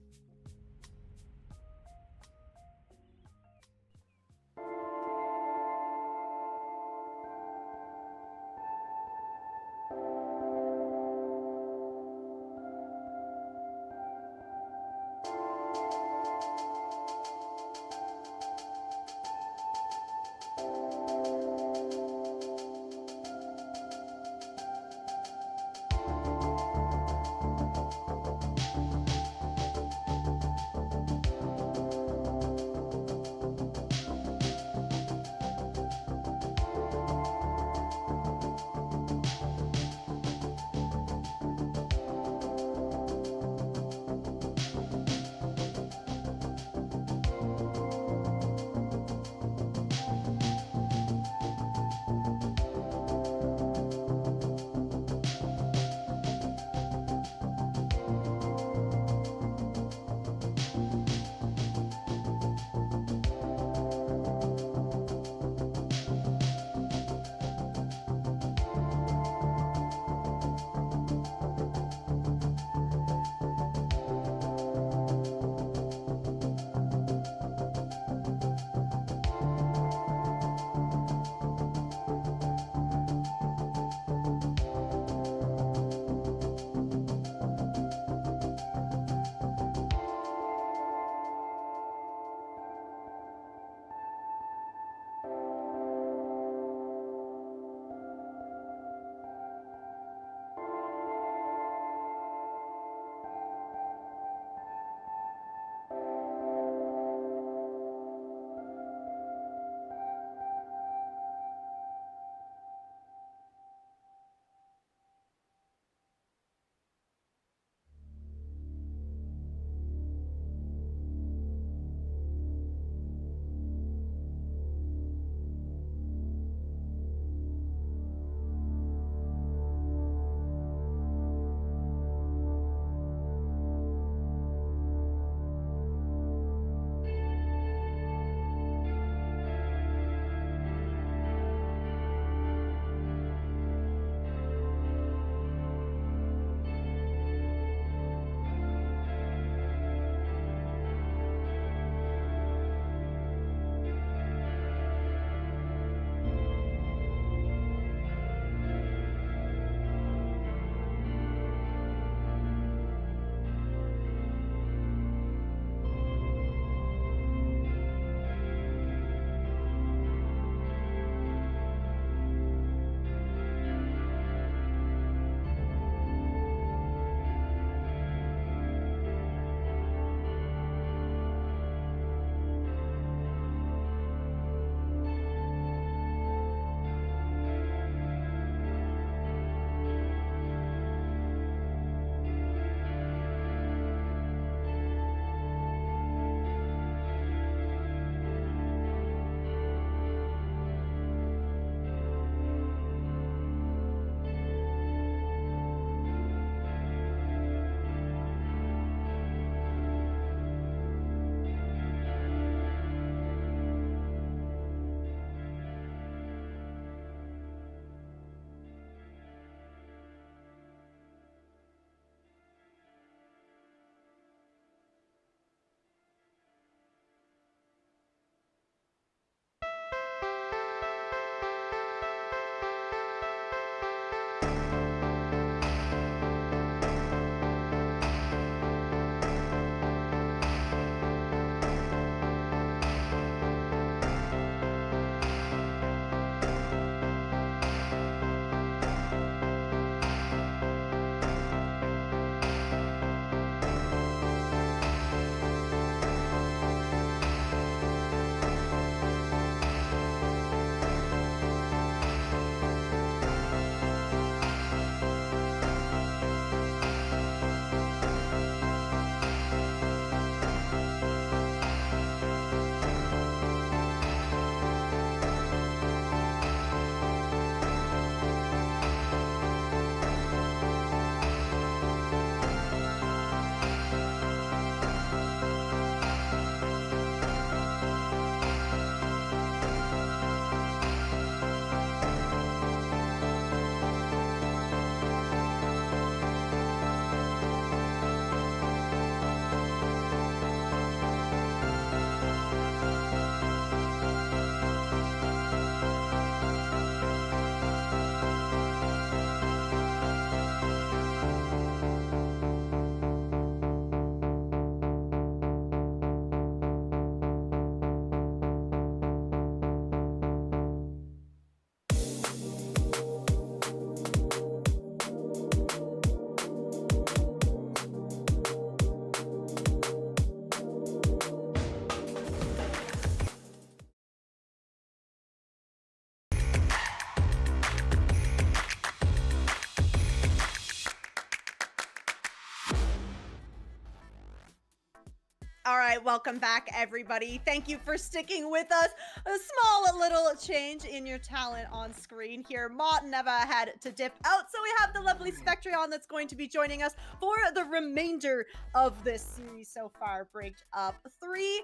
right, welcome back, everybody. Thank you for sticking with us. A small little change in your talent on screen here. Mott never had to dip out, so we have the lovely Spectreon that's going to be joining us for the remainder of this series so far. Brigged Up 3,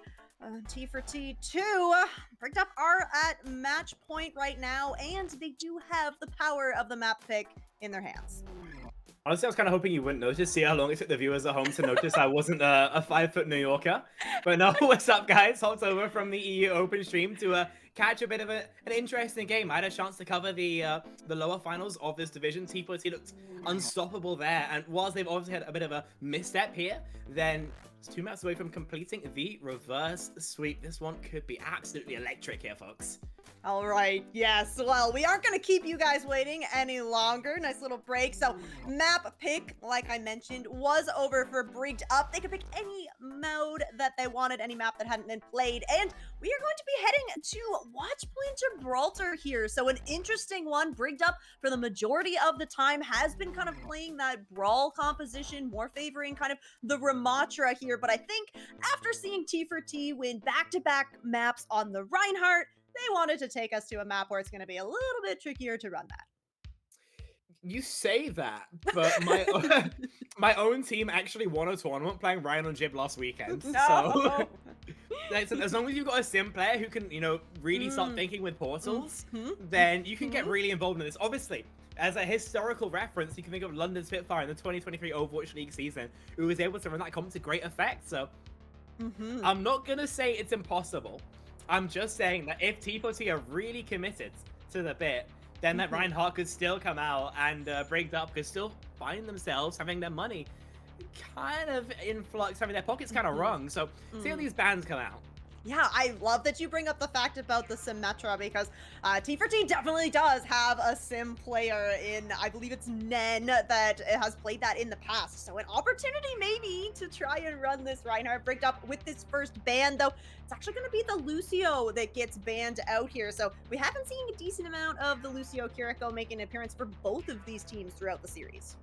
T4T 2. Brigged Up are at match point right now, and they do have the power of the map pick in their hands. Honestly, I was kind of hoping you wouldn't notice. See how long it took the viewers at home to notice I wasn't a 5-foot New Yorker. But no, what's up, guys? Hopped over from the EU Open stream to catch a bit of an interesting game. I had a chance to cover the lower finals of this division. T4T looked unstoppable there. And whilst they've obviously had a bit of a misstep here, then it's 2 maps away from completing the reverse sweep. This one could be absolutely electric here, folks. All right, yes, well, we aren't going to keep you guys waiting any longer. Nice little break. So, map pick, like I mentioned, was over for Brigged Up. They could pick any mode that they wanted, any map that hadn't been played. And we are going to be heading to Watch Point Gibraltar here. So, an interesting one. Brigged Up, for the majority of the time, has been kind of playing that brawl composition, more favoring kind of the Ramatra here. But I think after seeing T4T win back-to-back maps on the Reinhardt, they wanted to take us to a map where it's going to be a little bit trickier to run that. You say that, but my own team actually won a tournament playing Ryan on Jib last weekend. No. So as long as you've got a sim player who can, really start thinking with portals, then you can get really involved in this. Obviously, as a historical reference, you can think of London Spitfire in the 2023 Overwatch League season, who was able to run that comp to great effect. So I'm not going to say it's impossible. I'm just saying that if T4T are really committed to the bit, then that Reinhardt could still come out and Brigged Up could still find themselves having their money kind of in flux, having their pockets kind of wrong. So see how these bans come out. Yeah, I love that you bring up the fact about the Symmetra because T4T definitely does have a sim player in, I believe it's Nen, that has played that in the past. So an opportunity maybe to try and run this Reinhardt. Brigged Up with this first ban, though. It's actually going to be the Lucio that gets banned out here. So we haven't seen a decent amount of the Lucio Kiriko making an appearance for both of these teams throughout the series.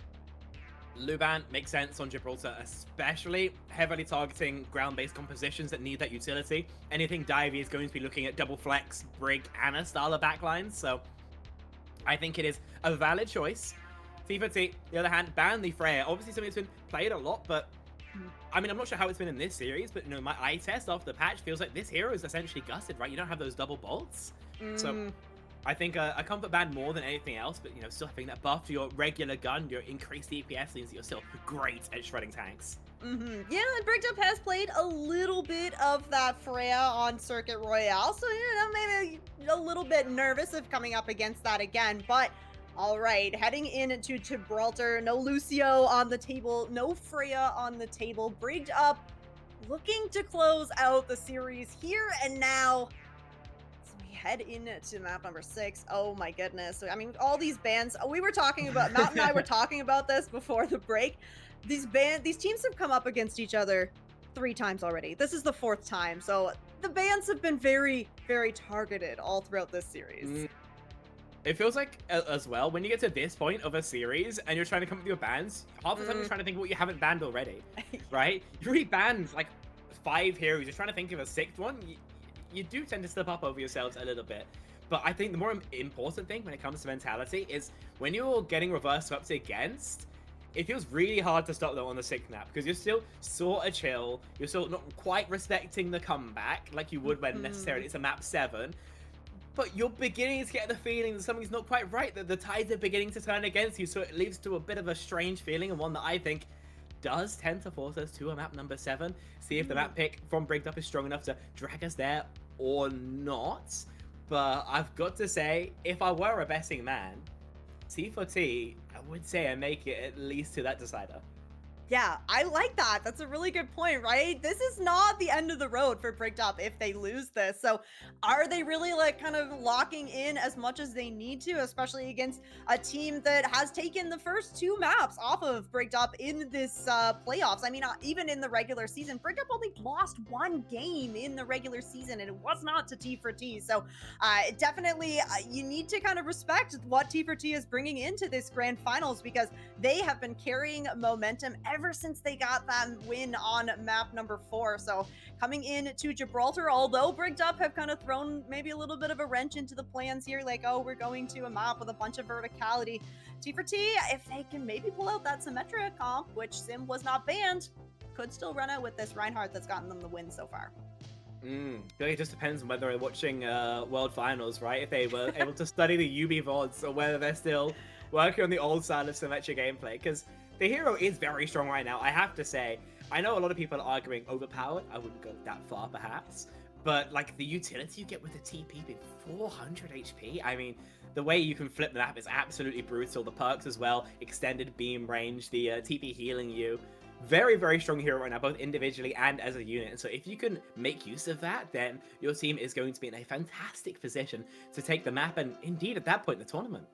Luban makes sense on Gibraltar, especially heavily targeting ground-based compositions that need that utility. Anything divey is going to be looking at double flex, Brig, Anna style of backlines, so I think it is a valid choice. T4T, the other hand, ban the Freya. Obviously something that's been played a lot, but I mean, I'm not sure how it's been in this series, but my eye test after the patch feels like this hero is essentially gutted, right? You don't have those double bolts. So I think a comfort band more than anything else, but still having that buff to your regular gun, your increased DPS means that you're still great at shredding tanks. Yeah, and Brigged Up has played a little bit of that Freya on Circuit Royale, so maybe a little bit nervous of coming up against that again, but all right, heading into Gibraltar, no Lucio on the table, no Freya on the table. Brigged Up looking to close out the series here and now. Head into map number 6. Oh my goodness. I mean, all these bans, we were talking about, Matt and I were talking about this before the break. These teams have come up against each other 3 times already. This is the 4th time. So the bans have been very, very targeted all throughout this series. It feels like, as well, when you get to this point of a series and you're trying to come up with your bans, half the time you're trying to think of what you haven't banned already, right? You already banned like 5 heroes. You're trying to think of a 6th one. You do tend to slip up over yourselves a little bit. But I think the more important thing when it comes to mentality is when you're getting reverse swept against, it feels really hard to stop them on the 6th map because you're still sort of chill. You're still not quite respecting the comeback like you would when necessarily it's a map 7. But you're beginning to get the feeling that something's not quite right, that the tides are beginning to turn against you. So it leads to a bit of a strange feeling, and one that I think does tend to force us to a map number 7. See if the map pick from Brigged Up is strong enough to drag us there or not. But I've got to say, if I were a betting man, T4T, I would say I make it at least to that decider. Yeah, I like that. That's a really good point, right? This is not the end of the road for Brigged Up if they lose this. So are they really like kind of locking in as much as they need to, especially against a team that has taken the first 2 maps off of Brigged Up in this playoffs? I mean, even in the regular season, Brigged Up only lost 1 game in the regular season, and it was not to T4T. So definitely you need to kind of respect what T4T is bringing into this grand finals because they have been carrying momentum ever since they got that win on map number 4. So coming in to Gibraltar, although Brigged Up have kind of thrown maybe a little bit of a wrench into the plans here, like, oh, we're going to a map with a bunch of verticality. T4T, if they can maybe pull out that Symmetra comp, which Sim was not banned, could still run out with this Reinhardt that's gotten them the win so far. It just depends on whether they're watching World Finals, right? If they were able to study the UB VODs, or whether they're still working on the old style of Symmetra gameplay. Because the hero is very strong right now, I have to say. I know a lot of people are arguing overpowered. I wouldn't go that far, perhaps. But, like, the utility you get with the TP being 400 HP, I mean, the way you can flip the map is absolutely brutal. The perks as well, extended beam range, the TP healing you. Very, very strong hero right now, both individually and as a unit. And so if you can make use of that, then your team is going to be in a fantastic position to take the map and, indeed, at that point, the tournament.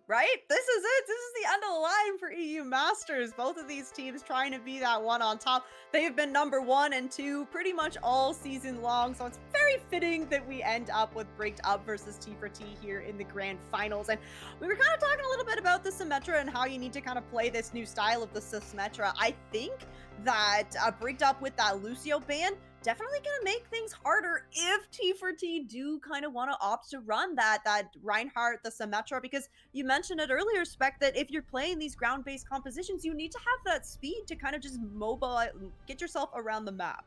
Right? This is it. This is the end of the line for EU Masters. Both of these teams trying to be that one on top. They have been number 1 and 2 pretty much all season long. So it's very fitting that we end up with Brigged Up versus T4T here in the grand finals. And we were kind of talking a little bit about the Symmetra and how you need to kind of play this new style of the Symmetra. I think that Brigged Up with that Lucio ban definitely gonna make things harder if T4T do kind of want to opt to run that Reinhardt, the Symmetra, because you mentioned it earlier, Spec, that if you're playing these ground-based compositions, you need to have that speed to kind of just get yourself around the map.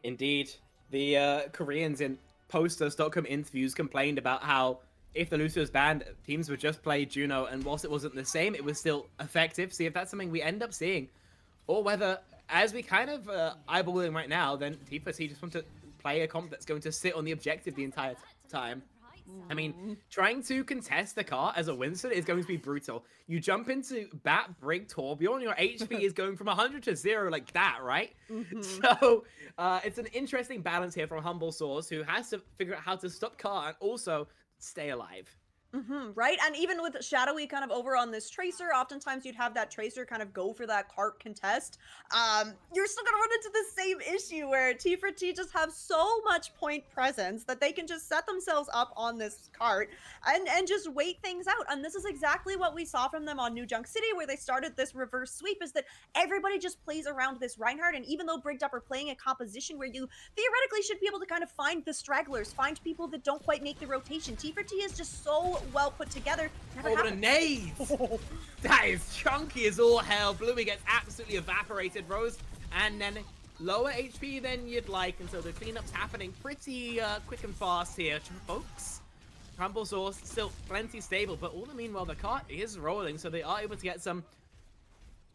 Indeed. The Koreans in posters.com interviews complained about how if the Lucio was banned, teams would just play Juno, and whilst it wasn't the same, it was still effective. See if that's something we end up seeing, or whether, as we kind of eyeballing right now, then T4T just want to play a comp that's going to sit on the objective the entire time. I mean, trying to contest the car as a Winston is going to be brutal. You jump into Bat, Brig, Torbjorn, your HP is going from 100 to 0 like that, right? So, it's an interesting balance here from Humble Source, who has to figure out how to stop car and also stay alive. Right? And even with Shadowy kind of over on this Tracer, oftentimes you'd have that Tracer kind of go for that cart contest. You're still gonna run into the same issue where T4T just have so much point presence that they can just set themselves up on this cart and just wait things out. And this is exactly what we saw from them on New Junk City, where they started this reverse sweep, is that everybody just plays around this Reinhardt. And even though Brigged Up are playing a composition where you theoretically should be able to kind of find the stragglers, find people that don't quite make the rotation, T4T is just so well put together. Oh, what a nade! That is chunky as all hell. Bluey gets absolutely evaporated, Rose, and then lower HP than you'd like, and so the cleanup's happening pretty quick and fast here, folks. Humble Source still plenty stable, but all the meanwhile, the cart is rolling, so they are able to get some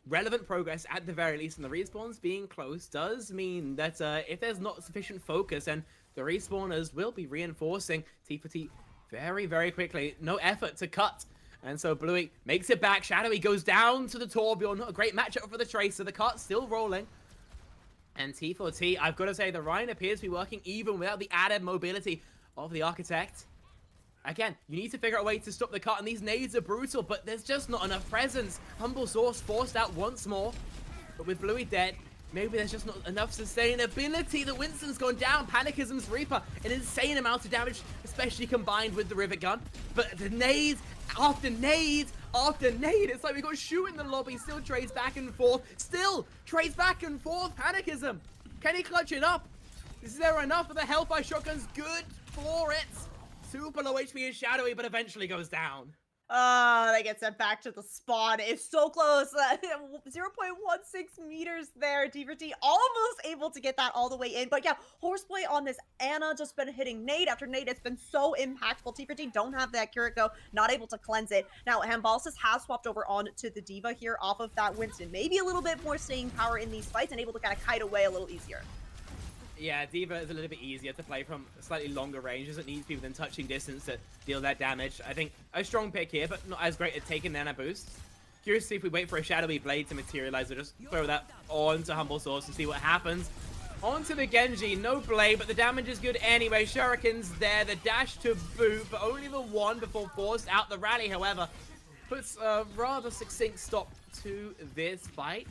relevant progress at the very least, and the respawns being close does mean that if there's not sufficient focus, then the respawners will be reinforcing T4T very, very quickly. No effort to cut. And so Bluey makes it back. Shadowy goes down to the Torbjorn. Not a great matchup for the Tracer. The cart's still rolling. And T4T, I've got to say, the Ryan appears to be working even without the added mobility of the Architect. Again, you need to figure out a way to stop the cart, and these nades are brutal, but there's just not enough presence. Humble Source forced out once more. But with Bluey dead, maybe there's just not enough sustainability. The Winston's gone down. Panicism's Reaper, an insane amount of damage, especially combined with the Rivet Gun. But the nades, after nade, after nade, it's like we got Shu in the lobby. Still trades back and forth. Still trades back and forth. Panicism. Can he clutch it up? Is there enough of the Hellfire Shotgun's good for it? Super low HP is Shadowy, but eventually goes down. They get sent back to the spawn. It's so close. 0.16 meters there. T4T almost able to get that all the way in. But yeah, Horseplay on this Ana just been hitting nade after nade. It's been so impactful. T4T don't have that Kiriko, not able to cleanse it. Now, Hambalsis has swapped over on to the D.Va here off of that Winston. Maybe a little bit more staying power in these fights and able to kind of kite away a little easier. Yeah, D.Va is a little bit easier to play from a slightly longer range. Doesn't need to be within touching distance to deal that damage. I think a strong pick here, but not as great at taking Nana boosts. Curious to see if we wait for a Shadowy Blade to materialize or just throw that onto Humble Source and see what happens. Onto the Genji, no Blade, but the damage is good anyway. Shuriken's there, the dash to boot, but only the one before forced out. The rally, however, puts a rather succinct stop to this fight.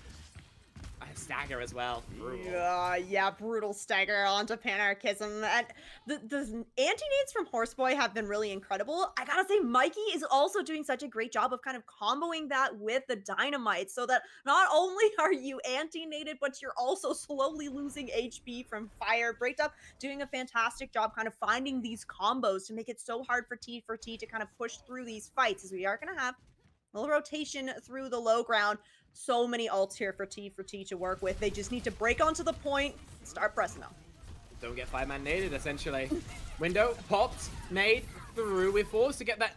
A stagger as well. Brutal. Yeah, brutal stagger onto Panarchism. And the anti-nades from Horseboy have been really incredible. I gotta say, Mikey is also doing such a great job of kind of comboing that with the dynamite so that not only are you anti-naded, but you're also slowly losing HP from fire. Brigged Up doing a fantastic job kind of finding these combos to make it so hard for T4T to kind of push through these fights, as we are gonna have a little rotation through the low ground. So many ults here for T4T to work with. They just need to break onto the point, start pressing them. Don't get 5-man naded, essentially. Window popped, nade through. We're forced to get that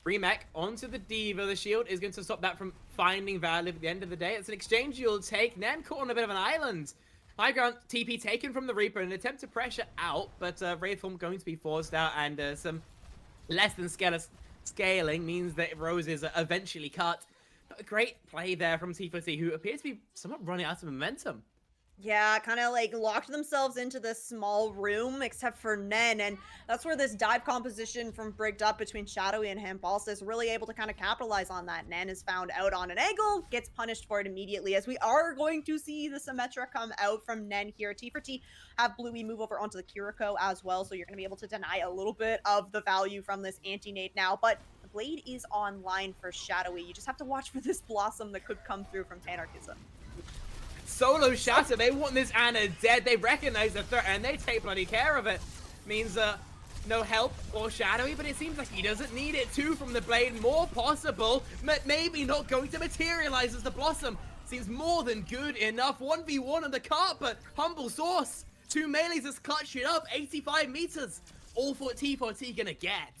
remech onto the Diva. The shield is going to stop that from finding value at the end of the day. It's an exchange you'll take. Nen caught on a bit of an island. High ground TP taken from the Reaper in an attempt to pressure out, but Wraithform going to be forced out, and some less than scaling means that Rose is eventually cut. But a great play there from T4T, who appears to be somewhat running out of momentum. Yeah, kind of like locked themselves into this small room, except for Nen, and that's where this dive composition from Brigged Up between Shadowy and Hambalsa is really able to kind of capitalize on that. Nen is found out on an angle, gets punished for it immediately, as we are going to see the Symmetra come out from Nen here. T4T have Bluey move over onto the Kiriko as well, so you're going to be able to deny a little bit of the value from this anti-nade now, but the Blade is online for Shadowy. You just have to watch for this Blossom that could come through from Panarchism. Solo Shatter, they want this Ana dead. They recognize the threat and they take bloody care of it. Means no help or Shadowy, but it seems like he doesn't need it too from the Blade. More possible, but maybe not going to materialize as the Blossom seems more than good enough. 1v1 on the cart, but Humble Source. 2 melees has clutched it up. 85 meters. All for T4T gonna get.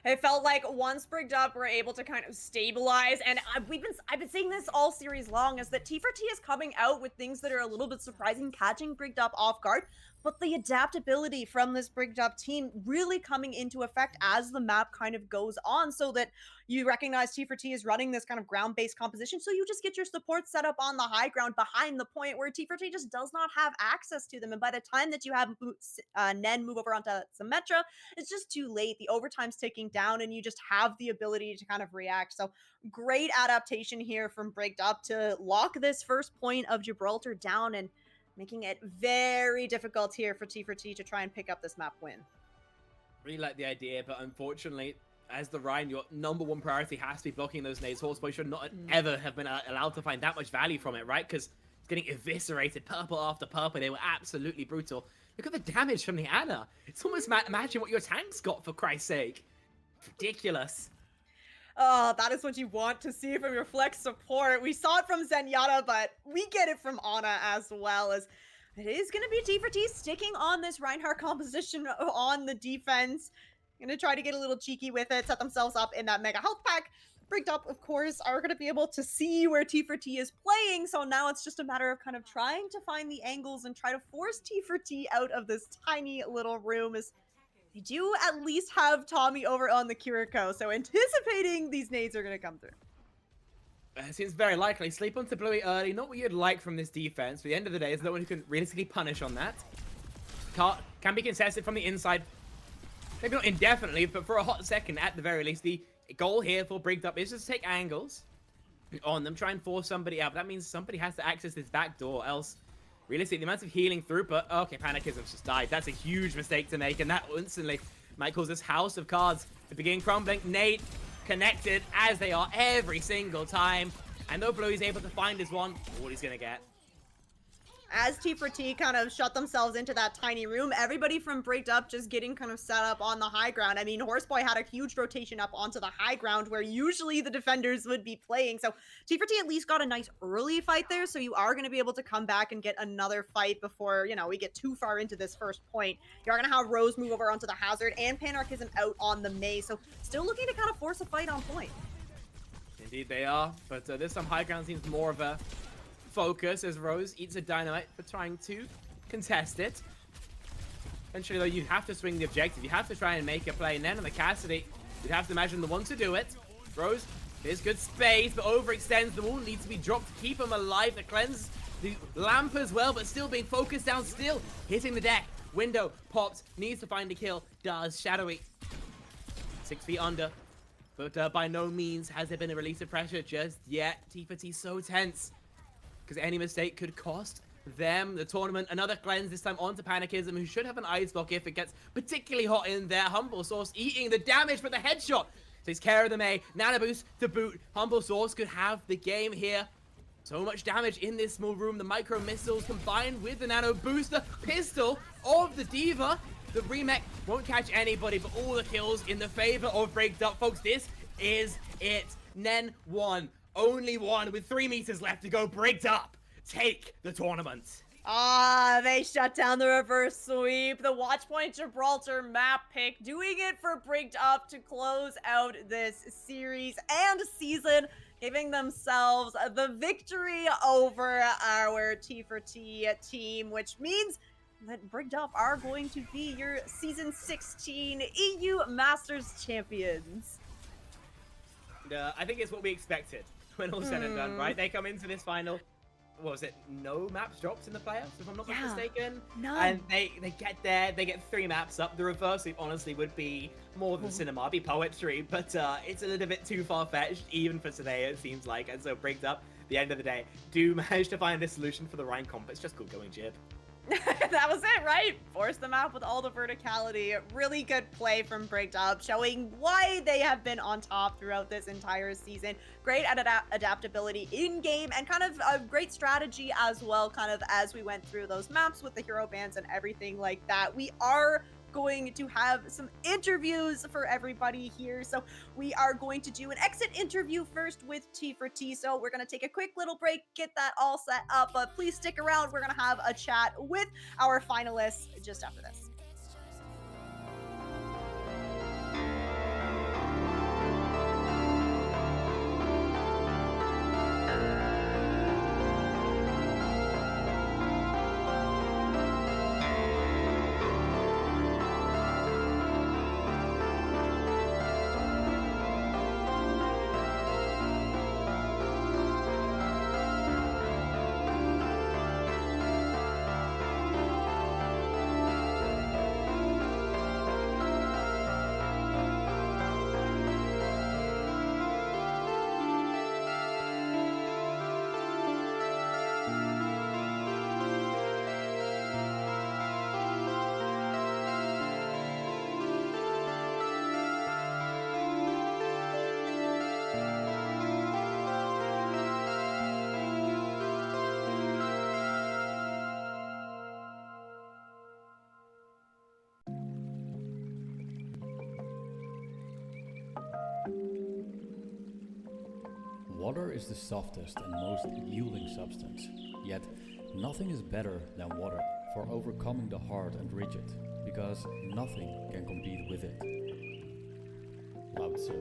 It felt like once Brigged Up were able to kind of stabilize, and I've been saying this all series long, is that T4T is coming out with things that are a little bit surprising, catching Brigged Up off guard, but the adaptability from this Brigged Up team really coming into effect as the map kind of goes on, so that you recognize T4T is running this kind of ground-based composition, so you just get your support set up on the high ground behind the point where T4T just does not have access to them, and by the time that you have Nen move over onto Symmetra, it's just too late. The overtime's ticking down, and you just have the ability to kind of react. So great adaptation here from Brigged Up to lock this first point of Gibraltar down and making it very difficult here for T4T to try and pick up this map win. Really like the idea, but unfortunately, as the Rhine, your #1 priority has to be blocking those nades. Horseboy should not ever have been allowed to find that much value from it, right? Because it's getting eviscerated, purple after purple. They were absolutely brutal. Look at the damage from the Ana. It's almost imagine what your tanks got, for Christ's sake. Ridiculous. Oh, that is what you want to see from your flex support. We saw it from Zenyatta, but we get it from Ana as well, as it is going to be T4T sticking on this Reinhardt composition on the defense. Going to try to get a little cheeky with it, set themselves up in that mega health pack. Brigged Up, of course, are going to be able to see where T4T is playing, so now it's just a matter of kind of trying to find the angles and try to force T4T out of this tiny little room, as you do at least have Tommy over on the Kiriko, so anticipating these nades are going to come through. Seems very likely. Sleep onto Bluey early, not what you'd like from this defense. But at the end of the day, there's no one who can realistically punish on that. Can be contested from the inside. Maybe not indefinitely, but for a hot second at the very least. The goal here for Brigged Up is just to take angles on them, try and force somebody out. But that means somebody has to access this back door, else realistically, the amount of healing through, but okay, Panarchism's just died. That's a huge mistake to make, and that instantly might cause this house of cards to begin crumbling. Nate connected, as they are every single time, and though Bluey's able to find his one, all he's gonna get. As T4T kind of shut themselves into that tiny room, everybody from Brigged Up just getting kind of set up on the high ground. I mean, Horseboy had a huge rotation up onto the high ground where usually the defenders would be playing. So T4T at least got a nice early fight there. So you are going to be able to come back and get another fight before, you know, we get too far into this first point. You're going to have Rose move over onto the Hazard and Panarchism out on the Mei. So still looking to kind of force a fight on point. Indeed they are, but this time high ground seems more of a focus as Rose eats a dynamite for trying to contest it. Eventually, though, you have to swing the objective. You have to try and make a play. And then on the Cassidy, you'd have to imagine the one to do it. Rose, there's good space, but overextends. The wall needs to be dropped to keep him alive. The cleanse, the lamp as well, but still being focused down, still hitting the deck. Window pops, needs to find a kill. Does. Shadowy 6 feet under, but by no means has there been a release of pressure just yet. T4T so tense. because any mistake could cost them the tournament. Another cleanse, this time onto Panichism, who should have an ice block if it gets particularly hot in there. Humble Source eating the damage for the headshot. Takes care of the May. Nano boost to boot. Humble Source could have the game here. So much damage in this small room. The micro missiles combined with the nano booster pistol of the Diva. The remake won't catch anybody, but all the kills in the favor of Brigged Up. Folks, this is it. Nen one. Only one with 3 meters left to go. Brigged Up take the tournament. Ah, they shut down the reverse sweep. The Watchpoint Gibraltar map pick, doing it for Brigged Up to close out this series and season, giving themselves the victory over our T4T team, which means that Brigged Up are going to be your Season 16 EU Masters champions. I think it's what we expected when all said and done, right? They come into this final. What was it? No maps dropped in the playoffs, if I'm not mistaken. None. And they get there, they get 3 maps up. The reverse sweep, honestly, would be more than cinema, it'd be poetry, but it's a little bit too far-fetched, even for today, it seems like. And so Brigged Up, the end of the day, do manage to find a solution for the Rhine comp. It's just good going, Jib. That was it, right? Force them out with all the verticality. Really good play from Brigged Up, showing why they have been on top throughout this entire season. Great at adaptability in-game, and kind of a great strategy as well, kind of as we went through those maps with the hero bands and everything like that. We are going to have some interviews for everybody here, so we are going to do an exit interview first with T4T. So we're going to take a quick little break, get that all set up, but please stick around. We're going to have a chat with our finalists just after this. Water is the softest and most yielding substance, yet nothing is better than water for overcoming the hard and rigid, because nothing can compete with it. Lao Tzu.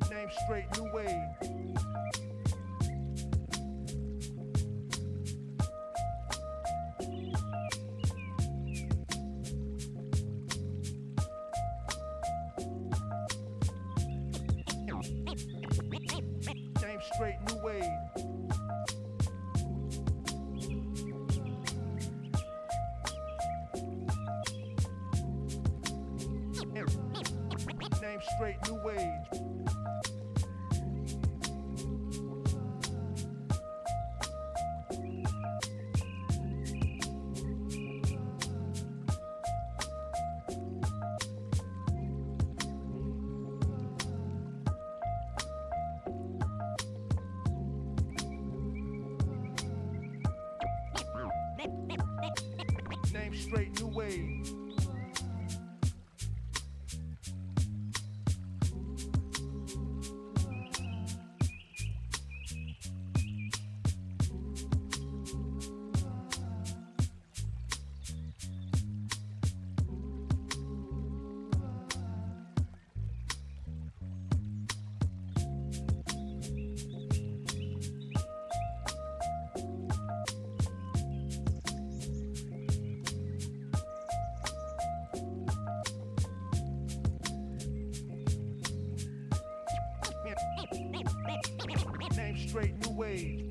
Name straight, new wave. Name straight, new wave. Name straight, new wave. Name straight, new wave. Name straight, new wave.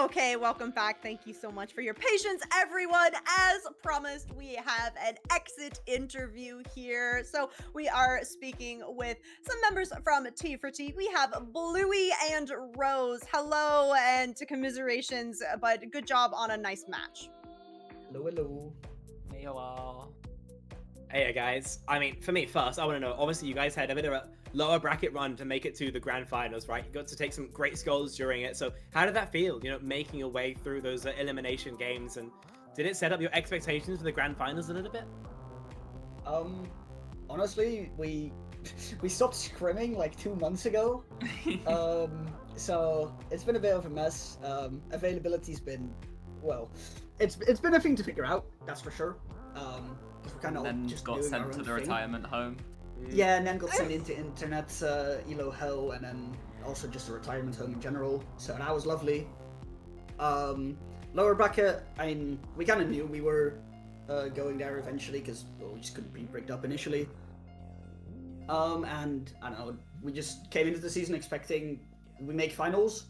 Okay, welcome back. Thank you so much for your patience, everyone. As promised, we have an exit interview here. So we are speaking with some members from T4T. We have Bluey and Rose. Hello and commiserations, but good job on a nice match. Hello. Hey, y'all. Hey guys, I mean, for me first, I want to know, obviously you guys had a bit of a lower bracket run to make it to the grand finals, right? You got to take some great skulls during it, so how did that feel, you know, making your way through those elimination games, and did it set up your expectations for the grand finals a little bit? Honestly, we stopped scrimming like 2 months ago, so it's been a bit of a mess. Availability's been, well, it's been a thing to figure out, that's for sure. We're kind of then just got doing sent our to own the thing. retirement home. Yeah, and then got sent into internet elo hell, and then also just a retirement home in general. So that was lovely. Lower bracket, I mean, we kind of knew we were going there eventually because we just couldn't be bricked up initially. And I don't know, we just came into the season expecting we make finals.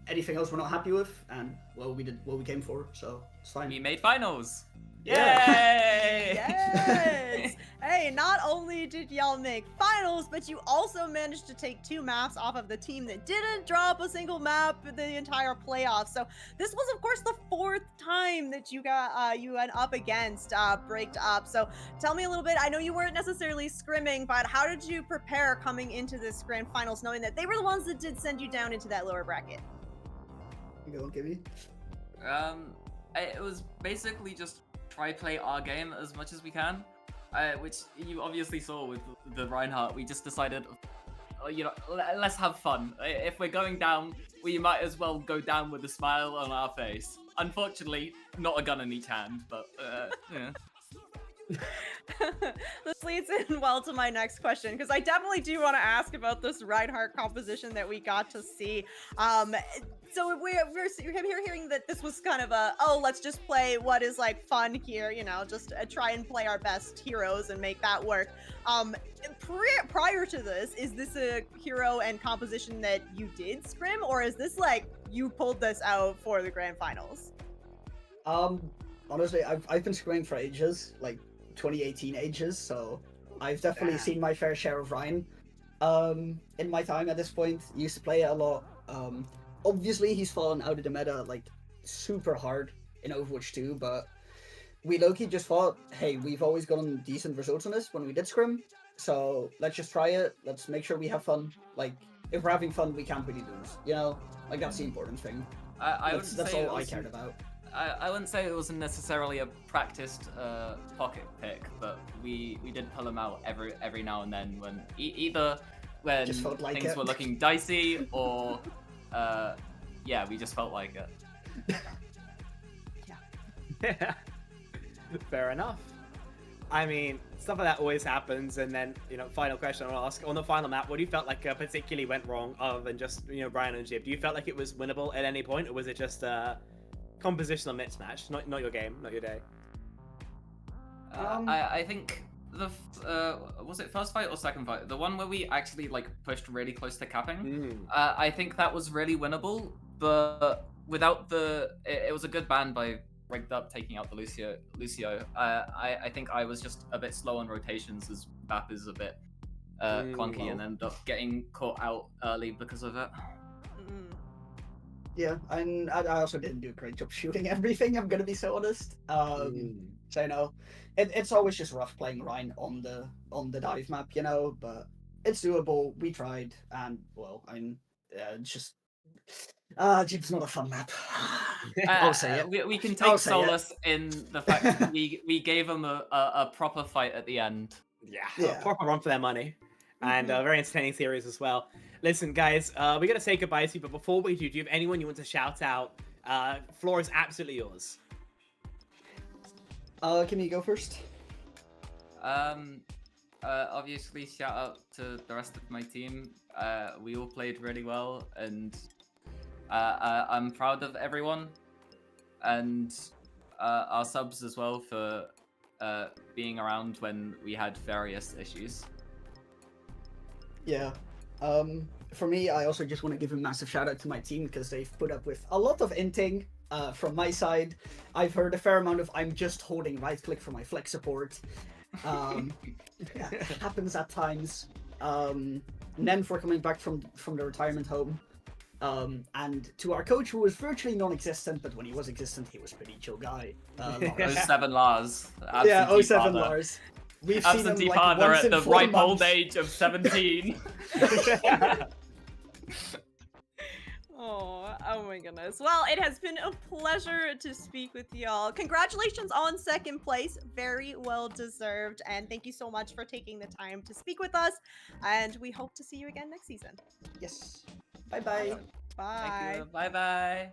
Anything else we're not happy with, and well, we did what we came for, so it's fine. We made finals. Yay! Yes! Hey, not only did y'all make finals, but you also managed to take 2 maps off of the team that didn't drop a single map the entire playoffs. So this was, of course, the 4th time that you got you went up against Brigged up. So tell me a little bit. I know you weren't necessarily scrimming, but how did you prepare coming into this grand finals, knowing that they were the ones that did send you down into that lower bracket? You go, Gibby. It was basically just try play our game as much as we can, which you obviously saw with the Reinhardt. We just decided, you know, let's have fun. If we're going down, we might as well go down with a smile on our face. Unfortunately, not a gun in each hand, but yeah. This leads in well to my next question, because I definitely do want to ask about this Reinhardt composition that we got to see. So we're hearing that this was kind of a, oh, let's just play what is like fun here, you know, just try and play our best heroes and make that work. Prior to this, is this a hero and composition that you did scrim, or is this like you pulled this out for the grand finals? Honestly, I've been scrimming for ages, like 2018 ages, so I've definitely seen my fair share of Ryan. In my time at this point, used to play it a lot. Obviously, he's fallen out of the meta like super hard in Overwatch 2, but we low-key just thought, hey, we've always gotten decent results on this when we did scrim, so let's just try it. Let's make sure we have fun. Like, if we're having fun, we can't really lose, you know? Like, that's the important thing. That's all I cared about. I wouldn't say it wasn't necessarily a practiced pocket pick, but we did pull him out every now and then when either when like things it. were looking dicey or yeah, we just felt like it. Yeah. Fair enough. I mean, stuff like that always happens, and then, you know, final question I'll ask. On the final map, what do you felt like particularly went wrong, other than just, you know, Brian and Jib? Do you felt like it was winnable at any point, or was it just compositional mismatch, not your game, not your day? I think the was it first fight or second fight? The one where we actually like pushed really close to capping. I think that was really winnable, but without it was a good ban by Brigged up taking out the Lucio. I think I was just a bit slow on rotations as BAP is a bit clunky and ended up getting caught out early because of it. Yeah, and I also didn't do a great job shooting everything, I'm gonna be so honest. So, you know, it's always just rough playing Ryan on the dive map, you know, but it's doable. We tried, and, well, I mean, it's just... Jib's not a fun map. I'll say it. We can take solace in the fact that we gave them a proper fight at the end. Yeah. A proper run for their money. And a very entertaining series as well. Listen, guys, we're going to say goodbye to you, but before we do you have anyone you want to shout out? Floor is absolutely yours. Can you go first? Obviously, shout out to the rest of my team. We all played really well, and I'm proud of everyone. And our subs as well for being around when we had various issues. Yeah. for me, I also just want to give a massive shout out to my team because they've put up with a lot of inting from my side. I've heard a fair amount of I'm just holding right click for my flex support. Yeah, it happens at times. Nen for coming back from the retirement home. And to our coach, who was virtually non-existent, but when he was existent, he was a pretty chill guy. 07 Lars. Yeah, Absentee 07 father. Lars. We've seen him Absentee like father once at in the 4 ripe old months. age of 17. Oh my goodness. Well, it has been a pleasure to speak with y'all. Congratulations on second place. Very well deserved. And thank you so much for taking the time to speak with us. And we hope to see you again next season. Yes. Bye-bye. Bye. Thank you. Bye-bye.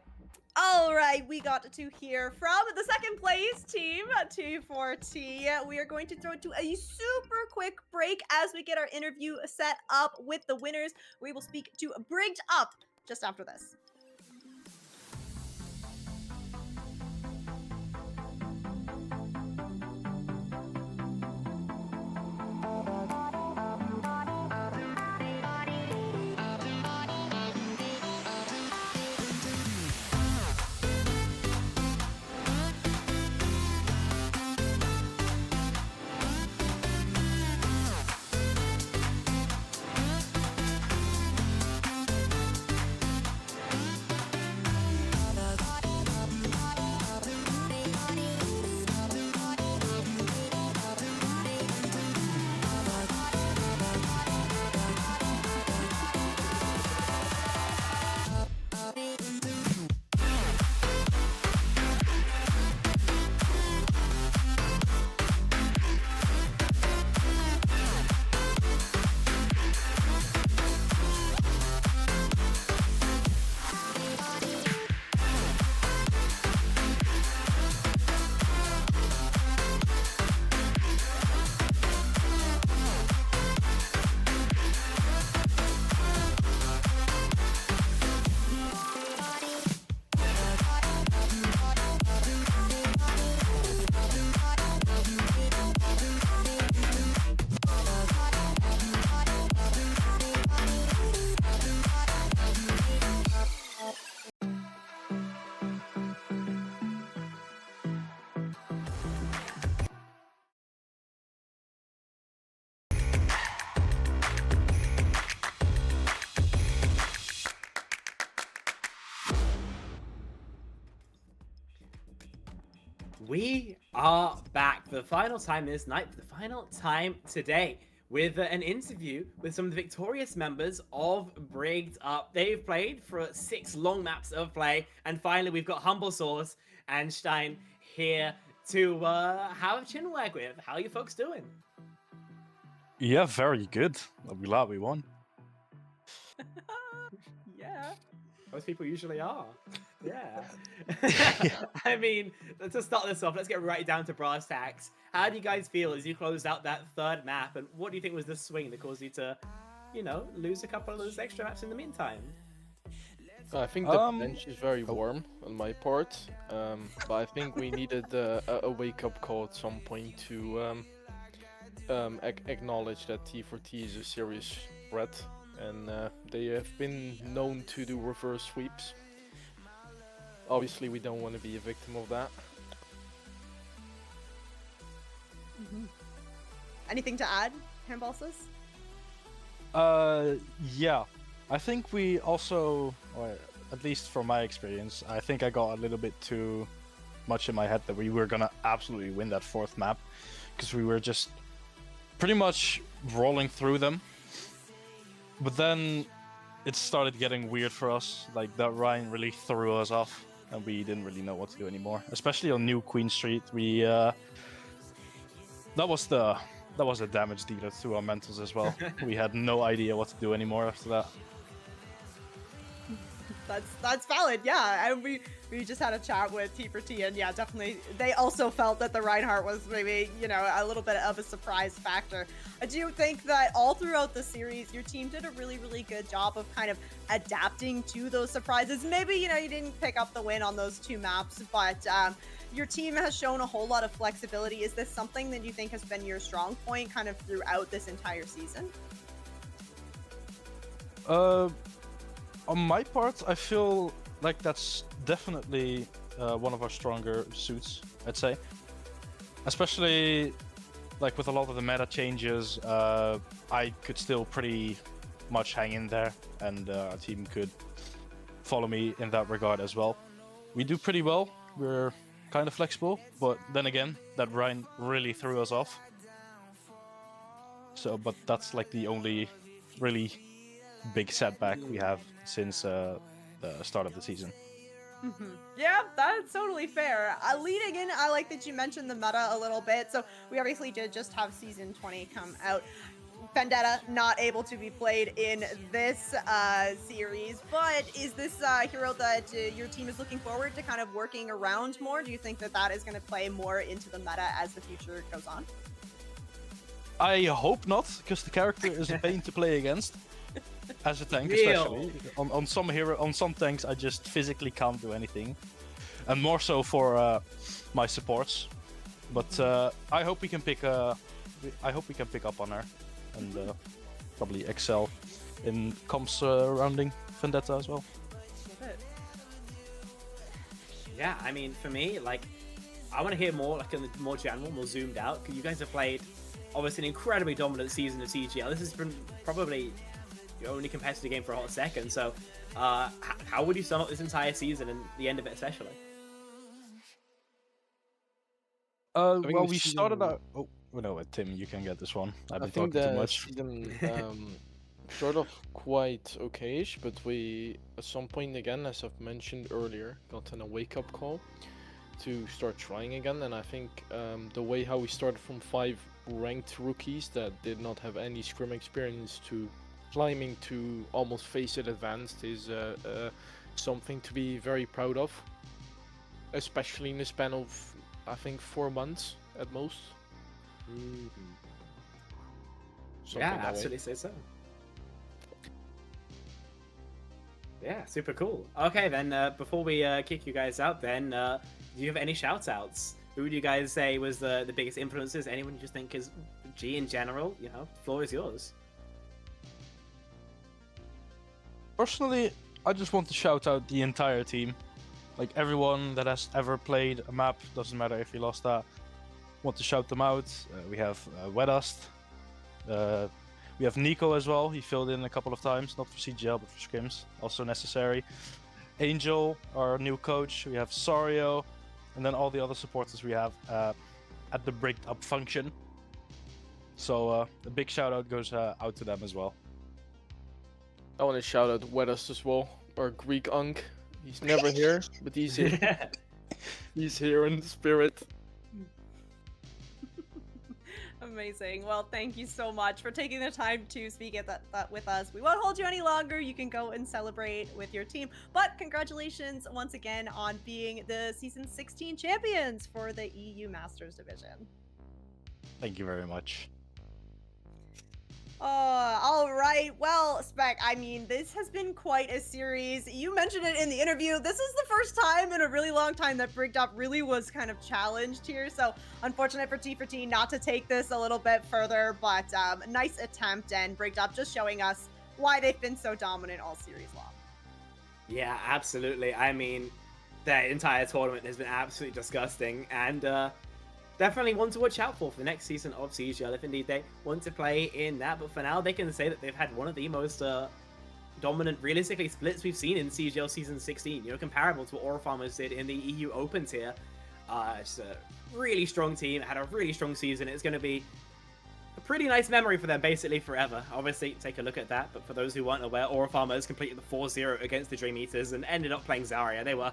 All right, we got to hear from the second place team, T4T. We are going to throw it to a super quick break as we get our interview set up with the winners. We will speak to Brigged Up just after this. We are back for the final time this night, for the final time today, with an interview with some of the victorious members of Brigged Up. They've played for 6 long maps of play, and finally we've got Humble Sauce and Stein here to have a chin wag with. How are you folks doing? Yeah, very good. I'm glad we won. Yeah. Most people usually are. Yeah. I mean, to start this off, let's get right down to brass tacks. How do you guys feel as you closed out that third map, and what do you think was the swing that caused you to, you know, lose a couple of those extra maps in the meantime? I think the bench is very warm on my part, but I think we needed a wake-up call at some point to acknowledge that T4T is a serious threat, and they have been known to do reverse sweeps. Obviously, we don't want to be a victim of that. Anything to add, Handbalsus? Yeah. I think we also, or at least from my experience, I think I got a little bit too much in my head that we were gonna absolutely win that 4th map, because we were just pretty much rolling through them. But then it started getting weird for us, like that Ryan really threw us off, and we didn't really know what to do anymore. Especially on New Queen Street, we that was a damage dealer to our mentals as well. We had no idea what to do anymore after that. That's valid, yeah. And we just had a chat with T4T, and yeah, definitely they also felt that the Reinhardt was maybe, you know, a little bit of a surprise factor. I do think that all throughout the series, your team did a really, really good job of kind of adapting to those surprises. Maybe, you know, you didn't pick up the win on those 2 maps, but your team has shown a whole lot of flexibility. Is this something that you think has been your strong point kind of throughout this entire season? On my part, I feel like that's definitely one of our stronger suits, I'd say. Especially like with a lot of the meta changes, I could still pretty much hang in there, and our team could follow me in that regard as well. We do pretty well. We're kind of flexible, but then again, that Ryan really threw us off. So, but that's like the only really big setback we have since the start of the season. Yeah, that's totally fair. Leading in, I like that you mentioned the meta a little bit. So we obviously did just have Season 20 come out. Vendetta not able to be played in this series, but is this hero that your team is looking forward to kind of working around more? Do you think that that is going to play more into the meta as the future goes on? I hope not, because the character is a pain to play against. As a tank, especially. On some tanks, I just physically can't do anything. And more so for my supports. But I hope we can pick up on her and probably excel in comps surrounding Vendetta as well. Yeah, I mean, for me, like, I want to hear more, like, in the more general, more zoomed out, because you guys have played, obviously, an incredibly dominant season of CGL. This has been probably your only competitive game for a hot second, so how would you sum up this entire season and the end of it especially? Well, we started out... Oh, no, Tim, you can get this one. I've been talking too much. Season started off quite okayish, but we, at some point again, as I've mentioned earlier, got a wake-up call to start trying again, and I think the way how we started from 5 ranked rookies that did not have any scrim experience to climbing to almost face it advanced is something to be very proud of, especially in the span of, I think, 4 months at most. Yeah, absolutely say so. Yeah, super cool. Okay, then before we kick you guys out, then do you have any shout-outs? Who would you guys say was the biggest influences? Anyone you just think is G in general? You know, floor is yours. Personally, I just want to shout out the entire team. Like everyone that has ever played a map, doesn't matter if you lost that. Want to shout them out. We have Wedust. We have Nico as well. He filled in a couple of times, not for CGL but for scrims, also necessary. Angel, our new coach. We have Sario, and then all the other supporters we have at the Brigged Up function. So a big shout out goes out to them as well. I want to shout out Wedust as well, our Greek Unk. He's never here, but he's here. He's here in spirit. Amazing. Well, thank you so much for taking the time to speak at that with us. We won't hold you any longer. You can go and celebrate with your team. But congratulations once again on being the Season 16 champions for the EU Masters Division. Thank you very much. All right. Well, Spec, I mean, this has been quite a series. You mentioned it in the interview. This is the first time in a really long time that Brigged Up really was kind of challenged here. So unfortunate for T4T not to take this a little bit further, but nice attempt, and Brigged Up just showing us why they've been so dominant all series long. Yeah, absolutely. I mean, the entire tournament has been absolutely disgusting, and definitely one to watch out for the next season of CGL if indeed they want to play in that. But for now, they can say that they've had one of the most dominant, realistically, splits we've seen in CGL Season 16. You know, comparable to what Aura Farmers did in the EU Open tier. It's a really strong team, had a really strong season. It's going to be a pretty nice memory for them, basically forever. Obviously, take a look at that. But for those who weren't aware, Aura Farmers completed the 4-0 against the Dream Eaters and ended up playing Zarya. They were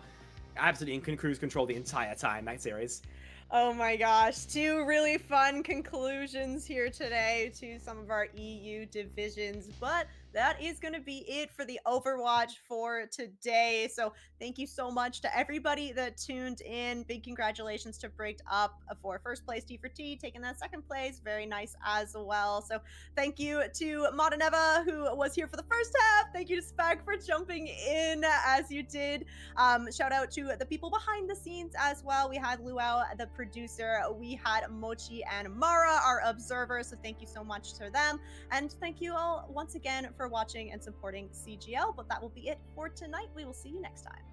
absolutely in cruise control the entire time, that series. Oh my gosh, 2 really fun conclusions here today to some of our EU divisions, but that is going to be it for the Overwatch for today. So thank you so much to everybody that tuned in. Big congratulations to Brigged Up for first place, T4T, taking that second place. Very nice as well. So thank you to Modaneva, who was here for the first half. Thank you to Spec for jumping in as you did. Shout out to the people behind the scenes as well. We had Luau, the producer. We had Mochi and Mara, our observers. So thank you so much to them. And thank you all once again for for watching and supporting CGL, but that will be it for tonight. We will see you next time.